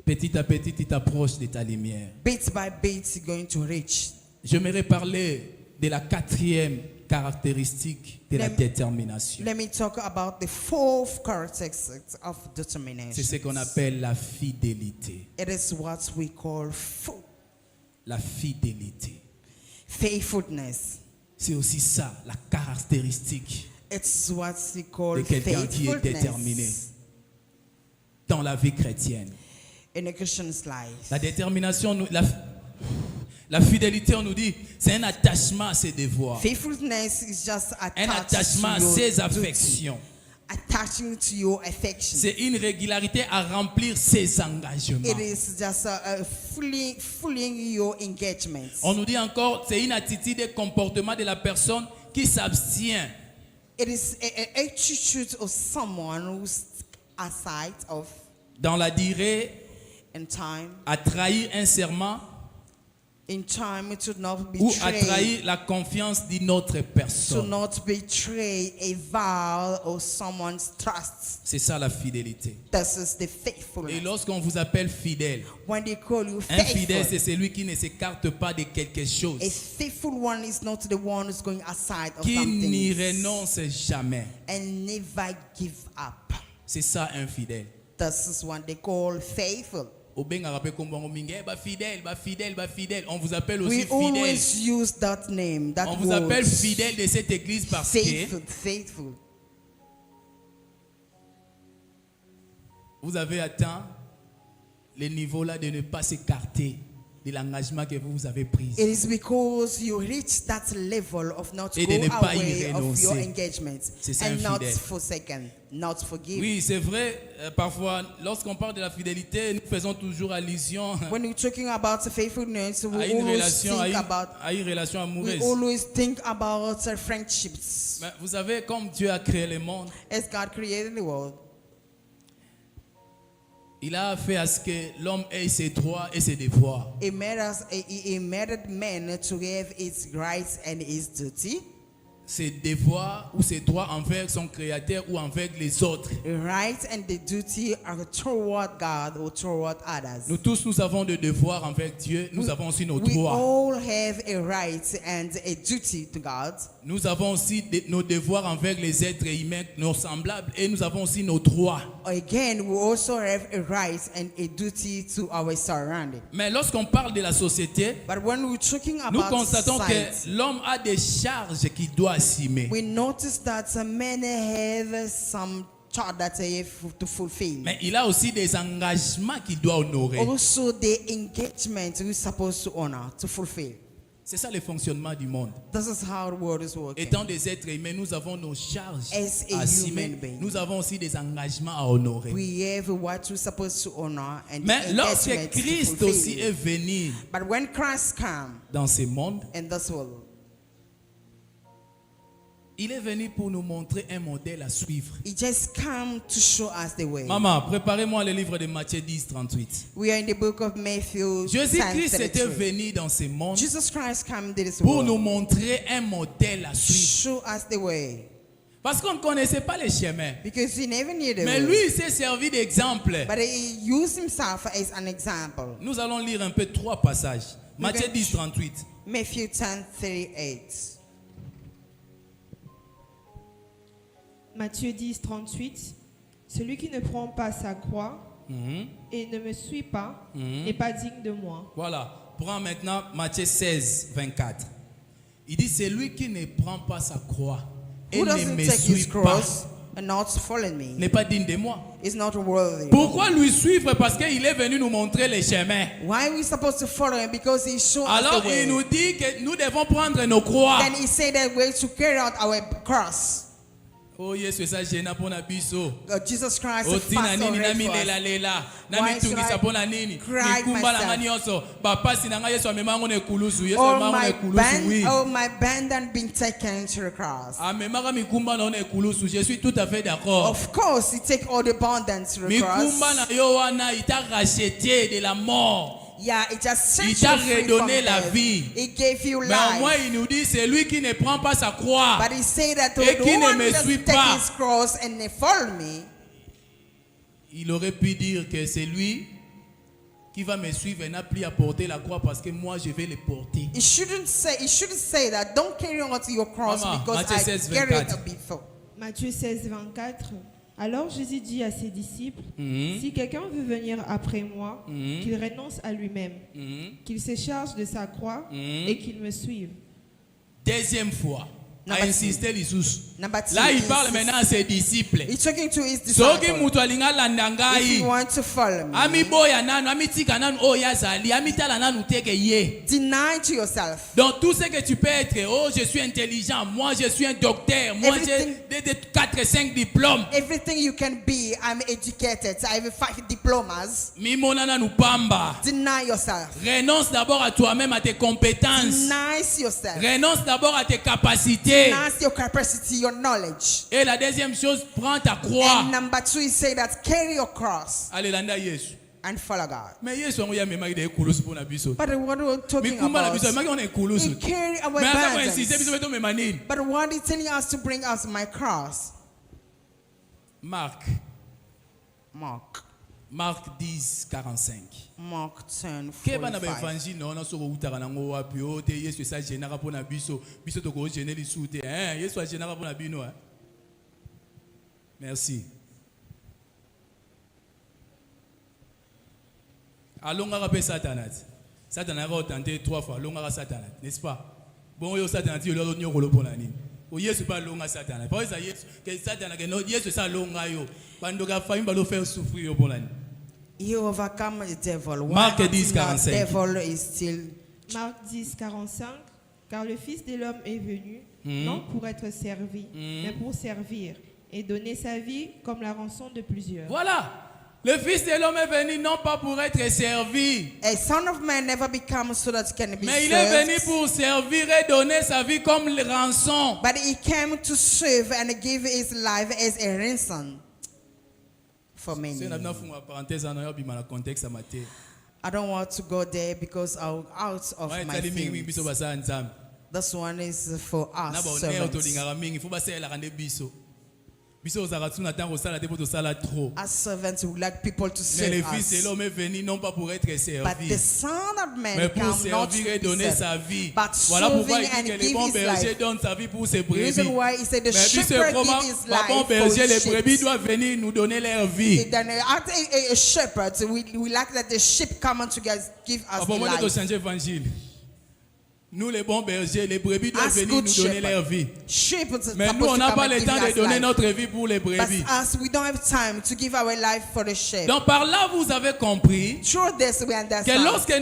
[SPEAKER 1] Petit à petit, tu t'approches de ta lumière.
[SPEAKER 3] Bit by bit, you're going to reach.
[SPEAKER 1] J'aimerais parler de la 4e caractéristique de la détermination.
[SPEAKER 3] Let me talk about the 4th characteristic of
[SPEAKER 1] C'est
[SPEAKER 3] determination.
[SPEAKER 1] ce qu'on appelle la fidélité.
[SPEAKER 3] It is what we call
[SPEAKER 1] La fidélité.
[SPEAKER 3] faithfulness.
[SPEAKER 1] C'est aussi ça, la caractéristique
[SPEAKER 3] It's what we call
[SPEAKER 1] de quelqu'un qui est déterminé
[SPEAKER 3] faithfulness
[SPEAKER 1] dans la vie chrétienne.
[SPEAKER 3] in a Christian's life.
[SPEAKER 1] La détermination, la fidélité, on nous dit, c'est un attachement à ses devoirs,
[SPEAKER 3] Faithfulness is just
[SPEAKER 1] un attachement à
[SPEAKER 3] attaching to
[SPEAKER 1] ses
[SPEAKER 3] your duty,
[SPEAKER 1] affections.
[SPEAKER 3] attaching to your affection.
[SPEAKER 1] C'est une régularité à remplir ses engagements.
[SPEAKER 3] It is just fulfilling your engagements.
[SPEAKER 1] On nous dit encore, c'est une attitude et comportement de la personne qui s'abstient
[SPEAKER 3] It is an attitude of someone who's aside of
[SPEAKER 1] dans la durée
[SPEAKER 3] in time.
[SPEAKER 1] à trahir un serment
[SPEAKER 3] In time, to not
[SPEAKER 1] ou à
[SPEAKER 3] betray,
[SPEAKER 1] trahir la confiance d'une autre
[SPEAKER 3] to
[SPEAKER 1] personne.
[SPEAKER 3] not betray a vow or someone's trust.
[SPEAKER 1] C'est ça la fidélité.
[SPEAKER 3] This is the
[SPEAKER 1] Et
[SPEAKER 3] faithfulness.
[SPEAKER 1] lorsqu'on vous appelle fidèle,
[SPEAKER 3] When they call you
[SPEAKER 1] un fidèle, c'est
[SPEAKER 3] faithful,
[SPEAKER 1] celui qui ne s'écarte pas de quelque chose,
[SPEAKER 3] a faithful one is not the one who's going aside of
[SPEAKER 1] qui n'y
[SPEAKER 3] something
[SPEAKER 1] renonce jamais.
[SPEAKER 3] and never give up.
[SPEAKER 1] C'est ça un fidèle.
[SPEAKER 3] This is what they call faithful.
[SPEAKER 1] On vous appelle aussi
[SPEAKER 3] We
[SPEAKER 1] fidèle.
[SPEAKER 3] always use that name, that
[SPEAKER 1] On vous
[SPEAKER 3] word.
[SPEAKER 1] appelle fidèle de cette église parce que
[SPEAKER 3] Faithful, faithful.
[SPEAKER 1] vous avez atteint le niveau là de ne pas s'écarter de l'engagement que vous avez pris.
[SPEAKER 3] It is because you reach that level of not
[SPEAKER 1] Et
[SPEAKER 3] go
[SPEAKER 1] de ne pas y
[SPEAKER 3] away of your
[SPEAKER 1] renoncer.
[SPEAKER 3] engagements
[SPEAKER 1] C'est ça,
[SPEAKER 3] and
[SPEAKER 1] un
[SPEAKER 3] not
[SPEAKER 1] fidèle.
[SPEAKER 3] forsaken, not forgive.
[SPEAKER 1] Oui, c'est vrai, parfois, lorsqu'on parle de la fidélité, nous faisons toujours allusion
[SPEAKER 3] When we're talking about faithfulness,
[SPEAKER 1] à
[SPEAKER 3] we
[SPEAKER 1] une
[SPEAKER 3] always
[SPEAKER 1] relation,
[SPEAKER 3] think about
[SPEAKER 1] à une relation
[SPEAKER 3] we
[SPEAKER 1] amoureuse.
[SPEAKER 3] always think about friendships.
[SPEAKER 1] Mais vous savez, comme Dieu a créé le monde,
[SPEAKER 3] As God created the world,
[SPEAKER 1] il a fait à ce que l'homme ait ses droits et ses devoirs.
[SPEAKER 3] He made man to have his rights and his duty.
[SPEAKER 1] Ses devoirs ou ses droits envers son créateur ou envers les autres.
[SPEAKER 3] The rights and the duty are toward God or toward others.
[SPEAKER 1] Nous tous, nous avons des devoirs envers Dieu. Nous avons aussi nos
[SPEAKER 3] We
[SPEAKER 1] droits.
[SPEAKER 3] all have a right and a duty to God.
[SPEAKER 1] Nous avons aussi nos devoirs envers les êtres humains, nos semblables, et nous avons aussi nos droits.
[SPEAKER 3] Again, we also have a right and a duty to our surrounding.
[SPEAKER 1] Mais lorsqu'on parle de la société,
[SPEAKER 3] But when we're talking
[SPEAKER 1] nous
[SPEAKER 3] about
[SPEAKER 1] constatons
[SPEAKER 3] society,
[SPEAKER 1] que l'homme a des charges qu'il doit assumer.
[SPEAKER 3] we notice that many have some charge that they have to fulfill.
[SPEAKER 1] Mais il a aussi des engagements qu'il doit honorer.
[SPEAKER 3] Also, the engagement we're supposed to honor, to fulfill.
[SPEAKER 1] C'est ça le fonctionnement du monde.
[SPEAKER 3] This is how the world is working.
[SPEAKER 1] Étant des êtres humains, nous avons nos charges
[SPEAKER 3] As a
[SPEAKER 1] à assumer.
[SPEAKER 3] human being.
[SPEAKER 1] Nous avons aussi des engagements à honorer.
[SPEAKER 3] We have what we're supposed to honor and
[SPEAKER 1] Mais lorsque
[SPEAKER 3] engagement to
[SPEAKER 1] Christ aussi
[SPEAKER 3] fulfill.
[SPEAKER 1] est venu
[SPEAKER 3] But when Christ comes
[SPEAKER 1] dans ce monde,
[SPEAKER 3] in this world,
[SPEAKER 1] il est venu pour nous montrer un modèle à suivre.
[SPEAKER 3] He just come to show us the way.
[SPEAKER 1] Maman, préparez-moi le livre de Matthieu 10, 38.
[SPEAKER 3] We are in the book of Matthew.
[SPEAKER 1] Jésus-Christ
[SPEAKER 3] 10:33.
[SPEAKER 1] était venu dans ce monde
[SPEAKER 3] Jesus Christ came to this
[SPEAKER 1] pour
[SPEAKER 3] world
[SPEAKER 1] nous montrer un modèle à
[SPEAKER 3] to
[SPEAKER 1] suivre.
[SPEAKER 3] show us the way.
[SPEAKER 1] Parce qu'on ne connaissait pas les chemins.
[SPEAKER 3] Because he never knew the
[SPEAKER 1] Mais
[SPEAKER 3] way.
[SPEAKER 1] lui, il s'est servi d'exemple.
[SPEAKER 3] But he used himself as an example.
[SPEAKER 1] Nous allons lire un peu 3 passages. Matthieu
[SPEAKER 3] Okay.
[SPEAKER 1] 10, 38.
[SPEAKER 3] Matthew 10:38.
[SPEAKER 4] Matthieu 10, 38. Celui qui ne prend pas sa croix et ne me suit pas n'est pas digne de moi.
[SPEAKER 1] Voilà. Prends maintenant Matthieu 16, 24. Il dit, c'est lui qui ne prend pas sa croix et
[SPEAKER 3] Who
[SPEAKER 1] ne
[SPEAKER 3] doesn't
[SPEAKER 1] me
[SPEAKER 3] take
[SPEAKER 1] suit
[SPEAKER 3] his
[SPEAKER 1] pas
[SPEAKER 3] cross and not follow me
[SPEAKER 1] n'est pas digne de moi.
[SPEAKER 3] is not worthy.
[SPEAKER 1] Pourquoi lui suivre? Parce qu'il est venu nous montrer les chemins.
[SPEAKER 3] Why are we supposed to follow him? Because he showed us
[SPEAKER 1] Alors
[SPEAKER 3] the way.
[SPEAKER 1] il nous dit que nous devons prendre nos croix.
[SPEAKER 3] Then he said that we're to carry out our cross.
[SPEAKER 1] Oh Yesu esa jena pona biso.
[SPEAKER 3] Jesus Christ
[SPEAKER 1] Otina
[SPEAKER 3] fast
[SPEAKER 1] nini na
[SPEAKER 3] already for
[SPEAKER 1] milela
[SPEAKER 3] us.
[SPEAKER 1] lela. Na
[SPEAKER 3] Why
[SPEAKER 1] mitungisa
[SPEAKER 3] should I
[SPEAKER 1] pona nini.
[SPEAKER 3] cry
[SPEAKER 1] Mikumba na
[SPEAKER 3] myself?
[SPEAKER 1] ngani yoso. Bapasi na nga Yesu amema ngone kulusu. Yesu
[SPEAKER 3] All
[SPEAKER 1] amema
[SPEAKER 3] my
[SPEAKER 1] ngone kulusu
[SPEAKER 3] band,
[SPEAKER 1] oui.
[SPEAKER 3] all my band and been taken to the cross.
[SPEAKER 1] Amema ka mikumba na ngone kulusu. Je suis tout à fait d'accord.
[SPEAKER 3] Of course, he take all the abundance to the
[SPEAKER 1] Mikumba na
[SPEAKER 3] cross.
[SPEAKER 1] yo wana il t'a racheté de la mort.
[SPEAKER 3] Yeah, it just set
[SPEAKER 1] Il
[SPEAKER 3] you
[SPEAKER 1] t'a
[SPEAKER 3] free from
[SPEAKER 1] redonné la
[SPEAKER 3] death.
[SPEAKER 1] vie.
[SPEAKER 3] He gave you
[SPEAKER 1] Mais au moins
[SPEAKER 3] life.
[SPEAKER 1] il nous dit c'est lui qui ne prend pas sa croix.
[SPEAKER 3] But he said that the
[SPEAKER 1] Et qui ne
[SPEAKER 3] one
[SPEAKER 1] me
[SPEAKER 3] that
[SPEAKER 1] suit
[SPEAKER 3] take
[SPEAKER 1] pas.
[SPEAKER 3] his cross and they follow me,
[SPEAKER 1] Il aurait pu dire que c'est lui qui va me suivre et n'a plus à porter la croix parce que moi je vais le porter.
[SPEAKER 3] he shouldn't say that. Don't carry on to your cross
[SPEAKER 1] Maman,
[SPEAKER 3] because
[SPEAKER 1] Matthieu
[SPEAKER 3] I
[SPEAKER 1] 16,
[SPEAKER 3] carried
[SPEAKER 1] 24.
[SPEAKER 3] it before.
[SPEAKER 4] Matthieu 16, 24. Alors Jésus dit à ses disciples, si quelqu'un veut venir après moi, qu'il renonce à lui-même, qu'il se charge de sa croix et qu'il me suive.
[SPEAKER 1] Deuxième fois,
[SPEAKER 3] Number
[SPEAKER 1] a insisté l'Issus.
[SPEAKER 3] Number two,
[SPEAKER 1] Là, il
[SPEAKER 3] he
[SPEAKER 1] parle
[SPEAKER 3] insists-
[SPEAKER 1] maintenant à ses disciples.
[SPEAKER 3] He's talking to his
[SPEAKER 1] Soki
[SPEAKER 3] disciples.
[SPEAKER 1] mutu alinga landa
[SPEAKER 3] If you
[SPEAKER 1] ngai,
[SPEAKER 3] want to follow me,
[SPEAKER 1] ami boya nanu, ami tika nanu oyo azali, ami tala nanu teke ye.
[SPEAKER 3] deny to yourself.
[SPEAKER 1] Donc tout ce que tu peux être, oh je suis intelligent, moi je suis un docteur, moi j'ai
[SPEAKER 3] Everything-
[SPEAKER 1] des 4 5 diplômes.
[SPEAKER 3] Everything you can be, I'm educated. I have 5 diplomas.
[SPEAKER 1] Mimona nanu pamba.
[SPEAKER 3] Deny yourself.
[SPEAKER 1] Renonce d'abord à toi-même, à tes compétences.
[SPEAKER 3] Deny yourself.
[SPEAKER 1] Renonce d'abord à tes capacités.
[SPEAKER 3] Deny your capacity, your knowledge.
[SPEAKER 1] Et la deuxième chose, prends ta croix.
[SPEAKER 3] And number 2, he said that carry your cross
[SPEAKER 1] Allez landa Yesu.
[SPEAKER 3] and follow God.
[SPEAKER 1] Mais Yesu ango ya memaki de kulusu pona biso.
[SPEAKER 3] But what we're talking
[SPEAKER 1] Mikumba na
[SPEAKER 3] about,
[SPEAKER 1] biso memaki on
[SPEAKER 3] he
[SPEAKER 1] kulusu.
[SPEAKER 3] carry our
[SPEAKER 1] Mais ata ko insiste
[SPEAKER 3] burdens.
[SPEAKER 1] biso beto mema nini?
[SPEAKER 3] But what he's telling us to bring us my cross.
[SPEAKER 1] Marc. Marc 10, 45.
[SPEAKER 3] Mark 10,
[SPEAKER 1] Ke bana
[SPEAKER 3] 45.
[SPEAKER 1] évangile na soko utaka nango wapi o te Yesu esa genaka pona biso. Biso to ko gene li sute. Yesu a genaka pona bino. Merci. Alonga pe Satanat. Satan a tenté 3 fois. Alonga Satanat, n'est-ce pas? Bon yo Satan ti yo nyoko lo pona nini. O Yesu pas longa Satan. Pas ça Yesu que Satan que no Yesu sa longa yo. Bando ga fa imba lo faire souffrir yo pona nini.
[SPEAKER 3] You overcome the devil.
[SPEAKER 1] Mark
[SPEAKER 3] Why
[SPEAKER 1] 10,
[SPEAKER 3] not?
[SPEAKER 1] 45.
[SPEAKER 3] Devil is still.
[SPEAKER 4] Marc 10, 45. Car le Fils de l'homme est venu, non pour être servi, mais pour servir et donner sa vie comme la rançon de plusieurs.
[SPEAKER 1] Voilà. Le Fils de l'homme est venu non pas pour être servi,
[SPEAKER 3] A son of man never becomes so that he can be
[SPEAKER 1] mais il est venu
[SPEAKER 3] served.
[SPEAKER 1] pour servir et donner sa vie comme rançon.
[SPEAKER 3] But he came to serve and give his life as a ransom for many.
[SPEAKER 1] C'est une parenthèse en ayant bima na contexte amateur.
[SPEAKER 3] I don't want to go there because I'm out of
[SPEAKER 1] Ouais,
[SPEAKER 3] my
[SPEAKER 1] tali mingi mingi biso
[SPEAKER 3] things.
[SPEAKER 1] basa nzambe.
[SPEAKER 3] This one is for
[SPEAKER 1] Na
[SPEAKER 3] us
[SPEAKER 1] ba oner
[SPEAKER 3] servants.
[SPEAKER 1] to lingaka mingi faut basa la rande biso. Biso ozaka tuna tango sala te poto sala trop.
[SPEAKER 3] As servants, we would like people to
[SPEAKER 1] Mais le
[SPEAKER 3] serve
[SPEAKER 1] Fils de
[SPEAKER 3] us.
[SPEAKER 1] l'homme est venu non pas pour être
[SPEAKER 3] But
[SPEAKER 1] servi,
[SPEAKER 3] the Son of
[SPEAKER 1] mais
[SPEAKER 3] Man
[SPEAKER 1] pour
[SPEAKER 3] came not to
[SPEAKER 1] servir et
[SPEAKER 3] be
[SPEAKER 1] donner
[SPEAKER 3] served,
[SPEAKER 1] sa vie.
[SPEAKER 3] but
[SPEAKER 1] Voilà pourquoi il
[SPEAKER 3] serving
[SPEAKER 1] dit
[SPEAKER 3] and
[SPEAKER 1] que les
[SPEAKER 3] give
[SPEAKER 1] bons
[SPEAKER 3] his
[SPEAKER 1] bergers
[SPEAKER 3] life.
[SPEAKER 1] donnent sa vie pour ses
[SPEAKER 3] The
[SPEAKER 1] brebis.
[SPEAKER 3] reason why he said the
[SPEAKER 1] Mais puisque
[SPEAKER 3] shepherd
[SPEAKER 1] comment
[SPEAKER 3] give his
[SPEAKER 1] les bons
[SPEAKER 3] life for
[SPEAKER 1] bergers, les
[SPEAKER 3] his
[SPEAKER 1] brebis
[SPEAKER 3] sheep.
[SPEAKER 1] doivent venir nous donner leur vie.
[SPEAKER 3] Then after a shepherd, we like that the sheep come to give us
[SPEAKER 1] Pour
[SPEAKER 3] the
[SPEAKER 1] moi, de
[SPEAKER 3] life.
[SPEAKER 1] changer l'évangile. Nous, les bons bergers, les brebis doivent
[SPEAKER 3] As
[SPEAKER 1] venir
[SPEAKER 3] good
[SPEAKER 1] nous donner
[SPEAKER 3] shepherd.
[SPEAKER 1] leur vie.
[SPEAKER 3] Sheep is
[SPEAKER 1] Mais nous,
[SPEAKER 3] supposed
[SPEAKER 1] on
[SPEAKER 3] to
[SPEAKER 1] n'a
[SPEAKER 3] come
[SPEAKER 1] pas
[SPEAKER 3] and
[SPEAKER 1] le
[SPEAKER 3] give
[SPEAKER 1] temps de
[SPEAKER 3] us
[SPEAKER 1] donner
[SPEAKER 3] life.
[SPEAKER 1] notre vie pour les
[SPEAKER 3] But
[SPEAKER 1] brebis.
[SPEAKER 3] us, we don't have time to give our life for the sheep.
[SPEAKER 1] Donc par là, vous avez compris
[SPEAKER 3] Through this, we
[SPEAKER 1] que
[SPEAKER 3] understand.
[SPEAKER 1] lorsque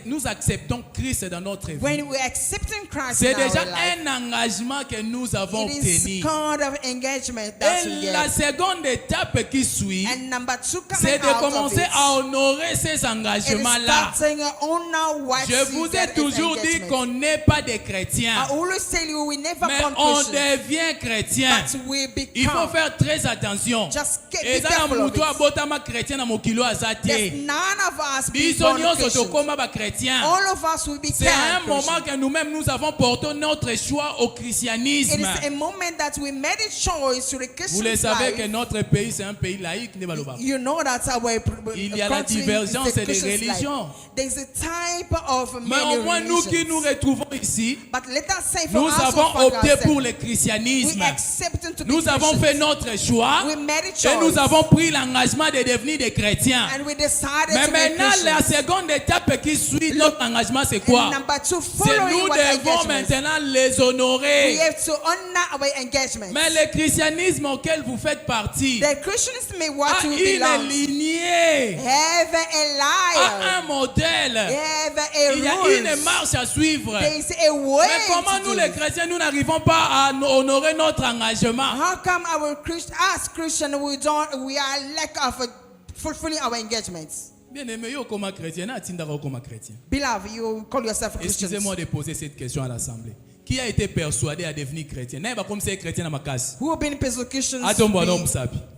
[SPEAKER 1] nous acceptons Christ dans notre vie,
[SPEAKER 3] When we're accepting Christ
[SPEAKER 1] c'est
[SPEAKER 3] in
[SPEAKER 1] déjà
[SPEAKER 3] our life,
[SPEAKER 1] un engagement que nous avons
[SPEAKER 3] it
[SPEAKER 1] obtenu.
[SPEAKER 3] is kind of engagement that we
[SPEAKER 1] Et la
[SPEAKER 3] get.
[SPEAKER 1] seconde étape qui suit,
[SPEAKER 3] And number 2
[SPEAKER 1] c'est
[SPEAKER 3] coming
[SPEAKER 1] de
[SPEAKER 3] out of
[SPEAKER 1] commencer
[SPEAKER 3] it,
[SPEAKER 1] à honorer ces
[SPEAKER 3] it is
[SPEAKER 1] engagements-là.
[SPEAKER 3] starting honor what
[SPEAKER 1] Je
[SPEAKER 3] you
[SPEAKER 1] vous ai
[SPEAKER 3] get as
[SPEAKER 1] toujours dit
[SPEAKER 3] engagement.
[SPEAKER 1] qu'on n'est pas des chrétiens,
[SPEAKER 3] I always tell you, we never
[SPEAKER 1] mais
[SPEAKER 3] born
[SPEAKER 1] on
[SPEAKER 3] Christians,
[SPEAKER 1] devient chrétien.
[SPEAKER 3] but we
[SPEAKER 1] Il faut
[SPEAKER 3] become.
[SPEAKER 1] faire très attention.
[SPEAKER 3] Just get
[SPEAKER 1] Et
[SPEAKER 3] be
[SPEAKER 1] ça, na
[SPEAKER 3] careful of
[SPEAKER 1] mutu
[SPEAKER 3] it.
[SPEAKER 1] abotama chrétien na mokilo
[SPEAKER 3] There's
[SPEAKER 1] azate.
[SPEAKER 3] none of us be
[SPEAKER 1] Biso
[SPEAKER 3] born
[SPEAKER 1] nyonso
[SPEAKER 3] Christians.
[SPEAKER 1] tokoma ba chrétien.
[SPEAKER 3] All of us will
[SPEAKER 1] C'est à un
[SPEAKER 3] become
[SPEAKER 1] moment
[SPEAKER 3] Christians.
[SPEAKER 1] que nous-mêmes nous avons porté notre choix au
[SPEAKER 3] It
[SPEAKER 1] christianisme.
[SPEAKER 3] is a moment that we made a choice to the
[SPEAKER 1] Vous le
[SPEAKER 3] Christian
[SPEAKER 1] savez que
[SPEAKER 3] life.
[SPEAKER 1] notre pays c'est un pays laïque, ne baloba.
[SPEAKER 3] You know that our
[SPEAKER 1] Il y a la
[SPEAKER 3] country is
[SPEAKER 1] divergence
[SPEAKER 3] the
[SPEAKER 1] des
[SPEAKER 3] Christian
[SPEAKER 1] religions.
[SPEAKER 3] life. There's a type of
[SPEAKER 1] Mais au moins
[SPEAKER 3] many
[SPEAKER 1] nous qui nous nous retrouvons ici,
[SPEAKER 3] But let us say for
[SPEAKER 1] nous
[SPEAKER 3] us
[SPEAKER 1] avons
[SPEAKER 3] who find
[SPEAKER 1] opté
[SPEAKER 3] ourselves,
[SPEAKER 1] pour le
[SPEAKER 3] we
[SPEAKER 1] christianisme.
[SPEAKER 3] accepted to be
[SPEAKER 1] Nous avons
[SPEAKER 3] Christians.
[SPEAKER 1] fait notre choix
[SPEAKER 3] We made a
[SPEAKER 1] et
[SPEAKER 3] choice.
[SPEAKER 1] nous avons pris l'engagement de devenir des chrétiens.
[SPEAKER 3] And we decided
[SPEAKER 1] Mais
[SPEAKER 3] to be
[SPEAKER 1] maintenant, la
[SPEAKER 3] Christians.
[SPEAKER 1] seconde étape qui suit notre engagement, c'est quoi?
[SPEAKER 3] And number two,
[SPEAKER 1] C'est
[SPEAKER 3] following
[SPEAKER 1] nous
[SPEAKER 3] what
[SPEAKER 1] devons
[SPEAKER 3] engagements.
[SPEAKER 1] maintenant les
[SPEAKER 3] We
[SPEAKER 1] honorer.
[SPEAKER 3] have to honor our engagements.
[SPEAKER 1] Mais le christianisme auquel vous faites partie
[SPEAKER 3] The Christians may what
[SPEAKER 1] a
[SPEAKER 3] you
[SPEAKER 1] une
[SPEAKER 3] belong.
[SPEAKER 1] lignée,
[SPEAKER 3] Have a
[SPEAKER 1] a
[SPEAKER 3] liar.
[SPEAKER 1] un modèle.
[SPEAKER 3] Have a
[SPEAKER 1] Il y a
[SPEAKER 3] rules.
[SPEAKER 1] une marche à suivre.
[SPEAKER 3] There is a way
[SPEAKER 1] Mais comment
[SPEAKER 3] to
[SPEAKER 1] nous
[SPEAKER 3] do
[SPEAKER 1] les
[SPEAKER 3] it.
[SPEAKER 1] chrétiens, nous n'arrivons pas à honorer notre engagement?
[SPEAKER 3] How come as Christians we are lack of fulfilling our engagements?
[SPEAKER 1] Bien-aimé, yo comme chrétien, na tindara comme chrétien.
[SPEAKER 3] Beloved, you call yourself a Christian.
[SPEAKER 1] Excusez-moi de poser cette question à l'Assemblée. Qui a été persuadé à devenir chrétien? N'est pas comme c'est chrétien à ma casse.
[SPEAKER 3] Who have been persecutions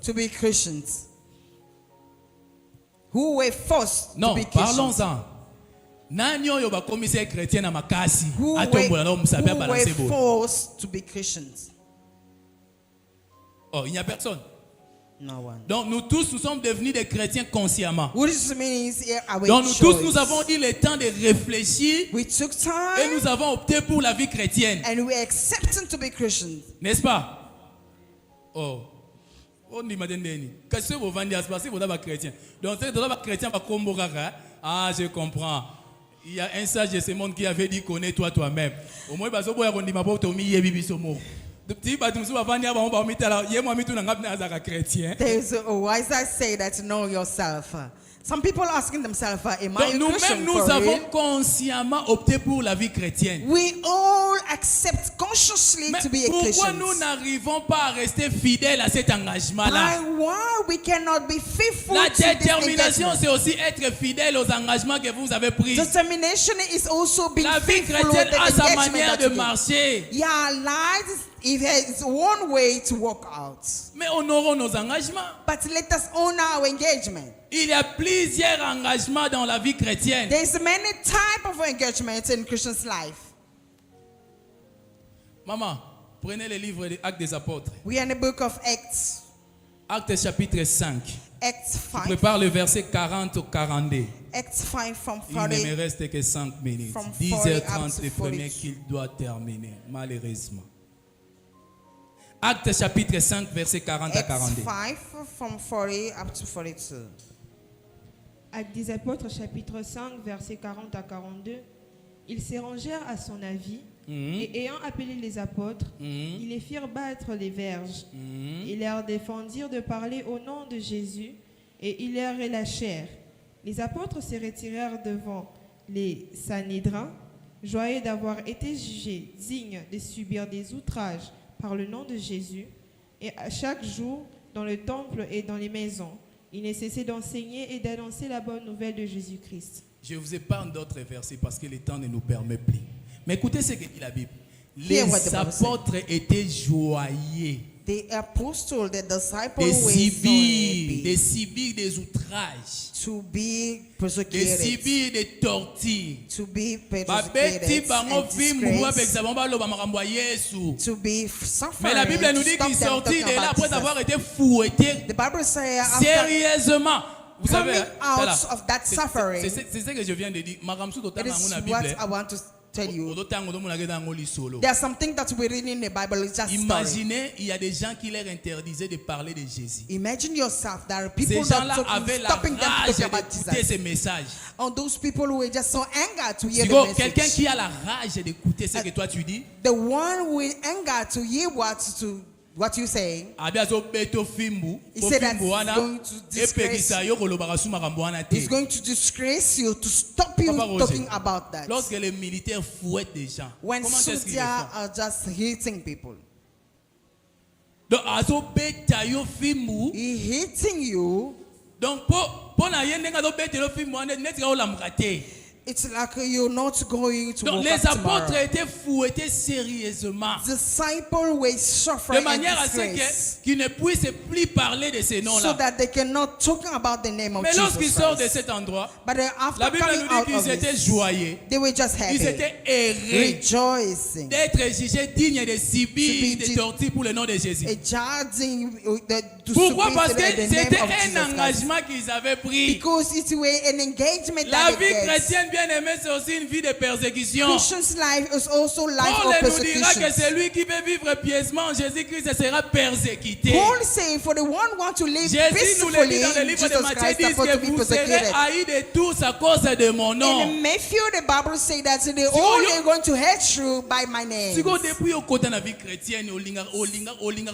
[SPEAKER 3] to be Christians? Who were forced
[SPEAKER 1] Non,
[SPEAKER 3] to be Christians?
[SPEAKER 1] parlons-en. Nani oyo ba commissaire chrétien na makasi
[SPEAKER 3] Who
[SPEAKER 1] atombola na musabe
[SPEAKER 3] were
[SPEAKER 1] balancer bo.
[SPEAKER 3] forced to be Christians?
[SPEAKER 1] Oh, il n'y a personne.
[SPEAKER 3] No one.
[SPEAKER 1] Donc nous tous nous sommes devenus des chrétiens consciemment.
[SPEAKER 3] Which means our
[SPEAKER 1] Donc nous
[SPEAKER 3] choice.
[SPEAKER 1] tous nous avons eu le temps de réfléchir
[SPEAKER 3] We took
[SPEAKER 1] et
[SPEAKER 3] time
[SPEAKER 1] nous avons opté pour la vie chrétienne.
[SPEAKER 3] and we accepted to be Christians.
[SPEAKER 1] N'est-ce pas? Oh. On dit maintenant qu'est-ce que vous vendez à ce passé vous êtes chrétien. Donc c'est dans le chrétien va combo kaka. Ah, je comprends. Il y a un sage de ce monde qui avait dit connais-toi toi-même. Au moins parce que vous avez dit ma pauvre Tommy yebi somo. Depuis bah tu vas vendre avant bah mettre là, yé moi mitu na ngap na za chrétien.
[SPEAKER 3] There's a wise say that know yourself. Some people asking themselves, am I
[SPEAKER 1] Donc
[SPEAKER 3] a
[SPEAKER 1] nous-mêmes
[SPEAKER 3] Christian
[SPEAKER 1] nous
[SPEAKER 3] for
[SPEAKER 1] avons
[SPEAKER 3] real?
[SPEAKER 1] consciemment opté pour la vie chrétienne.
[SPEAKER 3] We all accept consciously
[SPEAKER 1] Mais
[SPEAKER 3] to be a
[SPEAKER 1] pourquoi
[SPEAKER 3] Christian.
[SPEAKER 1] nous n'arrivons pas à rester fidèles à cet engagement-là?
[SPEAKER 3] Why we cannot be faithful
[SPEAKER 1] La
[SPEAKER 3] to this
[SPEAKER 1] détermination,
[SPEAKER 3] engagement?
[SPEAKER 1] c'est aussi être fidèle aux engagements que vous avez pris.
[SPEAKER 3] Determination is also being
[SPEAKER 1] La vie
[SPEAKER 3] faithful with
[SPEAKER 1] chrétienne
[SPEAKER 3] the
[SPEAKER 1] a sa
[SPEAKER 3] engagement
[SPEAKER 1] manière
[SPEAKER 3] that
[SPEAKER 1] de
[SPEAKER 3] you do.
[SPEAKER 1] marcher.
[SPEAKER 3] Yeah, life it has one way to work out.
[SPEAKER 1] Mais honorons nos engagements.
[SPEAKER 3] But let us honor our engagement.
[SPEAKER 1] Il y a plusieurs engagements dans la vie chrétienne.
[SPEAKER 3] There's many type of engagements in Christian's life.
[SPEAKER 1] Maman, prenez le livre des Actes des Apôtres.
[SPEAKER 3] We are in the book of Acts.
[SPEAKER 1] Actes chapitre 5.
[SPEAKER 3] Acts 5.
[SPEAKER 1] Prépare le verset 40 au 42.
[SPEAKER 3] Acts 5 from
[SPEAKER 1] Il ne me
[SPEAKER 3] 40.
[SPEAKER 1] reste que 5 minutes.
[SPEAKER 3] From
[SPEAKER 1] 10h30
[SPEAKER 3] 40 up
[SPEAKER 1] le
[SPEAKER 3] to
[SPEAKER 1] premier
[SPEAKER 3] 42.
[SPEAKER 1] qu'il doit terminer, malheureusement. Actes chapitre 5, verset 40 à
[SPEAKER 3] Acts
[SPEAKER 1] 42.
[SPEAKER 3] 5 from 40 up to 42.
[SPEAKER 4] Actes des Apôtres, chapitre 5, versets 40 à 42. Ils se rangèrent à son avis, et ayant appelé les apôtres, ils les firent battre les verges. Ils leur défendirent de parler au nom de Jésus, et ils les relâchèrent. Les apôtres se retirèrent devant les Sanhédrins, joyeux d'avoir été jugés dignes de subir des outrages par le nom de Jésus, et à chaque jour, dans le temple et dans les maisons, ils ne cessaient d'enseigner et d'annoncer la bonne nouvelle de Jésus-Christ.
[SPEAKER 1] Je vous épargne d'autres versets parce que le temps ne nous permet plus. Mais écoutez ce que dit la Bible.
[SPEAKER 3] Hear what the
[SPEAKER 1] Les
[SPEAKER 3] Bible says.
[SPEAKER 1] apôtres étaient joyeux
[SPEAKER 3] The apostle, the disciple
[SPEAKER 1] de
[SPEAKER 3] were so
[SPEAKER 1] subir des outrages,
[SPEAKER 3] to be
[SPEAKER 1] de
[SPEAKER 3] persecuted,
[SPEAKER 1] subir des tortures.
[SPEAKER 3] to be
[SPEAKER 1] Babeti
[SPEAKER 3] persecuted
[SPEAKER 1] bango
[SPEAKER 3] and
[SPEAKER 1] vimbu wa
[SPEAKER 3] disgraced,
[SPEAKER 1] pekisa bango baloba makambo ya Yesu.
[SPEAKER 3] to be
[SPEAKER 1] Mais
[SPEAKER 3] suffering.
[SPEAKER 1] la Bible nous
[SPEAKER 3] to
[SPEAKER 1] dit
[SPEAKER 3] stop
[SPEAKER 1] qu'il
[SPEAKER 3] them
[SPEAKER 1] sortit
[SPEAKER 3] talking
[SPEAKER 1] de là
[SPEAKER 3] about
[SPEAKER 1] après
[SPEAKER 3] Jesus.
[SPEAKER 1] avoir été fouetté
[SPEAKER 3] The Bible says after
[SPEAKER 1] sérieusement. Vous savez,
[SPEAKER 3] coming out
[SPEAKER 1] voilà.
[SPEAKER 3] of that suffering,
[SPEAKER 1] C'est ce que je viens de dire. Makamsu
[SPEAKER 3] it
[SPEAKER 1] totanga
[SPEAKER 3] is
[SPEAKER 1] nguna
[SPEAKER 3] what
[SPEAKER 1] Bible.
[SPEAKER 3] I want to tell you.
[SPEAKER 1] Odotango domo nageda ngoli solo.
[SPEAKER 3] There's something that we read in the Bible. It's just story.
[SPEAKER 1] Imaginez, il y a des gens qui leur interdisaient de parler de Jésus.
[SPEAKER 3] Imagine yourself there are
[SPEAKER 1] Ces
[SPEAKER 3] people that
[SPEAKER 1] gens-là avaient la
[SPEAKER 3] stopping them to
[SPEAKER 1] rage
[SPEAKER 3] talk about
[SPEAKER 1] d'écouter
[SPEAKER 3] Jesus.
[SPEAKER 1] ces messages.
[SPEAKER 3] And those people who were just so angry to hear
[SPEAKER 1] Sigo,
[SPEAKER 3] the
[SPEAKER 1] quelqu'un
[SPEAKER 3] message.
[SPEAKER 1] qui a la rage d'écouter ce que toi tu dis,
[SPEAKER 3] The one with anger to hear what you say.
[SPEAKER 1] abiazo beto fimbu,
[SPEAKER 3] He said that
[SPEAKER 1] fimbu
[SPEAKER 3] he's
[SPEAKER 1] wana,
[SPEAKER 3] going to disgrace
[SPEAKER 1] epekisa yo kolobaka su makambo wana te.
[SPEAKER 3] He's going to disgrace you to stop you
[SPEAKER 1] Papa Roger,
[SPEAKER 3] talking about that.
[SPEAKER 1] Lorsque les militaires fouettent des gens,
[SPEAKER 3] When
[SPEAKER 1] comment est-ce qu'ils le
[SPEAKER 3] soldiers
[SPEAKER 1] font?
[SPEAKER 3] are just hitting people,
[SPEAKER 1] Donc azo beta yo fimbu,
[SPEAKER 3] he hitting you.
[SPEAKER 1] donc po na ye ndenge azo beta yo fimbu wana neti ka olamuka te.
[SPEAKER 3] It's like you're not going to
[SPEAKER 1] Donc
[SPEAKER 3] wake
[SPEAKER 1] les
[SPEAKER 3] up tomorrow.
[SPEAKER 1] apôtres étaient fouettés sérieusement.
[SPEAKER 3] Disciples were
[SPEAKER 1] De
[SPEAKER 3] suffering
[SPEAKER 1] manière
[SPEAKER 3] and
[SPEAKER 1] à ce
[SPEAKER 3] disgrace,
[SPEAKER 1] qu'ils ne puissent plus parler de ces
[SPEAKER 3] so
[SPEAKER 1] noms-là.
[SPEAKER 3] that they cannot talk about the name of
[SPEAKER 1] Mais lorsqu'ils
[SPEAKER 3] Jesus
[SPEAKER 1] sortent de
[SPEAKER 3] Christ.
[SPEAKER 1] cet endroit,
[SPEAKER 3] But after
[SPEAKER 1] la Bible
[SPEAKER 3] coming
[SPEAKER 1] nous
[SPEAKER 3] out
[SPEAKER 1] dit
[SPEAKER 3] of
[SPEAKER 1] qu'ils étaient
[SPEAKER 3] this,
[SPEAKER 1] joyeux.
[SPEAKER 3] they were just
[SPEAKER 1] Ils
[SPEAKER 3] happy,
[SPEAKER 1] étaient errés
[SPEAKER 3] rejoicing,
[SPEAKER 1] d'être jugés dignes de subir
[SPEAKER 3] To be
[SPEAKER 1] des tortures pour le nom de Jésus.
[SPEAKER 3] judging to
[SPEAKER 1] Pourquoi?
[SPEAKER 3] submit
[SPEAKER 1] Parce
[SPEAKER 3] to
[SPEAKER 1] que
[SPEAKER 3] the name
[SPEAKER 1] c'était
[SPEAKER 3] of
[SPEAKER 1] un
[SPEAKER 3] Jesus Christ.
[SPEAKER 1] engagement qu'ils avaient pris.
[SPEAKER 3] Because it were an engagement
[SPEAKER 1] La
[SPEAKER 3] that
[SPEAKER 1] vie
[SPEAKER 3] they get.
[SPEAKER 1] chrétienne bien-aimé, c'est aussi une vie de persécution.
[SPEAKER 3] Christian's life is also life
[SPEAKER 1] Paul
[SPEAKER 3] of
[SPEAKER 1] nous dira que
[SPEAKER 3] persecution.
[SPEAKER 1] celui qui veut vivre pieusement en Jésus-Christ sera persécuté.
[SPEAKER 3] Paul say, for the one want to live
[SPEAKER 1] Jésus nous le dit
[SPEAKER 3] peacefully
[SPEAKER 1] dans le
[SPEAKER 3] in
[SPEAKER 1] livre de
[SPEAKER 3] Jesus
[SPEAKER 1] Matthieu,
[SPEAKER 3] Christ,
[SPEAKER 1] dit
[SPEAKER 3] supposed to
[SPEAKER 1] que
[SPEAKER 3] be
[SPEAKER 1] vous serez
[SPEAKER 3] persecuted.
[SPEAKER 1] haïs de tous à cause de mon nom.
[SPEAKER 3] In Matthew, the Bible say that they all are going to hate you by my name.
[SPEAKER 1] Si vous depuis au côté de la vie chrétienne, olinga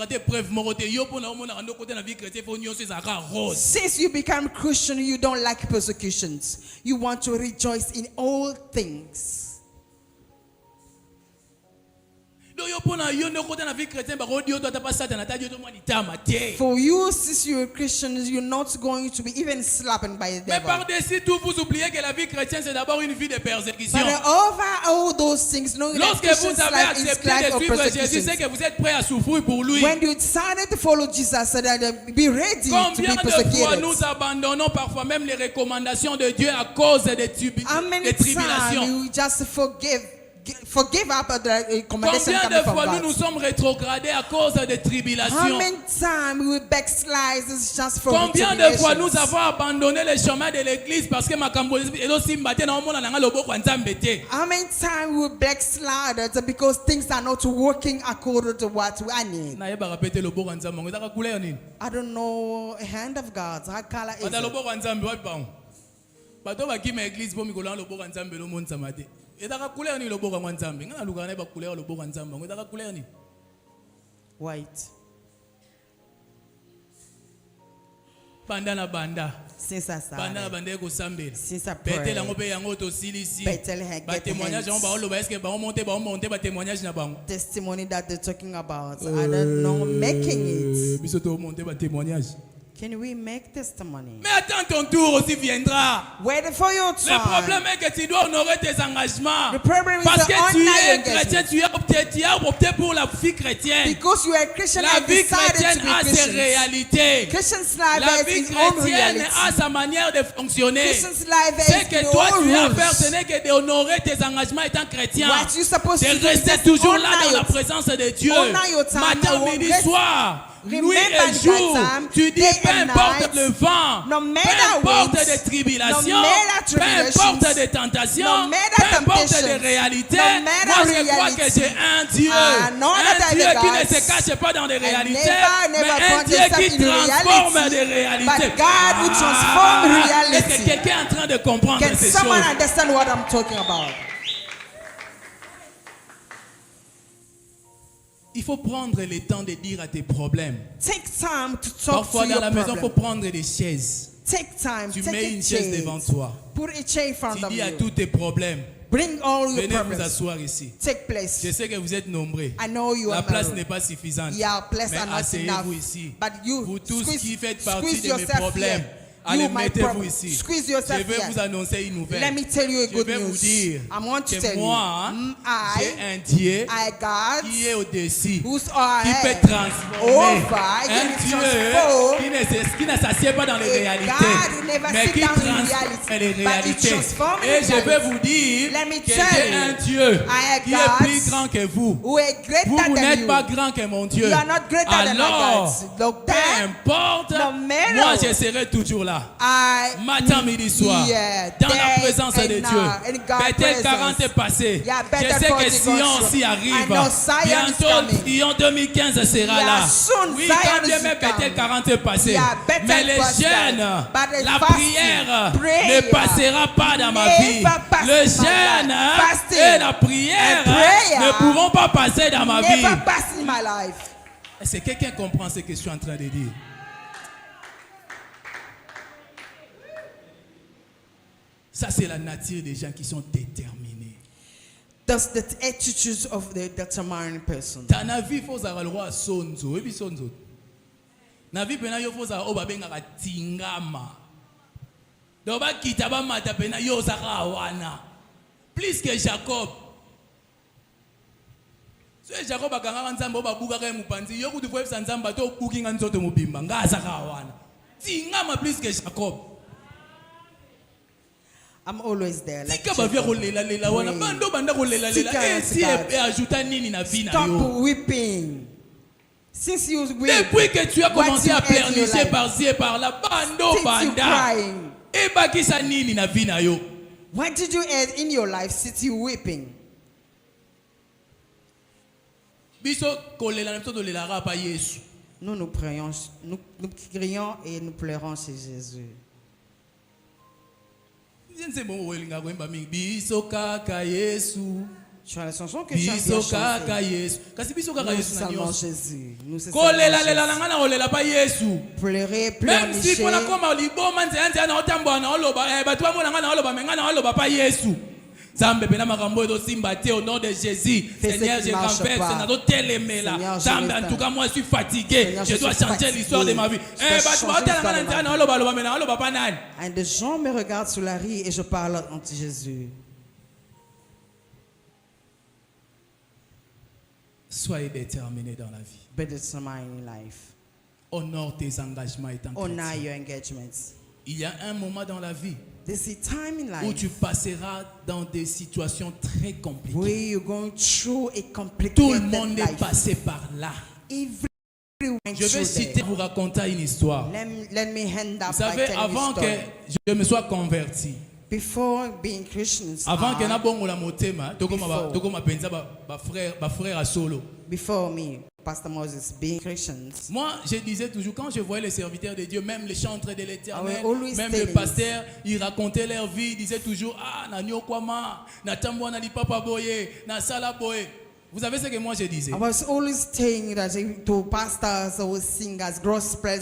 [SPEAKER 1] te preuve morote yo pour na omona ando côté de la vie chrétienne faut nyonso ezaka rose.
[SPEAKER 3] Since you become Christian, you don't like persecutions. You want to rejoice in all things.
[SPEAKER 1] Do yo pour na yo no côté de la vie chrétienne ba rodio to ta pas satan ta dio to mo ditama te.
[SPEAKER 3] For you, since you're Christians, you're not going to be even slapped by the
[SPEAKER 1] Mais
[SPEAKER 3] devil.
[SPEAKER 1] par-dessus tout, vous oubliez que la vie chrétienne c'est d'abord une vie de persécution.
[SPEAKER 3] But over all those things, knowing that
[SPEAKER 1] Lorsque
[SPEAKER 3] Christian's
[SPEAKER 1] vous avez
[SPEAKER 3] life is
[SPEAKER 1] accepté
[SPEAKER 3] life
[SPEAKER 1] de
[SPEAKER 3] of
[SPEAKER 1] suivre Jésus,
[SPEAKER 3] persecution.
[SPEAKER 1] c'est que vous êtes prêt à souffrir pour lui.
[SPEAKER 3] When you decided to follow Jesus, so that be ready to
[SPEAKER 1] Combien
[SPEAKER 3] be
[SPEAKER 1] de fois
[SPEAKER 3] persecuted.
[SPEAKER 1] nous abandonnons parfois même les recommandations de Dieu à cause des
[SPEAKER 3] How many
[SPEAKER 1] des
[SPEAKER 3] times
[SPEAKER 1] tribulations?
[SPEAKER 3] you just forgive up the recommendation
[SPEAKER 1] Combien
[SPEAKER 3] coming
[SPEAKER 1] de
[SPEAKER 3] from
[SPEAKER 1] fois nous
[SPEAKER 3] God?
[SPEAKER 1] nous sommes rétrogradés à cause des
[SPEAKER 3] How
[SPEAKER 1] tribulations?
[SPEAKER 3] many times we backslide just for
[SPEAKER 1] Combien de fois nous
[SPEAKER 3] tribulations?
[SPEAKER 1] avons abandonné le chemin de l'église parce que ma cambo est aussi maté dans le monde dans le boko nzambete?
[SPEAKER 3] How many times we backslide because things are not working according to what I need?
[SPEAKER 1] Na yeba répéter le boko nzambe ngeza couleur nini?
[SPEAKER 3] I don't know a hand of God. How color is
[SPEAKER 1] Bata le
[SPEAKER 3] it?
[SPEAKER 1] boko nzambe wa bango. Bato ba ki ma église po mikolo le boko nzambe lo monde samate. Ezaka couleur ni le boko nzambe. Ngana lukana ba couleur le boko nzambe. Ngeza couleur ni?
[SPEAKER 3] White.
[SPEAKER 1] Banda na banda.
[SPEAKER 3] Since I
[SPEAKER 1] Banda na
[SPEAKER 3] started.
[SPEAKER 1] banda ko sambela.
[SPEAKER 3] Since I
[SPEAKER 1] Bethel
[SPEAKER 3] prayed.
[SPEAKER 1] yango pe yango to silisi.
[SPEAKER 3] Bethel had
[SPEAKER 1] Ba
[SPEAKER 3] get
[SPEAKER 1] témoignage
[SPEAKER 3] hands.
[SPEAKER 1] on ba oloba est-ce que ba monter ba témoignage na bango.
[SPEAKER 3] Testimony that they're talking about. I don't know making it.
[SPEAKER 1] Biso to monter ba témoignage.
[SPEAKER 3] Can we make testimony?
[SPEAKER 1] Mais attends, ton tour aussi viendra.
[SPEAKER 3] Wait for your
[SPEAKER 1] Le
[SPEAKER 3] time.
[SPEAKER 1] problème est que tu dois honorer tes engagements.
[SPEAKER 3] The problem is
[SPEAKER 1] Parce
[SPEAKER 3] the
[SPEAKER 1] que tu
[SPEAKER 3] online
[SPEAKER 1] es
[SPEAKER 3] engagement.
[SPEAKER 1] chrétien, tu as opté pour la vie chrétienne.
[SPEAKER 3] Because you are a Christian
[SPEAKER 1] La
[SPEAKER 3] and
[SPEAKER 1] vie
[SPEAKER 3] decided
[SPEAKER 1] chrétienne
[SPEAKER 3] to be
[SPEAKER 1] a ses
[SPEAKER 3] Christians.
[SPEAKER 1] réalités.
[SPEAKER 3] Christian's life
[SPEAKER 1] La
[SPEAKER 3] has
[SPEAKER 1] vie
[SPEAKER 3] its own
[SPEAKER 1] chrétienne
[SPEAKER 3] reality.
[SPEAKER 1] a sa manière de fonctionner.
[SPEAKER 3] Christian's life
[SPEAKER 1] Ce
[SPEAKER 3] has
[SPEAKER 1] que
[SPEAKER 3] its
[SPEAKER 1] toi
[SPEAKER 3] own
[SPEAKER 1] tu as à faire, ce
[SPEAKER 3] rules.
[SPEAKER 1] n'est que d'honorer tes engagements étant chrétien.
[SPEAKER 3] What you supposed
[SPEAKER 1] De
[SPEAKER 3] to do is
[SPEAKER 1] rester
[SPEAKER 3] just
[SPEAKER 1] toujours là
[SPEAKER 3] honor
[SPEAKER 1] dans la
[SPEAKER 3] your-
[SPEAKER 1] présence de Dieu.
[SPEAKER 3] honor your time,
[SPEAKER 1] Matin,
[SPEAKER 3] your
[SPEAKER 1] midi,
[SPEAKER 3] rest.
[SPEAKER 1] soir. Nuit
[SPEAKER 3] Remember
[SPEAKER 1] et
[SPEAKER 3] that
[SPEAKER 1] jour,
[SPEAKER 3] time,
[SPEAKER 1] tu dis
[SPEAKER 3] day
[SPEAKER 1] peu
[SPEAKER 3] and
[SPEAKER 1] importe
[SPEAKER 3] night,
[SPEAKER 1] le vent,
[SPEAKER 3] no
[SPEAKER 1] peu
[SPEAKER 3] matter
[SPEAKER 1] importe
[SPEAKER 3] winds,
[SPEAKER 1] des tribulations,
[SPEAKER 3] no matter
[SPEAKER 1] peu importe
[SPEAKER 3] tribulations,
[SPEAKER 1] des tentations,
[SPEAKER 3] no matter
[SPEAKER 1] peu importe
[SPEAKER 3] temptations,
[SPEAKER 1] des réalités.
[SPEAKER 3] no matter
[SPEAKER 1] Moi je crois que
[SPEAKER 3] reality.
[SPEAKER 1] j'ai un Dieu,
[SPEAKER 3] I know that
[SPEAKER 1] un
[SPEAKER 3] I
[SPEAKER 1] Dieu
[SPEAKER 3] have
[SPEAKER 1] qui
[SPEAKER 3] God.
[SPEAKER 1] ne se cache pas dans des réalités,
[SPEAKER 3] never
[SPEAKER 1] mais un
[SPEAKER 3] put
[SPEAKER 1] Dieu
[SPEAKER 3] himself
[SPEAKER 1] qui
[SPEAKER 3] in
[SPEAKER 1] transforme
[SPEAKER 3] reality,
[SPEAKER 1] des réalités.
[SPEAKER 3] but God who transform reality.
[SPEAKER 1] Est-ce que quelqu'un est en train de comprendre
[SPEAKER 3] Can
[SPEAKER 1] ces
[SPEAKER 3] someone
[SPEAKER 1] choses?
[SPEAKER 3] understand what I'm talking about?
[SPEAKER 1] Il faut prendre le temps de dire à tes problèmes.
[SPEAKER 3] Take time to talk
[SPEAKER 1] Parfois
[SPEAKER 3] to
[SPEAKER 1] dans
[SPEAKER 3] your
[SPEAKER 1] la maison, il faut
[SPEAKER 3] problem.
[SPEAKER 1] prendre des chaises.
[SPEAKER 3] Take time,
[SPEAKER 1] Tu
[SPEAKER 3] take
[SPEAKER 1] mets
[SPEAKER 3] a
[SPEAKER 1] une chaise devant
[SPEAKER 3] chair.
[SPEAKER 1] toi.
[SPEAKER 3] Put a chair in front
[SPEAKER 1] Tu
[SPEAKER 3] of
[SPEAKER 1] dis à
[SPEAKER 3] you.
[SPEAKER 1] tous tes problèmes,
[SPEAKER 3] Bring all your
[SPEAKER 1] venez vous
[SPEAKER 3] problems.
[SPEAKER 1] asseoir ici.
[SPEAKER 3] Take place.
[SPEAKER 1] Je sais que vous êtes nombreux.
[SPEAKER 3] I know you
[SPEAKER 1] La
[SPEAKER 3] are
[SPEAKER 1] place
[SPEAKER 3] married.
[SPEAKER 1] n'est pas suffisante.
[SPEAKER 3] Yeah, place
[SPEAKER 1] Mais
[SPEAKER 3] are not
[SPEAKER 1] asseyez-vous
[SPEAKER 3] enough.
[SPEAKER 1] ici.
[SPEAKER 3] But you
[SPEAKER 1] Vous tous
[SPEAKER 3] squeeze-
[SPEAKER 1] qui faites partie
[SPEAKER 3] squeeze
[SPEAKER 1] de mes
[SPEAKER 3] yourself
[SPEAKER 1] problèmes,
[SPEAKER 3] here.
[SPEAKER 1] allez,
[SPEAKER 3] You, my
[SPEAKER 1] mettez-vous
[SPEAKER 3] problem.
[SPEAKER 1] ici.
[SPEAKER 3] Squeeze
[SPEAKER 1] Je
[SPEAKER 3] yourself
[SPEAKER 1] vais
[SPEAKER 3] here.
[SPEAKER 1] vous annoncer une nouvelle.
[SPEAKER 3] Let me tell you a
[SPEAKER 1] Je
[SPEAKER 3] good
[SPEAKER 1] vais
[SPEAKER 3] news.
[SPEAKER 1] vous dire
[SPEAKER 3] I want to
[SPEAKER 1] que
[SPEAKER 3] tell
[SPEAKER 1] moi,
[SPEAKER 3] you,
[SPEAKER 1] j'ai un Dieu
[SPEAKER 3] I God,
[SPEAKER 1] qui est au-dessus,
[SPEAKER 3] who's
[SPEAKER 1] qui
[SPEAKER 3] ahead,
[SPEAKER 1] peut transformer.
[SPEAKER 3] over,
[SPEAKER 1] Un
[SPEAKER 3] can
[SPEAKER 1] Dieu
[SPEAKER 3] transform.
[SPEAKER 1] qui ne s'assied pas dans les
[SPEAKER 3] A
[SPEAKER 1] réalités,
[SPEAKER 3] God who never
[SPEAKER 1] mais
[SPEAKER 3] sit
[SPEAKER 1] qui
[SPEAKER 3] down in
[SPEAKER 1] transforme
[SPEAKER 3] reality,
[SPEAKER 1] les
[SPEAKER 3] but he
[SPEAKER 1] réalités.
[SPEAKER 3] transforms
[SPEAKER 1] Et je vais
[SPEAKER 3] reality.
[SPEAKER 1] vous dire
[SPEAKER 3] Let me
[SPEAKER 1] que
[SPEAKER 3] tell
[SPEAKER 1] j'ai
[SPEAKER 3] you,
[SPEAKER 1] un Dieu
[SPEAKER 3] I
[SPEAKER 1] qui
[SPEAKER 3] God
[SPEAKER 1] est plus grand que vous.
[SPEAKER 3] who are greater
[SPEAKER 1] Vous
[SPEAKER 3] than
[SPEAKER 1] n'êtes
[SPEAKER 3] you.
[SPEAKER 1] pas grand que mon Dieu.
[SPEAKER 3] You are not greater than my
[SPEAKER 1] Alors,
[SPEAKER 3] God. Look,
[SPEAKER 1] peu
[SPEAKER 3] that,
[SPEAKER 1] importe,
[SPEAKER 3] no matter,
[SPEAKER 1] moi je serai toujours là. Matin, midi, soir,
[SPEAKER 3] yeah,
[SPEAKER 1] dans la
[SPEAKER 3] day
[SPEAKER 1] présence de
[SPEAKER 3] and
[SPEAKER 1] Dieu.
[SPEAKER 3] night, in God's
[SPEAKER 1] Bethel 40
[SPEAKER 3] presence.
[SPEAKER 1] est passé.
[SPEAKER 3] Yeah,
[SPEAKER 1] Je
[SPEAKER 3] Bethel
[SPEAKER 1] sais
[SPEAKER 3] 40
[SPEAKER 1] que
[SPEAKER 3] is
[SPEAKER 1] Sion
[SPEAKER 3] gone
[SPEAKER 1] aussi
[SPEAKER 3] through.
[SPEAKER 1] arrive.
[SPEAKER 3] I know Zion is
[SPEAKER 1] Bientôt,
[SPEAKER 3] coming.
[SPEAKER 1] Sion 2015 sera
[SPEAKER 3] Yeah,
[SPEAKER 1] là.
[SPEAKER 3] soon
[SPEAKER 1] Oui,
[SPEAKER 3] Zion
[SPEAKER 1] quand bien
[SPEAKER 3] is
[SPEAKER 1] même Bethel
[SPEAKER 3] coming.
[SPEAKER 1] 40 est passé.
[SPEAKER 3] Yeah, Bethel
[SPEAKER 1] Mais les
[SPEAKER 3] passed
[SPEAKER 1] jeunes,
[SPEAKER 3] that. But the
[SPEAKER 1] la
[SPEAKER 3] fasting,
[SPEAKER 1] prière
[SPEAKER 3] prayer,
[SPEAKER 1] ne passera pas dans ma vie.
[SPEAKER 3] never pass
[SPEAKER 1] Le
[SPEAKER 3] in my
[SPEAKER 1] jeûne
[SPEAKER 3] life. Fasting
[SPEAKER 1] et la prière
[SPEAKER 3] and prayer
[SPEAKER 1] ne pourront pas passer dans ma vie.
[SPEAKER 3] never pass in my life.
[SPEAKER 1] Est-ce que quelqu'un comprend ce que je suis en train de dire? Ça, c'est la nature des gens qui sont déterminés.
[SPEAKER 3] That's the attitudes of the determined person.
[SPEAKER 1] Dans la vie, il faut avoir le droit à sonzo. Et puis sonzo. Dans la vie, il faut avoir le droit à tingama. Donc, il faut avoir le droit à plus que Jacob. Si Jacob a gagné un zamba, il a gagné un panzi. Il a gagné un zamba, il a gagné un zamba, il a gagné un zamba. Tingama plus que Jacob.
[SPEAKER 3] I'm always there. Like
[SPEAKER 1] Tika bavia kolela lela wana bando banda kolela lela esi ajouta nini na vie na
[SPEAKER 3] stop
[SPEAKER 1] yo.
[SPEAKER 3] weeping. Since you weep,
[SPEAKER 1] Depuis que tu as commencé à
[SPEAKER 3] What you ate in your
[SPEAKER 1] pleurnicher
[SPEAKER 3] life?
[SPEAKER 1] par-ci et par-là, bando
[SPEAKER 3] since you
[SPEAKER 1] banda.
[SPEAKER 3] crying,
[SPEAKER 1] Et bakisa nini na vie na yo.
[SPEAKER 3] Why did you in your life sit you weeping? Nous prions, nous crions et nous pleurons chez Jésus. Tu as la chanson que tu as bien chantée. Nous seulement Jésus. Nous c'est pleurer, pleurnicher.
[SPEAKER 1] Au nom de Jésus, Seigneur, je renverse, en tout cas, moi je suis fatigué, je dois changer l'histoire de ma vie.
[SPEAKER 3] Et des gens me regardent sur la rue et je parle anti Jésus.
[SPEAKER 1] Soyez déterminés dans la vie.
[SPEAKER 3] Be determined in life.
[SPEAKER 1] Honore tes engagements étant
[SPEAKER 3] Honor
[SPEAKER 1] chrétien.
[SPEAKER 3] your engagements.
[SPEAKER 1] Il y a un moment dans la vie
[SPEAKER 3] There's a time in
[SPEAKER 1] où
[SPEAKER 3] life
[SPEAKER 1] tu passeras dans des situations très compliquées.
[SPEAKER 3] where you're going through a complicated
[SPEAKER 1] Tout le monde est
[SPEAKER 3] life.
[SPEAKER 1] passé par là.
[SPEAKER 3] Everyone
[SPEAKER 1] Je vais
[SPEAKER 3] through
[SPEAKER 1] citer,
[SPEAKER 3] there.
[SPEAKER 1] vous raconter une histoire.
[SPEAKER 3] Let me hand up
[SPEAKER 1] Vous savez,
[SPEAKER 3] by telling
[SPEAKER 1] avant
[SPEAKER 3] you
[SPEAKER 1] que
[SPEAKER 3] story.
[SPEAKER 1] je me sois converti,
[SPEAKER 3] Before being Christians,
[SPEAKER 1] avant que na bongo la motema, tokoma penza ba frère à solo.
[SPEAKER 3] before me, Pastor Moses, being Christians,
[SPEAKER 1] Moi, je disais toujours, quand je voyais les serviteurs de Dieu, même les chantres de l'Éternel,
[SPEAKER 3] I will always
[SPEAKER 1] même
[SPEAKER 3] tell
[SPEAKER 1] les
[SPEAKER 3] you.
[SPEAKER 1] pasteurs, ils racontaient leur vie, ils disaient toujours, ah, na nyokwama, na tambwa na lipapa boye, na sala boye. Vous savez ce que moi je disais?
[SPEAKER 3] I was always saying that to pastors or singers, gospel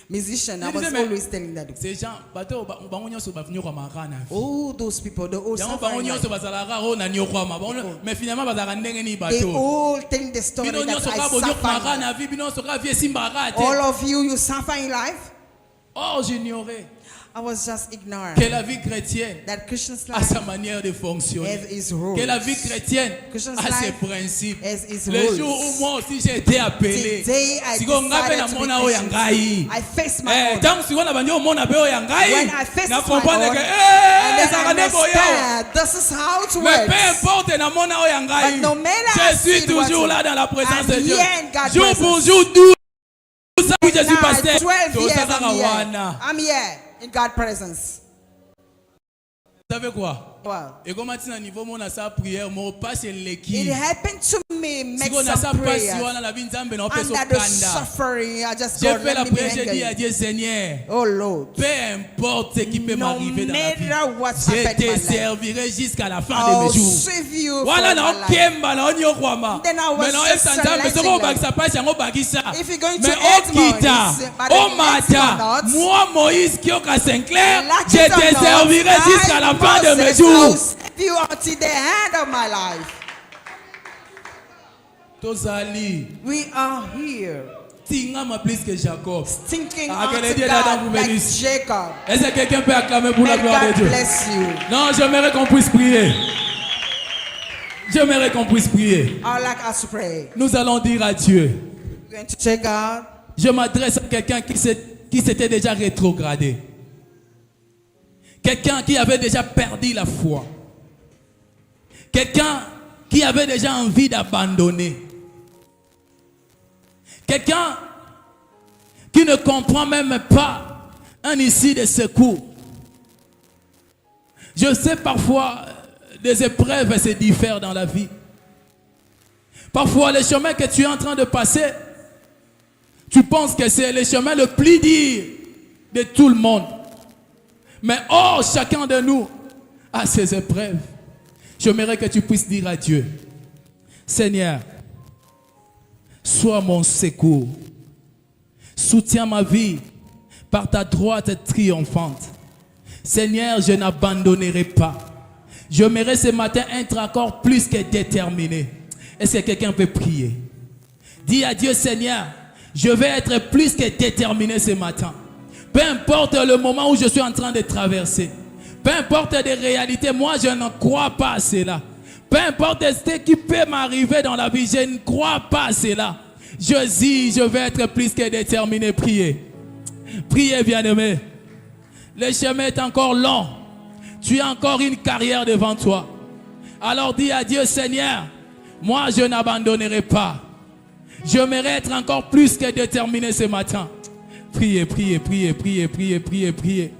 [SPEAKER 3] musicians, I was always telling that.
[SPEAKER 1] Ces gens, bato bango nyonso ba venu kwa makana.
[SPEAKER 3] All those people, they all
[SPEAKER 1] Yango
[SPEAKER 3] suffer
[SPEAKER 1] bango
[SPEAKER 3] in
[SPEAKER 1] nyonso
[SPEAKER 3] life.
[SPEAKER 1] bazalaka ro na nyokwama. Mais finalement bazalaka ndenge ni
[SPEAKER 3] They
[SPEAKER 1] bato.
[SPEAKER 3] all telling the story
[SPEAKER 1] Bino
[SPEAKER 3] that
[SPEAKER 1] nyonso
[SPEAKER 3] I
[SPEAKER 1] ka bonyo
[SPEAKER 3] suffer.
[SPEAKER 1] makana vi bino nyonso ka vie simbara te.
[SPEAKER 3] All of you suffer in life.
[SPEAKER 1] Oh, j'ignorais
[SPEAKER 3] I was just ignorant
[SPEAKER 1] que la vie chrétienne
[SPEAKER 3] that Christians
[SPEAKER 1] a
[SPEAKER 3] life
[SPEAKER 1] sa manière de fonctionner.
[SPEAKER 3] has its rules.
[SPEAKER 1] Que la vie chrétienne
[SPEAKER 3] Christian's
[SPEAKER 1] a ses
[SPEAKER 3] life
[SPEAKER 1] principes.
[SPEAKER 3] has its
[SPEAKER 1] Le
[SPEAKER 3] rules.
[SPEAKER 1] jour où moi aussi j'ai été appelé,
[SPEAKER 3] Today I
[SPEAKER 1] siko ngape na
[SPEAKER 3] decided to be
[SPEAKER 1] mona oya
[SPEAKER 3] Christian.
[SPEAKER 1] ngai.
[SPEAKER 3] I face my own.
[SPEAKER 1] Tant siko na banyo mona be oya ngai.
[SPEAKER 3] When I face
[SPEAKER 1] Na
[SPEAKER 3] my
[SPEAKER 1] comprendre
[SPEAKER 3] own,
[SPEAKER 1] que
[SPEAKER 3] and then
[SPEAKER 1] ça
[SPEAKER 3] I
[SPEAKER 1] rende boyo.
[SPEAKER 3] understand this is how it
[SPEAKER 1] Mais peu
[SPEAKER 3] works.
[SPEAKER 1] importe na mona oya ngai.
[SPEAKER 3] But no matter
[SPEAKER 1] Je
[SPEAKER 3] I
[SPEAKER 1] suis
[SPEAKER 3] see
[SPEAKER 1] toujours
[SPEAKER 3] what
[SPEAKER 1] là dans la présence
[SPEAKER 3] I'm
[SPEAKER 1] de Dieu.
[SPEAKER 3] here in God's
[SPEAKER 1] Jour pour
[SPEAKER 3] presence.
[SPEAKER 1] jour, 12 ans où je suis
[SPEAKER 3] Now,
[SPEAKER 1] pasteur.
[SPEAKER 3] 12 years
[SPEAKER 1] Tosaka
[SPEAKER 3] I'm here.
[SPEAKER 1] wana.
[SPEAKER 3] I'm here in God's presence.
[SPEAKER 1] Vous savez quoi?
[SPEAKER 3] Wow.
[SPEAKER 1] Et comme tu as un niveau, mon sa prière, mon pas c'est
[SPEAKER 3] It
[SPEAKER 1] l'équipe.
[SPEAKER 3] happened to me, make
[SPEAKER 1] Si on a sa
[SPEAKER 3] some
[SPEAKER 1] passe,
[SPEAKER 3] prayers.
[SPEAKER 1] on a la vie nzambe na peso
[SPEAKER 3] Under the
[SPEAKER 1] kanda.
[SPEAKER 3] suffering, I just
[SPEAKER 1] J'ai
[SPEAKER 3] God,
[SPEAKER 1] fait la
[SPEAKER 3] let me be
[SPEAKER 1] prière, j'ai dit à
[SPEAKER 3] angry.
[SPEAKER 1] Dieu, Seigneur,
[SPEAKER 3] Oh Lord.
[SPEAKER 1] peu importe ce qui peut
[SPEAKER 3] No
[SPEAKER 1] m'arriver dans la vie,
[SPEAKER 3] matter what's
[SPEAKER 1] je
[SPEAKER 3] happened in
[SPEAKER 1] te
[SPEAKER 3] my life,
[SPEAKER 1] servirai jusqu'à la fin de
[SPEAKER 3] I'll
[SPEAKER 1] mes jours.
[SPEAKER 3] save you
[SPEAKER 1] Voilà,
[SPEAKER 3] from
[SPEAKER 1] na
[SPEAKER 3] my life.
[SPEAKER 1] okemba na onyo kwama.
[SPEAKER 3] Then I was
[SPEAKER 1] Mais non,
[SPEAKER 3] just
[SPEAKER 1] est nzambe
[SPEAKER 3] selecting
[SPEAKER 1] soko
[SPEAKER 3] them.
[SPEAKER 1] bakisa passe yango bakisa.
[SPEAKER 3] If you're going to
[SPEAKER 1] Mais
[SPEAKER 3] add more,
[SPEAKER 1] okita,
[SPEAKER 3] it's, but if you
[SPEAKER 1] omata,
[SPEAKER 3] add more notes,
[SPEAKER 1] moi Moïse Kioka Sinclair,
[SPEAKER 3] like
[SPEAKER 1] je
[SPEAKER 3] it or
[SPEAKER 1] te
[SPEAKER 3] not,
[SPEAKER 1] servirai jusqu'à la fin de mes
[SPEAKER 3] Moses,
[SPEAKER 1] jours.
[SPEAKER 3] I'll save you until the end of my life.
[SPEAKER 1] Tozali,
[SPEAKER 3] We are here
[SPEAKER 1] tingama plus que Jacob.
[SPEAKER 3] thinking
[SPEAKER 1] Ah, que
[SPEAKER 3] unto
[SPEAKER 1] les dieux d'Adam
[SPEAKER 3] God
[SPEAKER 1] vous
[SPEAKER 3] like
[SPEAKER 1] bénissent.
[SPEAKER 3] Jacob.
[SPEAKER 1] Est-ce que quelqu'un peut acclamer pour la
[SPEAKER 3] May
[SPEAKER 1] gloire de
[SPEAKER 3] God
[SPEAKER 1] Dieu?
[SPEAKER 3] bless you.
[SPEAKER 1] Non, j'aimerais qu'on puisse prier. J'aimerais qu'on puisse prier.
[SPEAKER 3] I'd like us to pray.
[SPEAKER 1] Nous allons dire à Dieu.
[SPEAKER 3] We're going to check God.
[SPEAKER 1] Je m'adresse à quelqu'un qui s'était déjà rétrogradé. Quelqu'un qui avait déjà perdu la foi. Quelqu'un qui avait déjà envie d'abandonner. Quelqu'un qui ne comprend même pas un ici de secours. Je sais parfois des épreuves se diffèrent dans la vie. Parfois les chemins que tu es en train de passer, tu penses que c'est le chemin le plus dur de tout le monde. Mais oh, chacun de nous a ses épreuves. J'aimerais que tu puisses dire à Dieu, Seigneur, sois mon secours. Soutiens ma vie par ta droite triomphante. Seigneur, je n'abandonnerai pas. J'aimerais ce matin être encore plus que déterminé. Est-ce que quelqu'un peut prier? Dis à Dieu, Seigneur, je vais être plus que déterminé ce matin. Peu importe le moment où je suis en train de traverser. Peu importe les réalités, moi je ne crois pas à cela. Peu importe ce qui peut m'arriver dans la vie, je ne crois pas à cela. Je dis, je vais être plus que déterminé. Priez. Priez, bien-aimé. Le chemin est encore long. Tu as encore une carrière devant toi. Alors dis à Dieu, Seigneur, moi je n'abandonnerai pas. J'aimerais être encore plus que déterminé ce matin. Priez, priez, priez, priez, priez, priez, priez.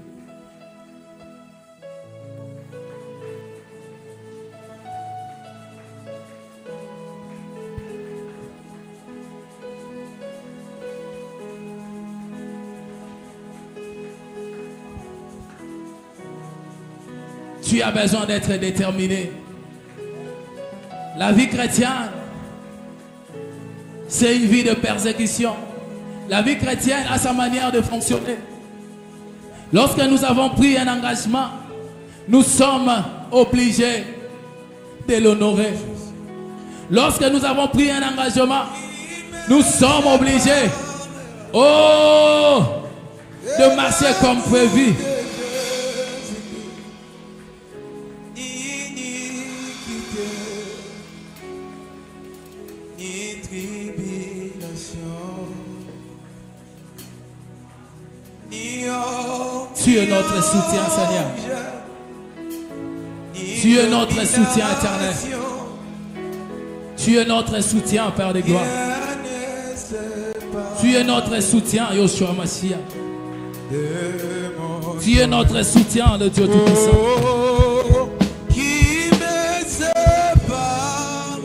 [SPEAKER 1] tu as besoin d'être déterminé. La vie chrétienne, c'est une vie de persécution. La vie chrétienne a sa manière de fonctionner. Lorsque nous avons pris un engagement, nous sommes obligés de l'honorer. Lorsque nous avons pris un engagement, nous sommes obligés, de marcher comme prévu. Tu es notre soutien, Seigneur. Tu es notre soutien éternel. Tu es notre soutien, Père de gloire. Tu es notre soutien, Yoshua Mashiach. Tu es notre soutien, le Dieu Tout-Puissant.
[SPEAKER 2] Qui me sépare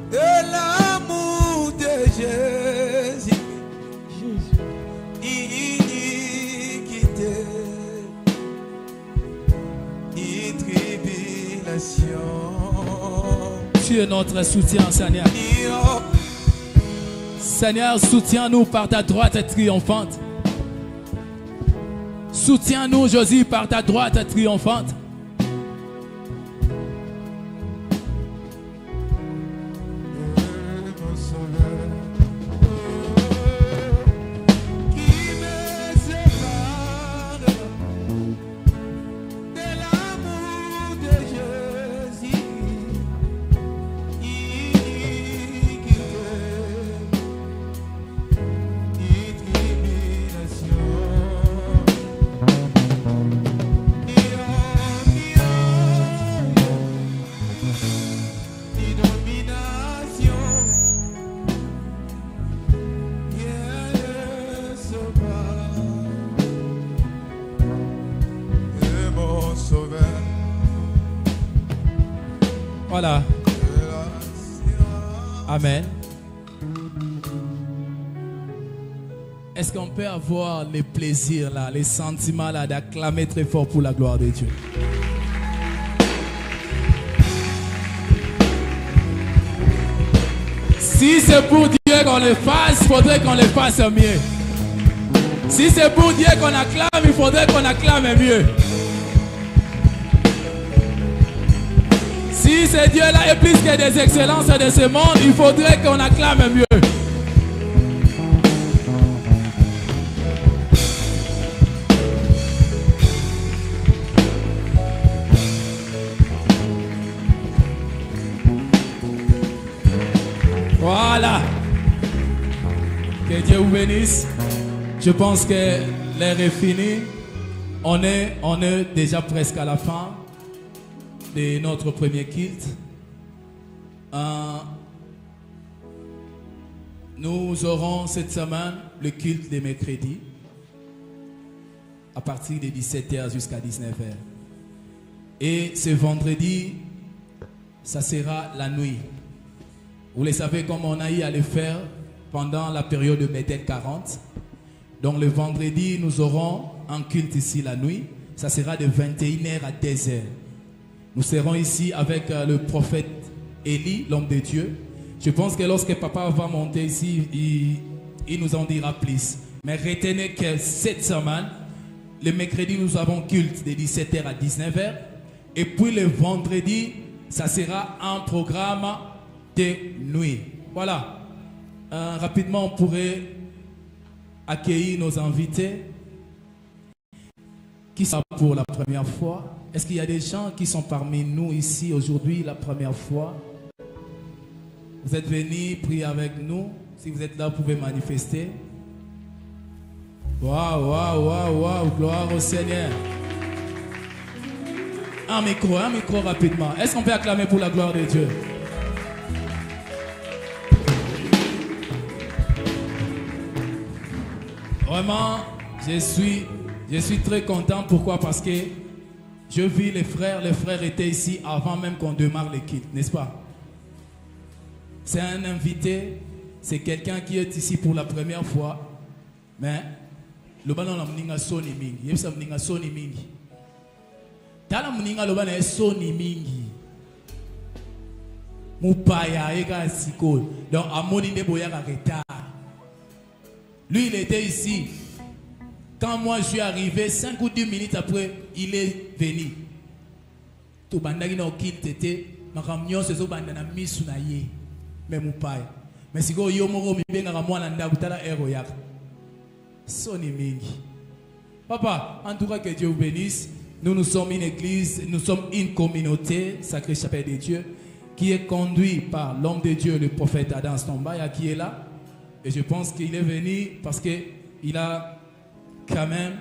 [SPEAKER 2] de l'amour de Jésus. Iniquité, ni tribulation.
[SPEAKER 1] Tu es notre soutien, Seigneur. Seigneur, soutiens-nous par ta droite triomphante. Soutiens-nous, Jésus, par ta droite triomphante. Voilà. Amen. Est-ce qu'on peut avoir les plaisirs là, les sentiments là d'acclamer très fort pour la gloire de Dieu? Si c'est pour Dieu qu'on le fasse, il faudrait qu'on le fasse mieux. Si c'est pour Dieu qu'on acclame, il faudrait qu'on acclame mieux. Si ce Dieu-là est plus que des excellences de ce monde, il faudrait qu'on acclame mieux. Voilà. Que Dieu vous bénisse. Je pense que l'heure est finie. On est déjà presque à la fin de notre premier culte. Nous aurons cette semaine le culte des mercredis à partir de 17h jusqu'à 19h. Et ce vendredi, ça sera la nuit. Vous le savez, comme on a eu à le faire pendant la période de Bethel 40. Donc le vendredi, nous aurons un culte ici la nuit. Ça sera de 21h à 2h. Nous serons ici avec le prophète Élie, l'homme de Dieu. Je pense que lorsque papa va monter ici, il nous en dira plus. Mais retenez que cette semaine, le mercredi, nous avons culte de 17h à 19h. Et puis le vendredi, ça sera un programme de nuit. Voilà. Rapidement, on pourrait accueillir nos invités qui sont pour la première fois. Est-ce qu'il y a des gens qui sont parmi nous ici aujourd'hui la première fois? Vous êtes venus prier avec nous. Si vous êtes là, vous pouvez manifester. Waouh, waouh, waouh, waouh, gloire au Seigneur. Un micro rapidement. Est-ce qu'on peut acclamer pour la gloire de Dieu? Vraiment, je suis très content. Pourquoi? Parce que je vis les frères étaient ici avant même qu'on démarre le culte, n'est-ce pas? C'est un invité, c'est quelqu'un qui est ici pour la première fois, mais le ballon la mninga soni mingi, yebisa mninga soni mingi. tala muninga loba na soni mingi mupaya eka sikol donc amoni ne boya ka retard. Lui il était ici quand moi je suis arrivé 5 ou 10 minutes après il est venu to bandaki na okil tete makamnyo sezo bandana misu na ye mais mupaya mais siko yo moko mibenga ka mwana ndaku tala ero yaka soni mingi. Papa, en tout cas que Dieu vous bénisse. Nous sommes une église, nous sommes une communauté, Sacré Chapelle de Dieu, qui est conduite par l'homme de Dieu, le prophète Adam Stombaya, qui est là. Et je pense qu'il est venu parce qu'il a quand même